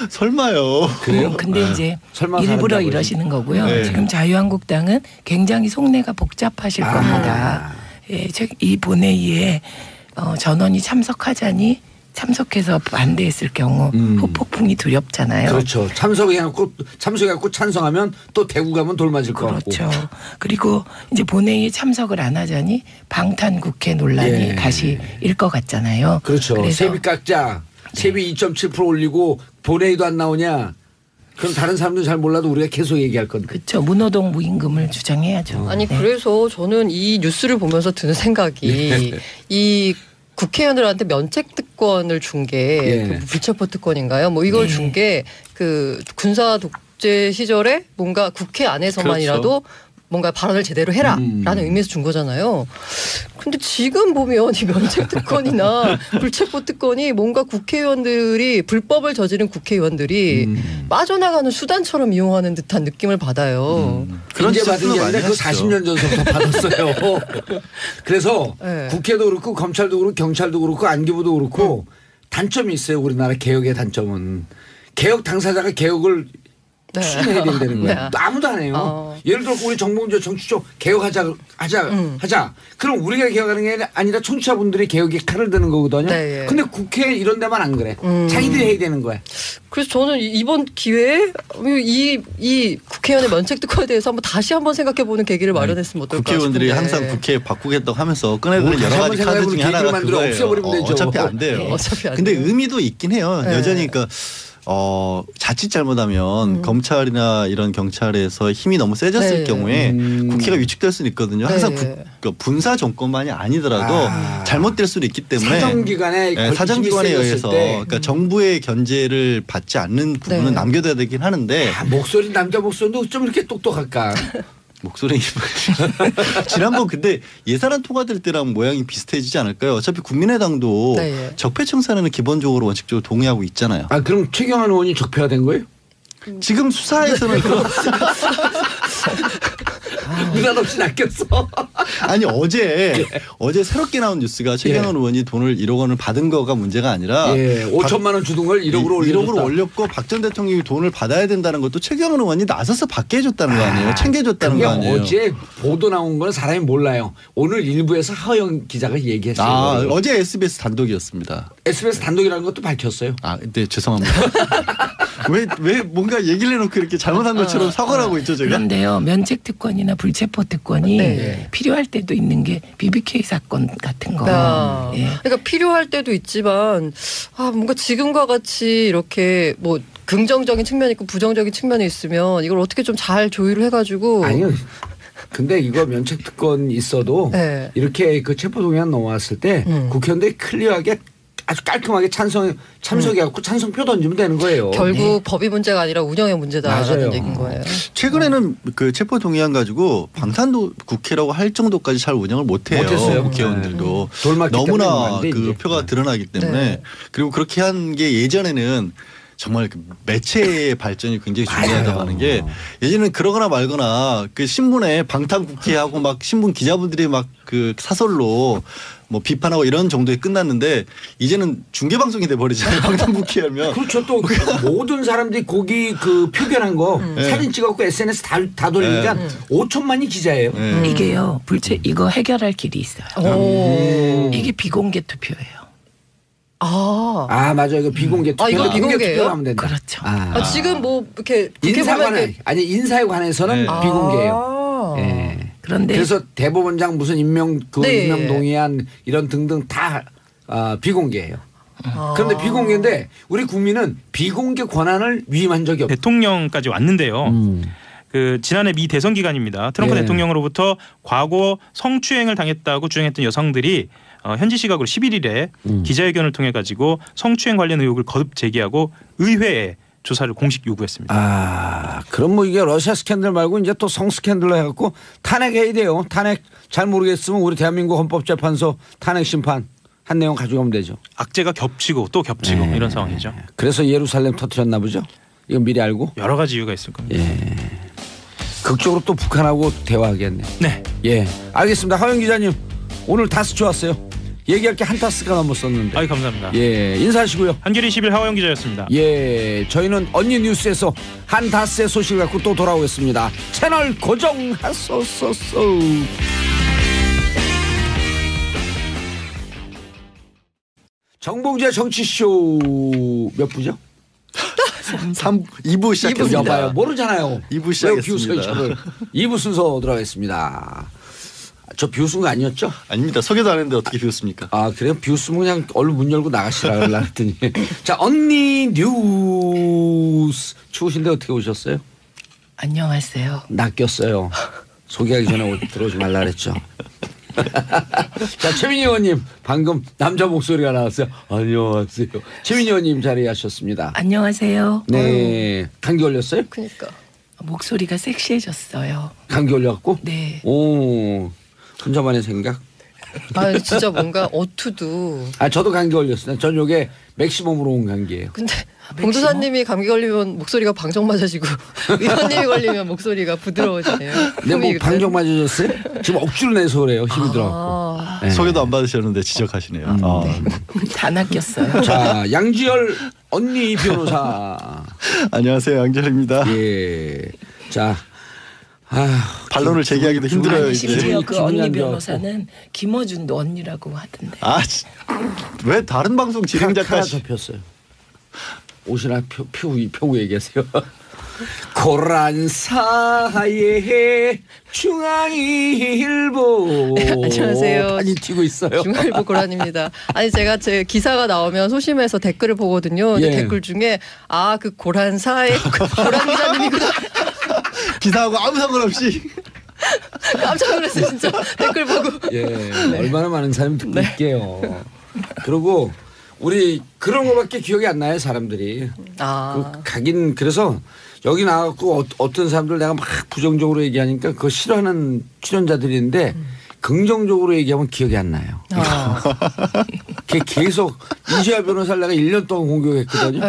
설마요. 그래요? 근데 이제 설마 일부러 사람들하고 이러시는 거고요. 네. 지금 자유한국당은 굉장히 속내가 복잡하실 겁니다. 예, 이 본회의에 전원이 참석해서 반대했을 경우 후폭풍이 두렵잖아요. 그렇죠. 참석해갖고 찬성하면 또 대구 가면 돌 맞을 것 같고. 그렇죠. 그리고 이제 본회의에 참석을 안 하자니 방탄국회 논란이 다시 일 것 같잖아요. 그렇죠. 그래서 세비 깎자. 세비 2.7% 올리고 본회의도 안 나오냐. 그럼 다른 사람들 잘 몰라도 우리가 계속 얘기할 건데. 그렇죠. 무노동 무임금을 주장해야죠. 아니 네. 그래서 저는 이 뉴스를 보면서 드는 생각이 이 국회의원들한테 면책 특권을 준 게 불체포 특권인가요? 뭐 이걸 준 게 그 군사 독재 시절에 뭔가 국회 안에서만이라도 뭔가 발언을 제대로 해라라는 의미에서 준 거잖아요. 근데 지금 보면 이 면책 특권이나 불체포 특권이 뭔가 국회의원들이 불법을 저지른 국회의원들이 빠져나가는 수단처럼 이용하는 듯한 느낌을 받아요. 그런 제 받은 게 아니라 그 40년 전부터 받았어요. 그래서 네. 국회도 그렇고 검찰도 그렇고 경찰도 그렇고 안기부도 그렇고 단점이 있어요. 우리나라 개혁의 단점은. 개혁 당사자가 개혁을 추진해야 된다는 거예요. 아무도 안 해요. 예를 들어 우리 정봉주 정치적 개혁하자. 그럼 우리가 개혁하는 게 아니라 청취자분들이 개혁에 칼을 드는 거거든요. 네. 근데 국회 이런 데만 안 그래. 자기들이 해야 되는 거야. 그래서 저는 이번 기회에 이 국회의원의 면책 특권에 대해서 다시 한번 생각해보는 계기를 마련했으면 어떨까 국회의원들이 싶은데. 항상 국회 바꾸겠다고 하면서 꺼내드는 여러 가지 카드 중에 하나가 그거예요. 없애버리면 되죠. 어차피 안 돼요. 네, 어차피 안 근데 돼요. 의미도 있긴 해요. 네. 여전히 그러니까 자칫 잘못하면 검찰이나 이런 경찰에서 힘이 너무 세졌을 네. 경우에 국회가 위축될 수는 있거든요. 항상 네. 분사 정권만이 아니더라도 잘못될 수는 있기 때문에 사정기관에 사정기관에 의해서 때. 그러니까 정부의 견제를 받지 않는 부분은 네. 남겨둬야 되긴 하는데 목소리 남자 목소리도 좀 이렇게 똑똑할까. 목소리 지난번 근데 예산안 통과될 때랑 모양이 비슷해지지 않을까요? 어차피 국민의당도 네. 적폐청산에는 기본적으로 원칙적으로 동의하고 있잖아요. 아 그럼 최경환 의원이 적폐가 된 거예요? 지금 수사에서는 느닷없이 낚였어. 아니 어제 새롭게 나온 뉴스가 최경환 의원이 돈을 1억 원을 받은 거가 문제가 아니라 5천만 원 주던 걸 1억으로 올렸고 박 전 대통령이 돈을 받아야 된다는 것도 최경환 의원이 나서서 받게 해줬다는 거 아니에요? 챙겨줬다는 거 아니에요? 어제 보도 나온 거는 사람이 몰라요. 오늘 일부에서 하호영 기자가 얘기했어요. 어제 SBS 단독이었습니다. SBS 단독이라는 것도 밝혔어요. 네 죄송합니다. 왜 뭔가 얘기를 해놓고 이렇게 잘못한 것처럼 사과를 하고 있죠 제가? 그런데요. 면책 특권이나 불체포 특권이 필요할 때도 있는 게 BBK 사건 같은 거. 그러니까 필요할 때도 있지만 뭔가 지금과 같이 이렇게 뭐 긍정적인 측면이 있고 부정적인 측면이 있으면 이걸 어떻게 좀 잘 조율을 해가지고. 아니요. 근데 이거 면책 특권 있어도 이렇게 그 체포동의안 넘어왔을 때 국회의원들이 클리어하게 아주 깔끔하게 참석해갖고 찬성표 던지면 되는 거예요. 결국 법이 문제가 아니라 운영의 문제다라는 얘기인 거예요. 최근에는 그 체포 동의안 가지고 방탄도 국회라고 할 정도까지 잘 운영을 못해요. 못했어요. 국회의원들도 돌맞기 너무나 때문에 그 표가 드러나기 때문에 그리고 그렇게 한 게 예전에는 정말 그 매체의 발전이 굉장히 중요하다고 하는 게 예전에는 그러거나 말거나 그 신문에 방탄 국회하고 막 신문 기자분들이 막 그 사설로 뭐 비판하고 이런 정도에 끝났는데 이제는 중계 방송이 돼 버리잖아요. 방탄 국회하면. 그렇죠. 또 모든 사람들이 거기 그 표결한 거 사진 찍었고 SNS 다 돌리니까 5천만이 기자예요. 이게요. 이거 해결할 길이 있어요. 이게 비공개 투표예요. 맞아요. 이거 비공개 투표. 이거 비공개예요? 투표하면 된다. 그렇죠. 지금 뭐 이렇게 인사에 관해서는 비공개예요. 그런데 그래서 대법원장 무슨 임명 동의안 이런 등등 다 비공개예요. 그런데 비공개인데 우리 국민은 비공개 권한을 위임한 적이 없다. 대통령까지 왔는데요. 그 지난해 미 대선 기간입니다. 트럼프 예. 대통령으로부터 과거 성추행을 당했다고 주장했던 여성들이 현지 시각으로 11일에 기자회견을 통해 가지고 성추행 관련 의혹을 거듭 제기하고 의회에 조사를 공식 요구했습니다. 아, 그럼 뭐 이게 러시아 스캔들 말고 이제 또 성 스캔들로 해갖고 탄핵해야 돼요. 탄핵 잘 모르겠으면 우리 대한민국 헌법재판소 탄핵 심판 한 내용 가져가면 되죠. 악재가 겹치고 또 겹치고 네. 이런 상황이죠. 그래서 예루살렘 터뜨렸나 보죠. 이건 미리 알고. 여러 가지 이유가 있을 겁니다. 예. 극적으로 또 북한하고 대화하겠네. 네. 예. 알겠습니다. 하영 기자님 오늘 다스 좋았어요. 얘기할 게 한 타스가 넘었었는데. 아이 감사합니다. 예. 인사하시고요. 한겨레 21 하호영 기자였습니다. 예. 저희는 언니 뉴스에서 한 다스의 소식을 갖고 또 돌아오겠습니다. 채널 고정하소서. 정봉재 정치쇼 몇 부죠? 2부 시작했습니다. 여봐요. 모르잖아요. 2부 시작했습니다. 2부 순서 들어가겠습니다. 저 비웃은 거 아니었죠? 아닙니다. 소개도 안 했는데 어떻게 비웃습니까? 아 그래요? 비웃으면 그냥 얼른 문 열고 나가시라 그랬더니 자 언니 뉴스 추우신데 어떻게 오셨어요? 안녕하세요. 낚였어요. 소개하기 전에 들어오지 말라 그랬죠. 자 최민희 의원님 방금 남자 목소리가 나왔어요. 안녕하세요. 최민희 의원님 자리하셨습니다. 안녕하세요. 네. 감기 걸렸어요? 그러니까 목소리가 섹시해졌어요. 감기 걸려갖고? 네. 오 혼자만의 생각? 아 진짜 뭔가 어투도. 아 저도 감기 걸렸어요. 전 요게 맥시멈으로 온 감기예요. 근데 봉도사님이 감기 걸리면 목소리가 방정 맞아지고 의원님이 걸리면 목소리가 부드러워지네요. 근데 뭐 방정 맞아졌어요? 지금 억지로 내서 그래요. 힘이 들어갖고. 네. 소개도 안 받으셨는데 지적하시네요. 네. 다 낚였어요. 자 양지열 언니 변호사. 안녕하세요. 양재입니다. 예. 자. 반론을 제기하기도 힘들어요. 아니, 이제. 심지어 그 기분이 언니 안 변호사는 김어준도 언니라고 하던데. 왜 다른 방송 카라 진행자까지 접혔어요. 옷이나 펴고 얘기하세요. 고란사의 중앙일보. 안녕하세요. 판이 튀고 있어요. 중앙일보 고란입니다. 아니 제가 제 기사가 나오면 소심해서 댓글을 보거든요. 근데 예. 댓글 중에 그 고란사의 고란 기자님이구나. 기사하고 아무 상관없이 깜짝 놀랐어요 진짜 댓글 보고. 예, 얼마나 많은 사람이 듣고 있게요. 그리고 우리 그런 거밖에 기억이 안 나요 사람들이. 가긴 그래서 여기 나와갖고 어떤 사람들 내가 막 부정적으로 얘기하니까 그거 싫어하는 출연자들인데 긍정적으로 얘기하면 기억이 안 나요. 계속 이지아 변호사를 내가 1년 동안 공격했거든요.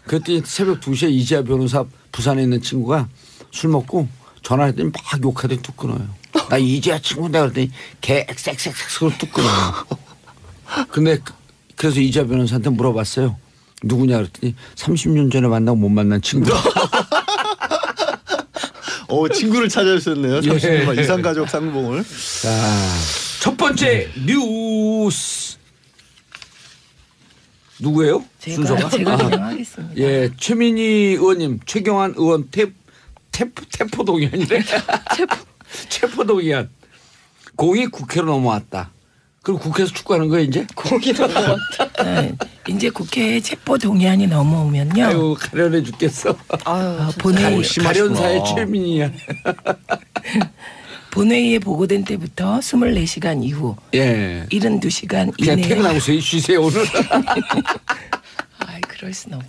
그랬더니 새벽 2시에 이지아 변호사 부산에 있는 친구가 술 먹고 전화했더니 막 욕하더니 뚝 끊어요. 나 이지아 친구인데 그랬더니 개 엑색색색 소리 뚝 끊어요. 근데 그래서 이지아 변호사한테 물어봤어요. 누구냐 그랬더니 30년 전에 만나고 못 만난 친구. 친구를 찾아주셨네요. 잠시만 예. 이상가족 상봉을. 자, 첫 번째 뉴스 누구예요? 순서가? 제가 진행하겠습니다. 예, 최민희 의원님, 최경환 의원 태포동이 아니래. 체포동의안 공이 국회로 넘어왔다. 그럼 국회에서 축구하는 거예요 이제? 공이 넘어왔다. 네, 이제 국회에 체포 동의안이 넘어오면요. 아유 가련해 죽겠어. 가련사의 최민희야. 본회의에 보고된 때부터 24시간 이후 예. 72시간 그냥 이내에 퇴근하고 쉬세요 오늘. 그럴 순 없죠.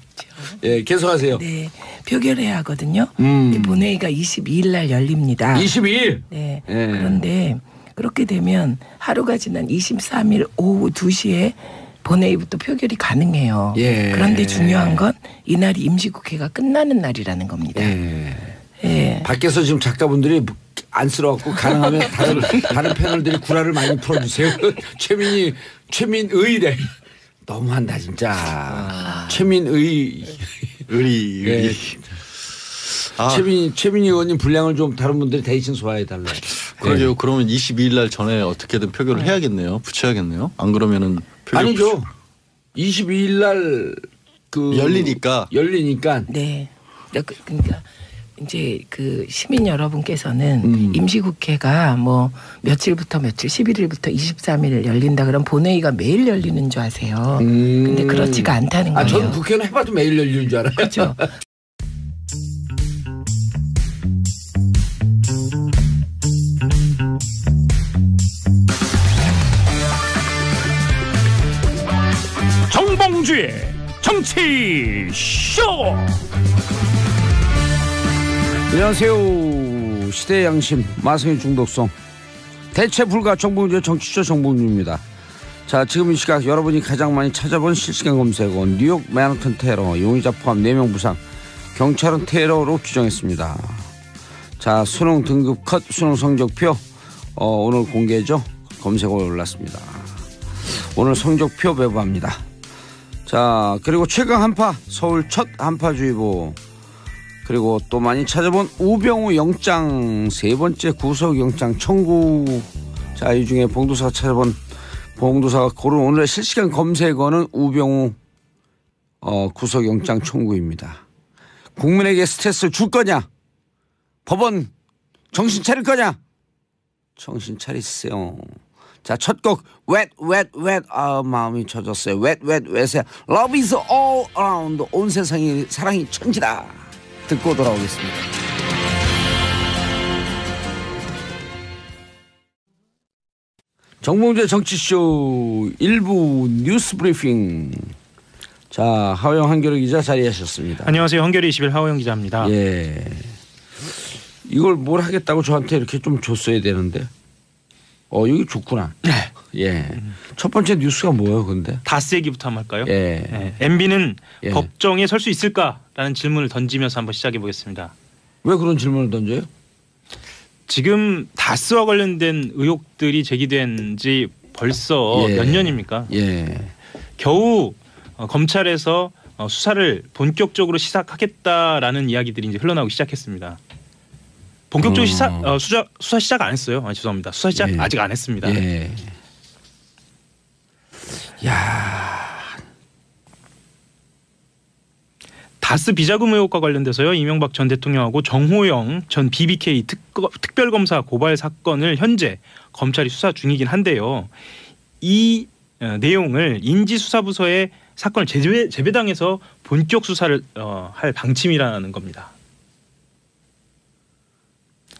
예, 계속하세요. 네, 표결해야 하거든요. 본회의가 22일 날 열립니다. 22일. 네. 예. 그런데 그렇게 되면 하루가 지난 23일 오후 2시에 본회의부터 표결이 가능해요. 예. 그런데 중요한 건 이날이 임시국회가 끝나는 날이라는 겁니다. 예. 예. 밖에서 지금 작가분들이 안쓰러웠고 가능하면 다른 패널들이 구라를 많이 풀어주세요. 최민의래. 너무한다 진짜. 최민의. 의리. 예. 최민희 의원님 분량을 좀 다른 분들이 대신 소화해달라. 그러게요. 예. 그러면 22일 날 전에 어떻게든 표결을 해야겠네요. 붙여야겠네요. 안 그러면은 표결 아니죠. 22일 날 열리니까. 네. 그러니까 이제 그 시민 여러분께서는 임시국회가 뭐 며칠부터 며칠 11일부터 23일 열린다 그럼 본회의가 매일 열리는 줄 아세요. 근데 그렇지가 않다는 거예요. 저는 국회는 해봐도 매일 열리는 줄 알아요. 그렇죠. 정봉주의 정치 쇼. 안녕하세요. 시대의 양심 마성의 중독성 대체 불가 정봉주의 정치쇼 정봉주입니다. 자, 지금 이 시각 여러분이 가장 많이 찾아본 실시간 검색어 뉴욕 맨하튼 테러 용의자 포함 4명 부상 경찰은 테러로 규정했습니다. 자, 수능 등급 컷 수능 성적표 오늘 공개죠. 검색어에 올랐습니다. 오늘 성적표 배부합니다. 자, 그리고 최강 한파 서울 첫 한파주의보 그리고 또 많이 찾아본 우병우 영장 3번째 구속영장 청구. 자, 이 중에 봉도사가 찾아본 봉도사가 고른 오늘의 실시간 검색어는 우병우 구속영장 청구입니다. 국민에게 스트레스를 줄 거냐? 법원 정신 차릴 거냐? 정신 차리세요. 자, 첫 곡 wet wet wet 마음이 젖었어요. wet wet wet의 love is all around 온 세상이 사랑이 천지다 듣고 돌아오겠습니다. 정봉주의 정치쇼 1부 뉴스 브리핑. 자, 하호영 한겨레 기자 자리하셨습니다. 안녕하세요. 한겨레 21 하호영 기자입니다. 예. 이걸 뭘 하겠다고 저한테 이렇게 좀 줬어야 되는데. 여기 좋구나. 네. 예. 첫 번째 뉴스가 뭐예요, 근데? 다스 얘기부터 한번 할까요? 예. 네. MB는 예. 법정에 설 수 있을까라는 질문을 던지면서 한번 시작해 보겠습니다. 왜 그런 질문을 던져요? 지금 다스와 관련된 의혹들이 제기된 지 벌써 예. 몇 년입니까? 예. 겨우 검찰에서 수사를 본격적으로 시작하겠다라는 이야기들이 이제 흘러나오기 시작했습니다. 본격적으로 수사 시작 안 했어요. 죄송합니다. 수사 시작 예. 아직 안 했습니다. 예. 야. 다스 비자금 의혹과 관련돼서요. 이명박 전 대통령하고 정호영 전 BBK 특별검사 고발 사건을 현재 검찰이 수사 중이긴 한데요. 이 내용을 인지수사부서에 사건을 재배당해서 본격 수사를 할 방침이라는 겁니다.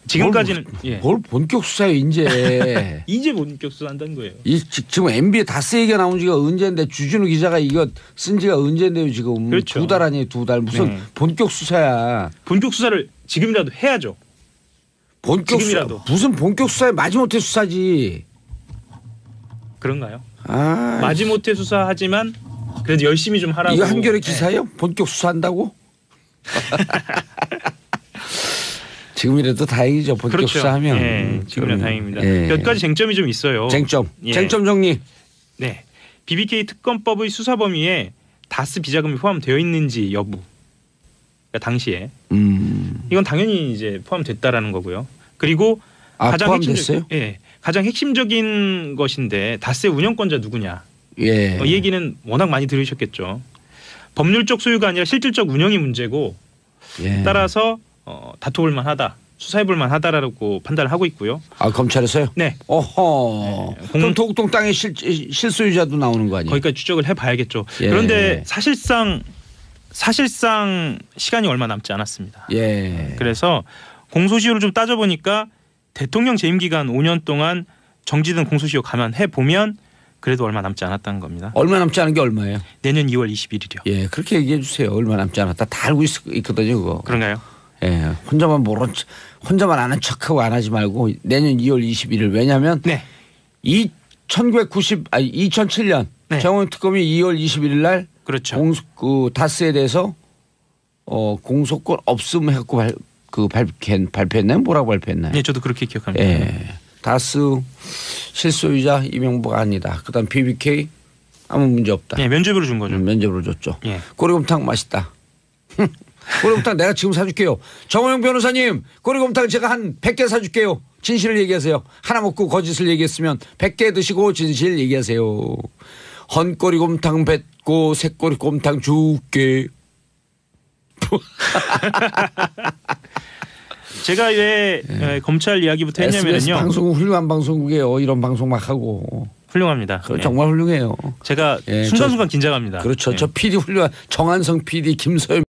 지금까지는 뭘 본격 수사에 이제 이제 본격 수사한다는 거예요. 지금 MB 다스 얘기가 나온 지가 언제인데 주진우 기자가 이거 쓴 지가 언제인데요 지금. 그렇죠. 2달 아니에요 2달 무슨 네. 본격 수사야. 본격 수사를 지금이라도 해야죠. 본격 지금이라도. 수사 무슨 본격 수사에 마지못해 수사지. 그런가요? 아, 마지못해 수사하지만 그래도 열심히 좀 하라고. 이거 한겨레 기사예요? 본격 수사한다고? 지금이라도 다행이죠. 본격 그렇죠. 수사하면. 네, 지금이라도 다행입니다. 예. 몇 가지 쟁점이 좀 있어요. 쟁점. 예. 쟁점 정리. 네, BBK 특검법의 수사 범위에 다스 비자금이 포함되어 있는지 여부. 그러니까 당시에 이건 당연히 이제 포함됐다라는 거고요. 그리고 가장 포함됐어요? 가장 핵심적인 것인데 다스의 운영권자 누구냐. 예. 이 얘기는 워낙 많이 들으셨겠죠. 법률적 소유가 아니라 실질적 운영이 문제고 예. 따라서 다퉈볼 만하다. 수사해볼 만하다라고 판단을 하고 있고요. 아, 검찰에서요? 네. 어허. 네. 그럼 도곡동 땅의 실소유자도 나오는 거 아니에요? 거기까지 추적을 해봐야겠죠. 예. 그런데 사실상 시간이 얼마 남지 않았습니다. 예. 그래서 공소시효를 좀 따져보니까 대통령 재임 기간 5년 동안 정지된 공소시효 감안해 보면 그래도 얼마 남지 않았다는 겁니다. 얼마 남지 않은 게 얼마예요? 내년 2월 21일이요. 예, 그렇게 얘기해 주세요. 얼마 남지 않았다. 다 알고 있거든요, 그거. 그런가요? 예, 혼자만 아는 척하고 안 하지 말고 내년 2월 21일. 왜냐하면 네. 2007년 네. 정원 특검이 2월 21일 날 그렇죠. 다스에 대해서 공소권 없음 해갖고 발표했나요? 뭐라고 발표했나요? 네, 저도 그렇게 기억합니다. 예, 다스 실소유자 이명박 아니다. 그다음 BBK 아무 문제 없다. 네, 면죄부를 준 거죠. 면접으로 줬죠. 예. 꼬리곰탕 맛있다. 꼬리곰탕 내가 지금 사줄게요. 정호영 변호사님, 꼬리곰탕 제가 한 100개 사줄게요. 진실을 얘기하세요. 하나 먹고 거짓을 얘기했으면 100개 드시고 진실 얘기하세요. 헌꼬리곰탕 뱉고 새꼬리곰탕 줄게. 제가 왜 검찰 이야기부터 했냐면요. SBS 방송은 훌륭한 방송국이에요. 이런 방송 막 하고. 훌륭합니다. 정말 훌륭해요. 제가 순간순간 긴장합니다. 그렇죠. 저 PD 훌륭한 정한성 PD, 김서영